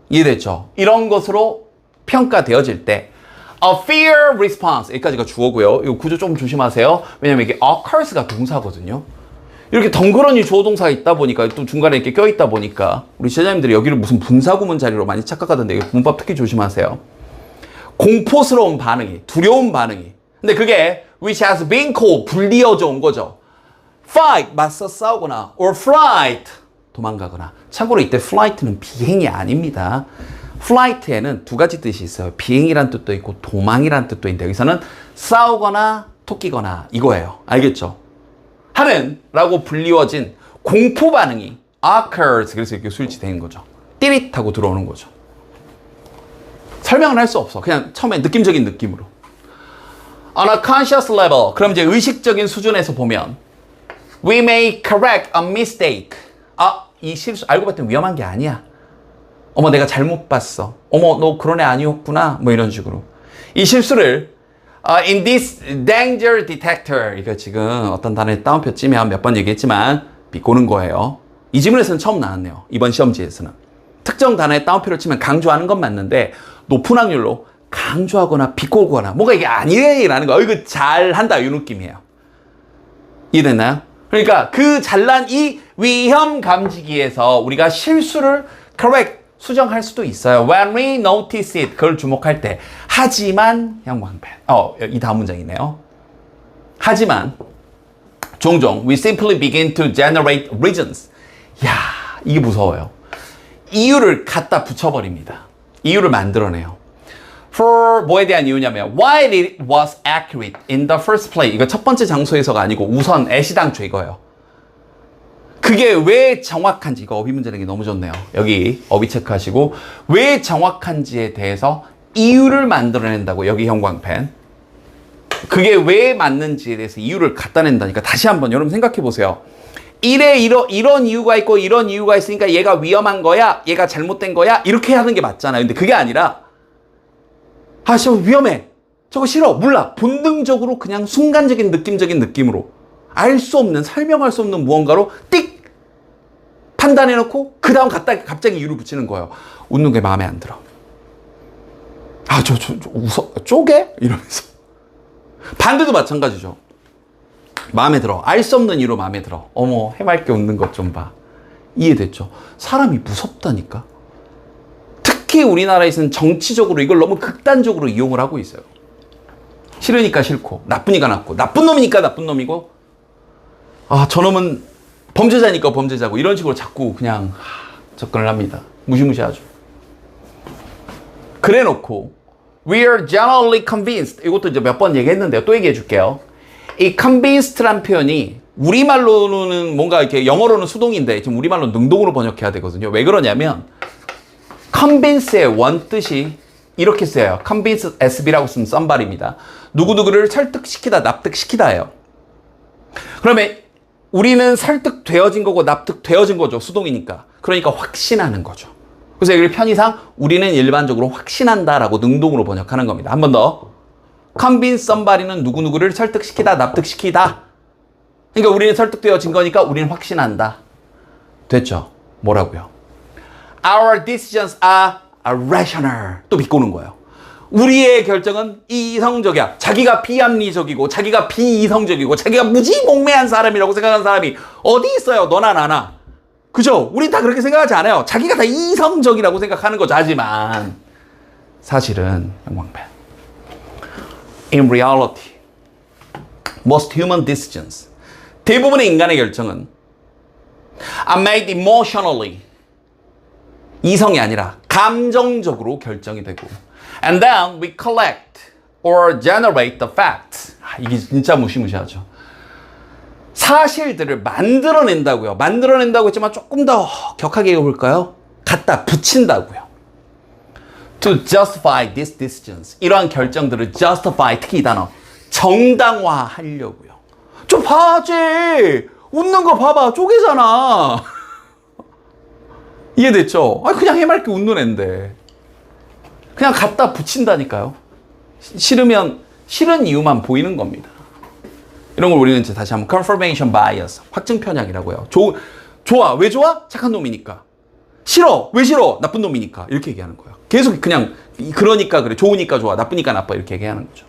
이해됐죠? 이런 것으로 평가되어질 때 a fear response 여기까지가 주어고요. 이 구조 좀 조심하세요. 왜냐면 이게 occurs가 동사거든요. 이렇게 덩그러니 주어 동사가 있다 보니까 또 중간에 이렇게 껴있다 보니까 우리 제자님들이 여기를 무슨 분사구문 자리로 많이 착각하던데 문법 특히 조심하세요. 공포스러운 반응이, 두려운 반응이. 근데 그게 which has been called 불리어져 온 거죠. fight 맞서 싸우거나 or flight 도망가거나. 참고로 이때 flight는 비행이 아닙니다. flight에는 두 가지 뜻이 있어요. 비행이란 뜻도 있고 도망이란 뜻도 있는데 여기서는 싸우거나 토끼거나 이거예요. 알겠죠? 하는 라고 불리워진 공포 반응이 occurs. 그래서 이렇게 수일치된 거죠. 띠릿하고 들어오는 거죠. 설명은 할 수 없어. 그냥 처음에 느낌적인 느낌으로. On a conscious level. 그럼 이제 의식적인 수준에서 보면 we may correct a mistake. 이 실수 알고 봤더니 위험한 게 아니야. 어머 내가 잘못 봤어. 어머 너 그런 애 아니었구나. 뭐 이런 식으로. 이 실수를 in this danger detector. 이거 지금 어떤 단어에 따옴표 찌면 몇 번 얘기했지만 비꼬는 거예요. 이 지문에서는 처음 나왔네요. 이번 시험지에서는. 특정 단어에 따옴표를 치면 강조하는 건 맞는데 높은 확률로 강조하거나 비꼬거나 뭔가 이게 아니래라는 거. 이거 잘한다 이 느낌이에요. 이해됐나요? 그러니까 그 잘난 이 위험 감지기에서 우리가 실수를 correct 수정할 수도 있어요. When we notice it, 그걸 주목할 때. 하지만 형광펜. 이 다음 문장이네요. 하지만 종종 we simply begin to generate reasons. 야, 이게 무서워요. 이유를 갖다 붙여버립니다. 이유를 만들어내요. For 뭐에 대한 이유냐면 why it was accurate in the first place. 이거 첫 번째 장소에서가 아니고 우선 애시당초 이거예요. 그게 왜 정확한지, 이거 어휘 문제 내기 너무 좋네요. 여기 어휘 체크하시고 왜 정확한지에 대해서 이유를 만들어낸다고. 여기 형광펜. 그게 왜 맞는지에 대해서 이유를 갖다 낸다니까. 다시 한번 여러분 생각해 보세요. 이런 이유가 있고 이런 이유가 있으니까 얘가 위험한 거야, 얘가 잘못된 거야, 이렇게 하는 게 맞잖아요. 근데 그게 아니라 저거 위험해, 저거 싫어, 몰라. 본능적으로 그냥 순간적인 느낌적인 느낌으로 알 수 없는, 설명할 수 없는 무언가로 띡 판단해놓고 그 다음 갑자기 이유를 붙이는 거예요. 웃는 게 마음에 안 들어. 웃어? 쪼개? 이러면서. 반대도 마찬가지죠. 마음에 들어. 알 수 없는 이유로 마음에 들어. 어머, 해맑게 웃는 것 좀 봐. 이해됐죠? 사람이 무섭다니까. 특히 우리나라에서는 정치적으로 이걸 너무 극단적으로 이용을 하고 있어요. 싫으니까 싫고, 나쁘니까 나쁘고, 나쁜 놈이니까 나쁜 놈이고, 저놈은 범죄자니까 범죄자고, 이런 식으로 자꾸 그냥 접근을 합니다. 무시무시하죠. 그래 놓고 we are generally convinced. 이것도 이제 몇 번 얘기했는데요. 또 얘기해 줄게요. 이 convinced란 표현이 우리말로는 뭔가 이렇게 영어로는 수동인데 지금 우리말로는 능동으로 번역해야 되거든요. 왜 그러냐면 convince의 원뜻이 이렇게 쓰여요. convince SB라고 쓰면 썸발입니다. 누구누구를 설득시키다, 납득시키다예요. 그러면 우리는 설득되어진 거고 납득되어진 거죠. 수동이니까. 그러니까 확신하는 거죠. 그래서 여기를 편의상 우리는 일반적으로 확신한다라고 능동으로 번역하는 겁니다. 한 번 더. convince somebody는 누구누구를 설득시키다, 납득시키다. 그러니까 우리는 설득되어진 거니까 우리는 확신한다. 됐죠? 뭐라고요? Our decisions are rational. 또 비꼬는 거예요. 우리의 결정은 이성적이야. 자기가 비합리적이고 자기가 비이성적이고 자기가 무지몽매한 사람이라고 생각하는 사람이 어디 있어요? 너나 나나. 그죠? 우린 다 그렇게 생각하지 않아요. 자기가 다 이성적이라고 생각하는 거죠. 하지만 사실은 영광펜. In reality, most human decisions, 대부분의 인간의 결정은 are made emotionally, 이성이 아니라 감정적으로 결정이 되고, and then we collect or generate the facts. 이게 진짜 무시무시하죠. 사실들을 만들어낸다고요. 만들어낸다고 했지만 조금 더 격하게 읽어볼까요? 갖다 붙인다고요. To justify these decisions. 이러한 결정들을 justify, 특히 이 단어, 정당화하려고요. 좀 봐지. 웃는 거 봐봐. 쪼개잖아. 이해됐죠? 그냥 해맑게 웃는 앤데. 그냥 갖다 붙인다니까요. 싫으면 싫은 이유만 보이는 겁니다. 이런 걸 우리는 이제 다시 한번 confirmation bias, 확증 편향이라고 해요. 좋아. 왜 좋아? 착한 놈이니까. 싫어. 왜 싫어? 나쁜 놈이니까. 이렇게 얘기하는 거예요. 계속 그냥 그러니까 그래. 좋으니까 좋아. 나쁘니까 나빠. 이렇게 얘기하는 거죠.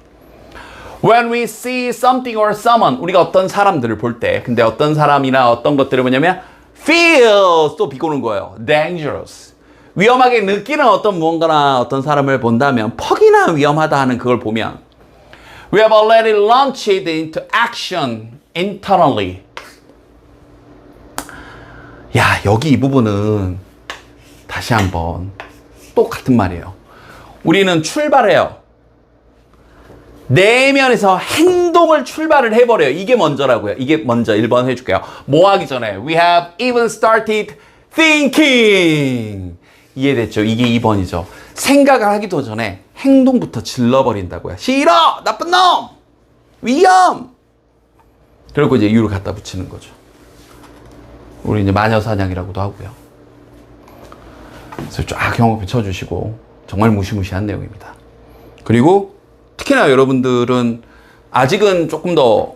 When we see something or someone, 우리가 어떤 사람들을 볼 때, 근데 어떤 사람이나 어떤 것들을 뭐냐면 feels, 또 비꼬는 거예요. dangerous. 위험하게 느끼는 어떤 무언가나 어떤 사람을 본다면 퍽이나 위험하다 하는 그걸 보면 we have already launched it into action internally. 야, 여기 이 부분은 다시 한번 똑같은 말이에요. 우리는 출발해요. 내면에서 행동을 출발을 해버려요. 이게 먼저라고요. 이게 먼저 1번 해줄게요. 뭐 하기 전에 we have even started thinking. 이해됐죠? 이게 2번이죠. 생각을 하기도 전에 행동부터 질러버린다고요. 싫어! 나쁜 놈! 위험! 그리고 이제 이유를 갖다 붙이는 거죠. 우리 이제 마녀사냥이라고도 하고요. 그래서 쫙 경험해 쳐주시고 정말 무시무시한 내용입니다. 그리고 특히나 여러분들은 아직은 조금 더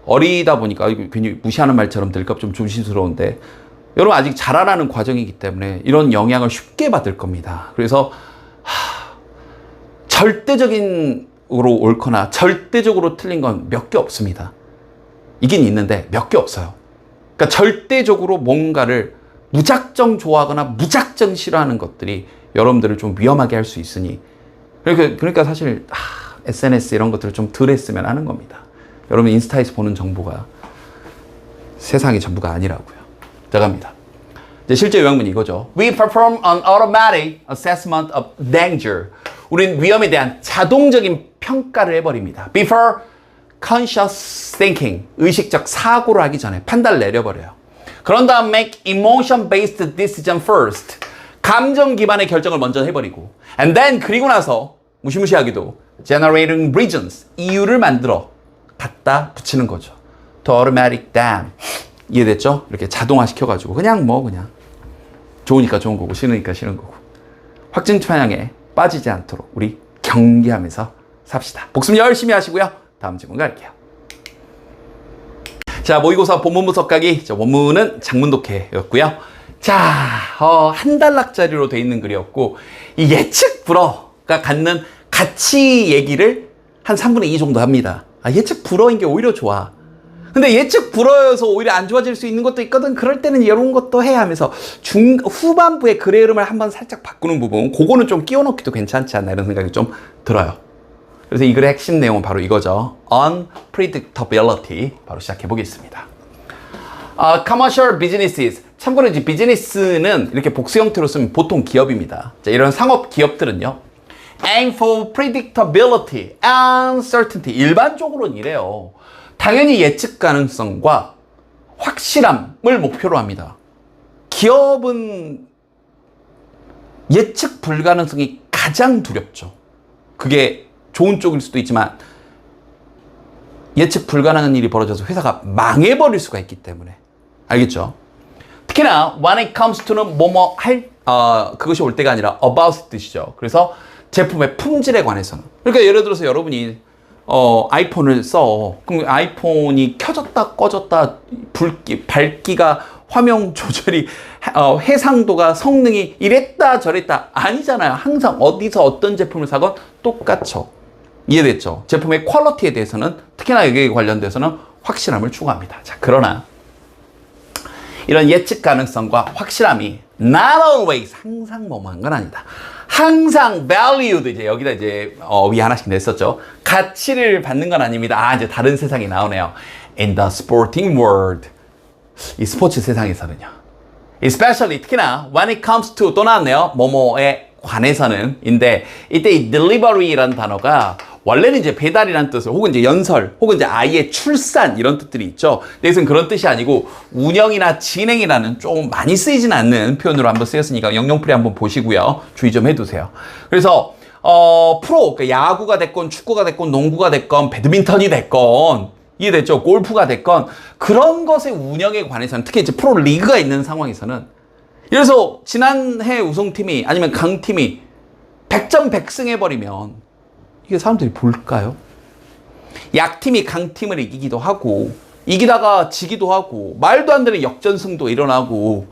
어리다 보니까 괜히 무시하는 말처럼 들까 좀 조심스러운데 여러분 아직 자라나는 과정이기 때문에 이런 영향을 쉽게 받을 겁니다. 그래서 절대적으로 옳거나 절대적으로 틀린 건 몇 개 없습니다. 이긴 있는데 몇 개 없어요. 그러니까 절대적으로 뭔가를 무작정 좋아하거나 무작정 싫어하는 것들이 여러분들을 좀 위험하게 할 수 있으니 그러니까 사실 SNS 이런 것들을 좀 덜 했으면 하는 겁니다. 여러분 인스타에서 보는 정보가 세상의 전부가 아니라고요. 자 갑니다. 이제 실제 요약문이 이거죠. We perform an automatic assessment of danger. 우린 위험에 대한 자동적인 평가를 해버립니다. Before conscious thinking. 의식적 사고를 하기 전에 판단을 내려버려요. 그런 다음 make emotion-based decision first. 감정 기반의 결정을 먼저 해버리고 and then 그리고 나서 무시무시하게도 generating reasons. 이유를 만들어 갖다 붙이는 거죠. To automatic dam. 이해됐죠? 이렇게 자동화 시켜가지고 그냥 좋으니까 좋은 거고 싫으니까 싫은 거고 확증 편향에 빠지지 않도록 우리 경계하면서 삽시다. 복습 열심히 하시고요. 다음 질문 갈게요. 자, 모의고사 본문 분석 가기. 원문은 장문 독해였고요. 자, 한 단락짜리로 돼 있는 글이었고 이 예측 불허가 갖는 가치 얘기를 한 3분의 2 정도 합니다. 예측 불허인 게 오히려 좋아. 근데 예측 불허여서 오히려 안 좋아질 수 있는 것도 있거든. 그럴 때는 이런 것도 해야 하면서 후반부에 글의 흐름을 한번 살짝 바꾸는 부분, 그거는 좀 끼워넣기도 괜찮지 않나 이런 생각이 좀 들어요. 그래서 이 글의 핵심 내용은 바로 이거죠. Unpredictability. 바로 시작해 보겠습니다. Commercial businesses. 참고로 이제 비즈니스는 이렇게 복수 형태로 쓰면 보통 기업입니다. 자, 이런 상업 기업들은요. Aim for predictability and certainty. 일반적으로는 이래요. 당연히 예측 가능성과 확실함을 목표로 합니다. 기업은 예측 불가능성이 가장 두렵죠. 그게 좋은 쪽일 수도 있지만 예측 불가능한 일이 벌어져서 회사가 망해버릴 수가 있기 때문에. 알겠죠? 특히나 when it comes to는 뭐뭐 할 그것이 올 때가 아니라 about 뜻이죠. 그래서 제품의 품질에 관해서는. 그러니까 예를 들어서 여러분이 아이폰을 써. 그럼 아이폰이 켜졌다 꺼졌다 밝기가 화면 조절이 해상도가 성능이 이랬다 저랬다 아니잖아요. 항상 어디서 어떤 제품을 사건 똑같죠. 이해됐죠? 제품의 퀄리티에 대해서는 특히나 여기에 관련돼서는 확실함을 추구합니다. 자, 그러나 이런 예측 가능성과 확실함이 not always 항상 뭐뭐한 건 아니다. 항상 valued 이제 여기다 이제 위 하나씩 냈었죠. 가치를 받는 건 아닙니다. 이제 다른 세상이 나오네요. In the sporting world. 이 스포츠 세상에서는요. Especially 특히나 when it comes to 또 나왔네요. 뭐뭐에 관해서는 인데 이때 이 delivery라는 단어가 원래는 이제 배달이라는 뜻을 혹은 이제 연설 혹은 이제 아이의 출산 이런 뜻들이 있죠. 근데 이것은 그런 뜻이 아니고 운영이나 진행이라는 좀 많이 쓰이진 않는 표현으로 한번 쓰였으니까 영영풀이 한번 보시고요. 주의 좀 해두세요. 그래서 프로 그러니까 야구가 됐건 축구가 됐건 농구가 됐건 배드민턴이 됐건 이해됐죠? 골프가 됐건 그런 것의 운영에 관해서는 특히 이제 프로 리그가 있는 상황에서는 그래서 지난해 우승팀이 아니면 강팀이 100점 100승 해버리면 이게 사람들이 볼까요? 약팀이 강팀을 이기기도 하고 이기다가 지기도 하고 말도 안 되는 역전승도 일어나고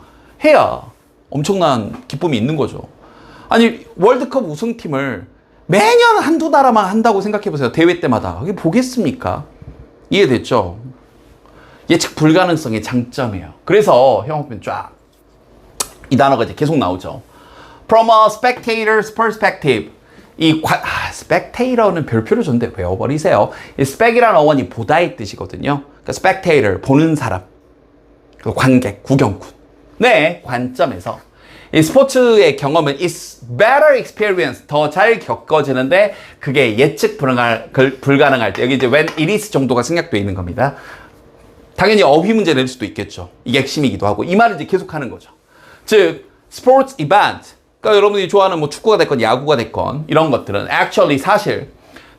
해야 엄청난 기쁨이 있는 거죠. 아니 월드컵 우승팀을 매년 한두 나라만 한다고 생각해보세요. 대회 때마다. 그게 보겠습니까? 이해됐죠? 예측 불가능성의 장점이에요. 그래서 형은 쫙 이 단어가 이제 계속 나오죠. From a spectator's perspective. spectator는 별표를 줬는데 외워버리세요. 이 spec이라는 어원이 보다의 뜻이거든요. 그러니까 spectator, 보는 사람. 관객, 구경꾼. 네, 관점에서. 이 스포츠의 경험은 is better experience, 더 잘 겪어지는데 그게 예측 불가능할 때 여기 이제 when it is 정도가 생략되어 있는 겁니다. 당연히 어휘 문제 낼 수도 있겠죠. 이게 핵심이기도 하고 이 말을 이제 계속하는 거죠. 즉 sports event, 그러니까 여러분이 좋아하는 뭐 축구가 됐건 야구가 됐건 이런 것들은 actually 사실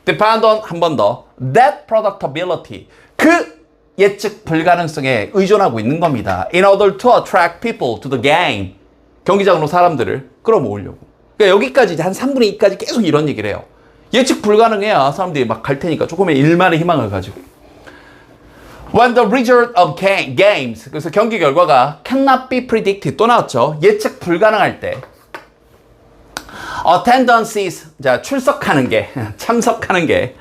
depend on 한 번 더 that predictability, 그 예측 불가능성에 의존하고 있는 겁니다. In order to attract people to the game, 경기장으로 사람들을 끌어모으려고. 그러니까 여기까지 이제 한 3분의 2까지 계속 이런 얘기를 해요. 예측 불가능해야 사람들이 막 갈 테니까 조금의 일만의 희망을 가지고. When the result of games, 그래서 경기 결과가 cannot be predicted 또 나왔죠. 예측 불가능할 때. Attendances, 자 출석하는 게, 참석하는 게,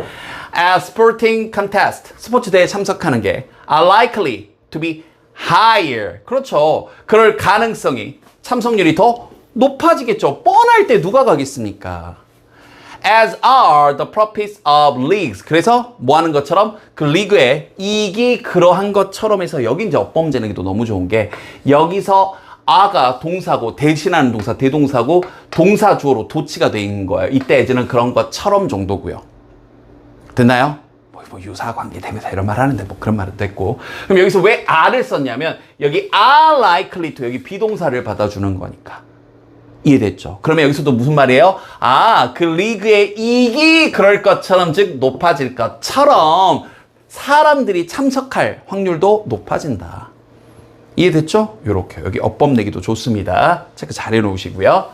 as sporting contest, 스포츠 대회에 참석하는 게, are likely to be higher. 그렇죠. 그럴 가능성이 참석률이 더 높아지겠죠. 뻔할 때 누가 가겠습니까? As are the profits of leagues. 그래서 뭐 하는 것처럼 그 리그의 이익이 그러한 것처럼 해서 여기 이제 업범죄는도 너무 좋은 게 여기서 a가 동사고 대신하는 동사 대동사고 동사 주어로 도치가 돼 있는 거예요. 이때 as는 그런 것처럼 정도고요. 됐나요? 뭐 유사 관계 대명사 이런 말 하는데 뭐 그런 말은 됐고. 그럼 여기서 왜 are를 썼냐면 여기 are likely to 여기 비동사를 받아주는 거니까. 이해됐죠? 그러면 여기서도 무슨 말이에요? 아, 그 리그의 이익이 그럴 것처럼, 즉 높아질 것처럼 사람들이 참석할 확률도 높아진다. 이해됐죠? 요렇게 여기 어법 내기도 좋습니다. 체크 잘 해놓으시고요.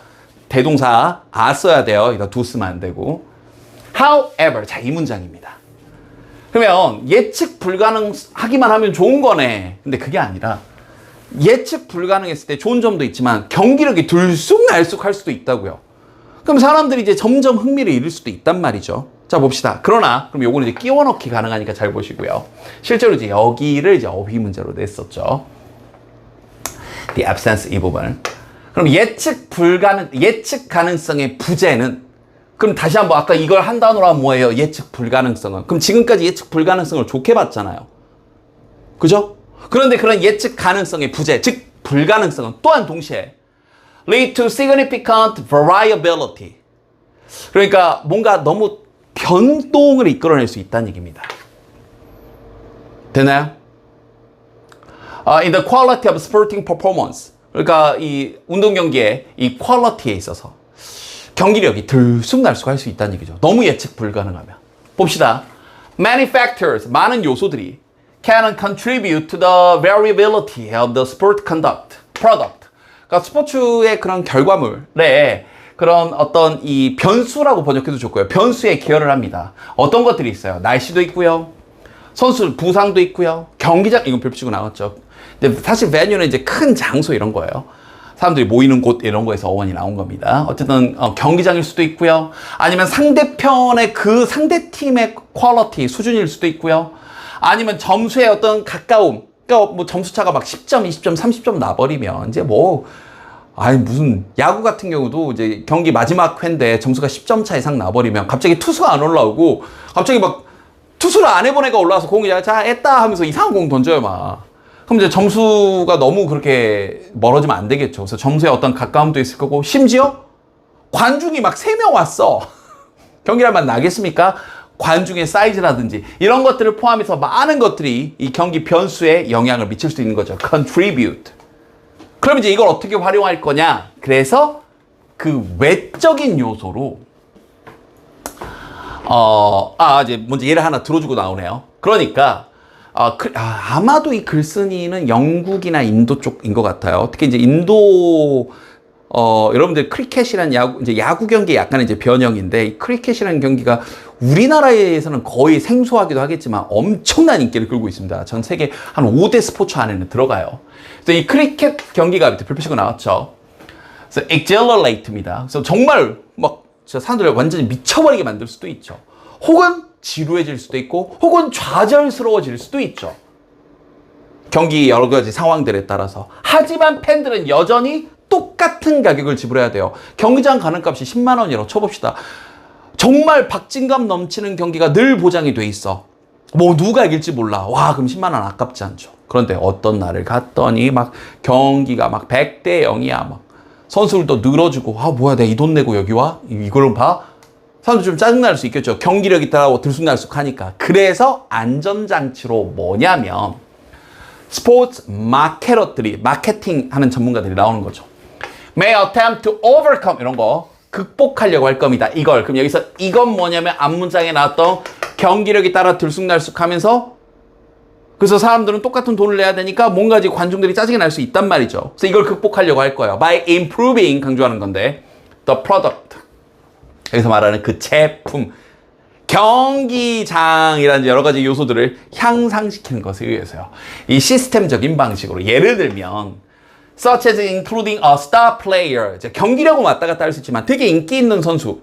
대동사 아 써야 돼요. 여기다 두 쓰면 안 되고. However, 자, 이 문장입니다. 그러면 예측 불가능하기만 하면 좋은 거네. 근데 그게 아니라 예측 불가능했을 때 좋은 점도 있지만 경기력이 들쑥날쑥 할 수도 있다고요. 그럼 사람들이 이제 점점 흥미를 잃을 수도 있단 말이죠. 자, 봅시다. 그러나 그럼 요거는 이제 끼워 넣기 가능하니까 잘 보시고요. 실제로 이제 여기를 이제 어휘 문제로 냈었죠. The absence 이 부분을. 그럼 예측 가능성의 부재는 그럼 다시 한번 아까 이걸 한 단어로 하면 뭐예요? 예측 불가능성은. 그럼 지금까지 예측 불가능성을 좋게 봤잖아요. 그죠? 그런데 그런 예측 가능성의 부재, 즉 불가능성은 또한 동시에 lead to significant variability. 그러니까 뭔가 너무 변동을 이끌어낼 수 있다는 얘기입니다. 되나요? In the quality of sporting performance. 그러니까 이 운동 경기의 이 퀄리티에 있어서 경기력이 들쑥날쑥 할 수 있다는 얘기죠. 너무 예측 불가능하면. 봅시다. Many factors, 많은 요소들이 can contribute to the variability of the sport product. 그러니까 스포츠의 그런 결과물에 그런 어떤 이 변수라고 번역해도 좋고요. 변수에 기여를 합니다. 어떤 것들이 있어요? 날씨도 있고요. 선수 부상도 있고요. 경기장, 이건 별표치고 나왔죠. 근데 사실 venue는 이제 큰 장소 이런 거예요. 사람들이 모이는 곳 이런 거에서 어원이 나온 겁니다. 어쨌든 경기장일 수도 있고요. 아니면 상대편의 그 상대팀의 퀄리티 수준일 수도 있고요. 아니면 점수의 어떤 가까움, 그러니까 뭐 점수차가 막 10점, 20점, 30점 나버리면 이제 뭐 아니 무슨 야구 같은 경우도 이제 경기 마지막 회인데 점수가 10점 차 이상 나버리면 갑자기 투수가 안 올라오고 갑자기 막 투수를 안 해본 애가 올라와서 공이 자 했다 하면서 이상한 공 던져요 막. 그럼 이제 점수가 너무 그렇게 멀어지면 안 되겠죠. 그래서 점수에 어떤 가까움도 있을 거고 심지어 관중이 막 3명 왔어. 경기라면 나겠습니까? 관중의 사이즈라든지 이런 것들을 포함해서 많은 것들이 이 경기 변수에 영향을 미칠 수 있는 거죠. contribute. 그럼 이제 이걸 어떻게 활용할 거냐? 그래서 그 외적인 요소로 이제 먼저 예를 하나 들어주고 나오네요. 그러니까 아마도 이 글쓴이는 영국이나 인도 쪽인 것 같아요. 특히 이제 인도 여러분들 크리켓이라는 야구 경기 약간의 이제 변형인데 이 크리켓이라는 경기가 우리나라에서는 거의 생소하기도 하겠지만 엄청난 인기를 끌고 있습니다. 전 세계 한 5대 스포츠 안에는 들어가요. 그래서 이 크리켓 경기가 밑에 별표치고 나왔죠. 그래서 exhilarate입니다. 그래서 정말 막 사람들을 완전히 미쳐버리게 만들 수도 있죠. 혹은 지루해질 수도 있고 혹은 좌절스러워질 수도 있죠. 경기 여러 가지 상황들에 따라서. 하지만 팬들은 여전히 똑같은 가격을 지불해야 돼요. 경기장 가는 값이 10만 원이라고 쳐봅시다. 정말 박진감 넘치는 경기가 늘 보장이 돼 있어. 뭐 누가 이길지 몰라. 와, 그럼 10만 원 아깝지 않죠. 그런데 어떤 날을 갔더니 막 경기가 막 100대 0이야. 막 선수들도 늘어지고 뭐야 내가 이 돈 내고 여기 와? 이걸 봐? 사람들 좀 짜증날 수 있겠죠. 경기력이 따라고 들쑥날쑥하니까. 그래서 안전장치로 뭐냐면 스포츠 마케터들이 마케팅하는 전문가들이 나오는 거죠. May attempt to overcome 이런 거 극복하려고 할 겁니다. 이걸 그럼 여기서 이건 뭐냐면 앞문장에 나왔던 경기력이 따라 들쑥날쑥하면서 그래서 사람들은 똑같은 돈을 내야 되니까 뭔가 이제 관중들이 짜증이 날 수 있단 말이죠. 그래서 이걸 극복하려고 할 거예요. By improving 강조하는 건데 the product 여기서 말하는 그 제품 경기장이라는 여러 가지 요소들을 향상시키는 것에 의해서요. 이 시스템적인 방식으로 예를 들면 such as including a star player 경기력은 왔다 갔다 할 수 있지만 되게 인기 있는 선수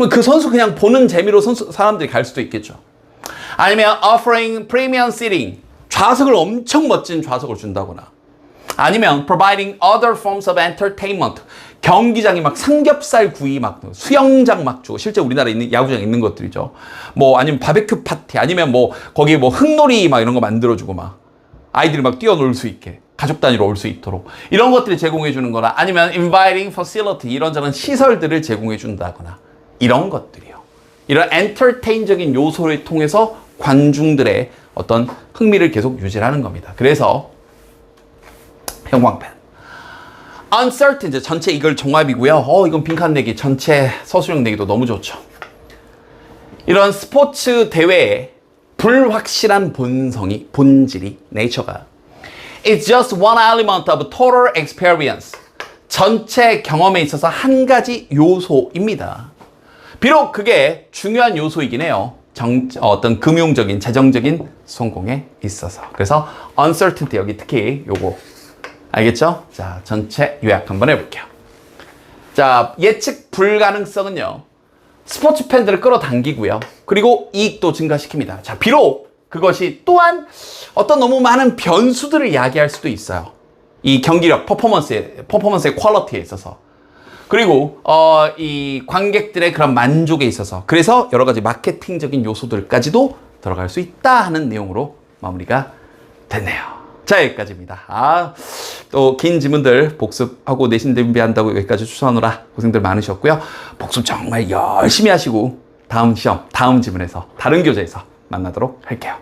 그 선수 그냥 보는 재미로 사람들이 갈 수도 있겠죠. 아니면 offering premium seating 좌석을 엄청 멋진 좌석을 준다거나 아니면 providing other forms of entertainment 경기장이 막 삼겹살 구이 막 수영장 막 주고 실제 우리나라에 있는 야구장에 있는 것들이죠. 뭐 아니면 바베큐 파티 아니면 뭐 거기 뭐 흙놀이 막 이런 거 만들어주고 막 아이들이 막 뛰어놀 수 있게 가족 단위로 올 수 있도록 이런 것들을 제공해 주는 거나 아니면 inviting facility 이런저런 시설들을 제공해 준다거나 이런 것들이요. 이런 엔터테인적인 요소를 통해서 관중들의 어떤 흥미를 계속 유지하는 겁니다. 그래서 형광펜 uncertain 이제 전체 이걸 종합이고요. 이건 빈칸 내기 전체 서술형 내기도 너무 좋죠. 이런 스포츠 대회의 불확실한 본질이 nature가 It's just one element of total experience. 전체 경험에 있어서 한 가지 요소입니다. 비록 그게 중요한 요소이긴 해요. 어떤 금융적인, 재정적인 성공에 있어서. 그래서 uncertainty 여기 특히 요거 알겠죠? 자, 전체 요약 한번 해볼게요. 자, 예측 불가능성은요. 스포츠 팬들을 끌어당기고요. 그리고 이익도 증가시킵니다. 자, 비록 그것이 또한 어떤 너무 많은 변수들을 야기할 수도 있어요. 이 경기력, 퍼포먼스의 퀄리티에 있어서. 그리고 이 관객들의 그런 만족에 있어서. 그래서 여러 가지 마케팅적인 요소들까지도 들어갈 수 있다 하는 내용으로 마무리가 됐네요. 자, 여기까지입니다. 또 긴 지문들 복습하고 내신 준비한다고 여기까지 추천하느라 고생들 많으셨고요. 복습 정말 열심히 하시고 다음 시험, 다음 지문에서 다른 교재에서 만나도록 할게요.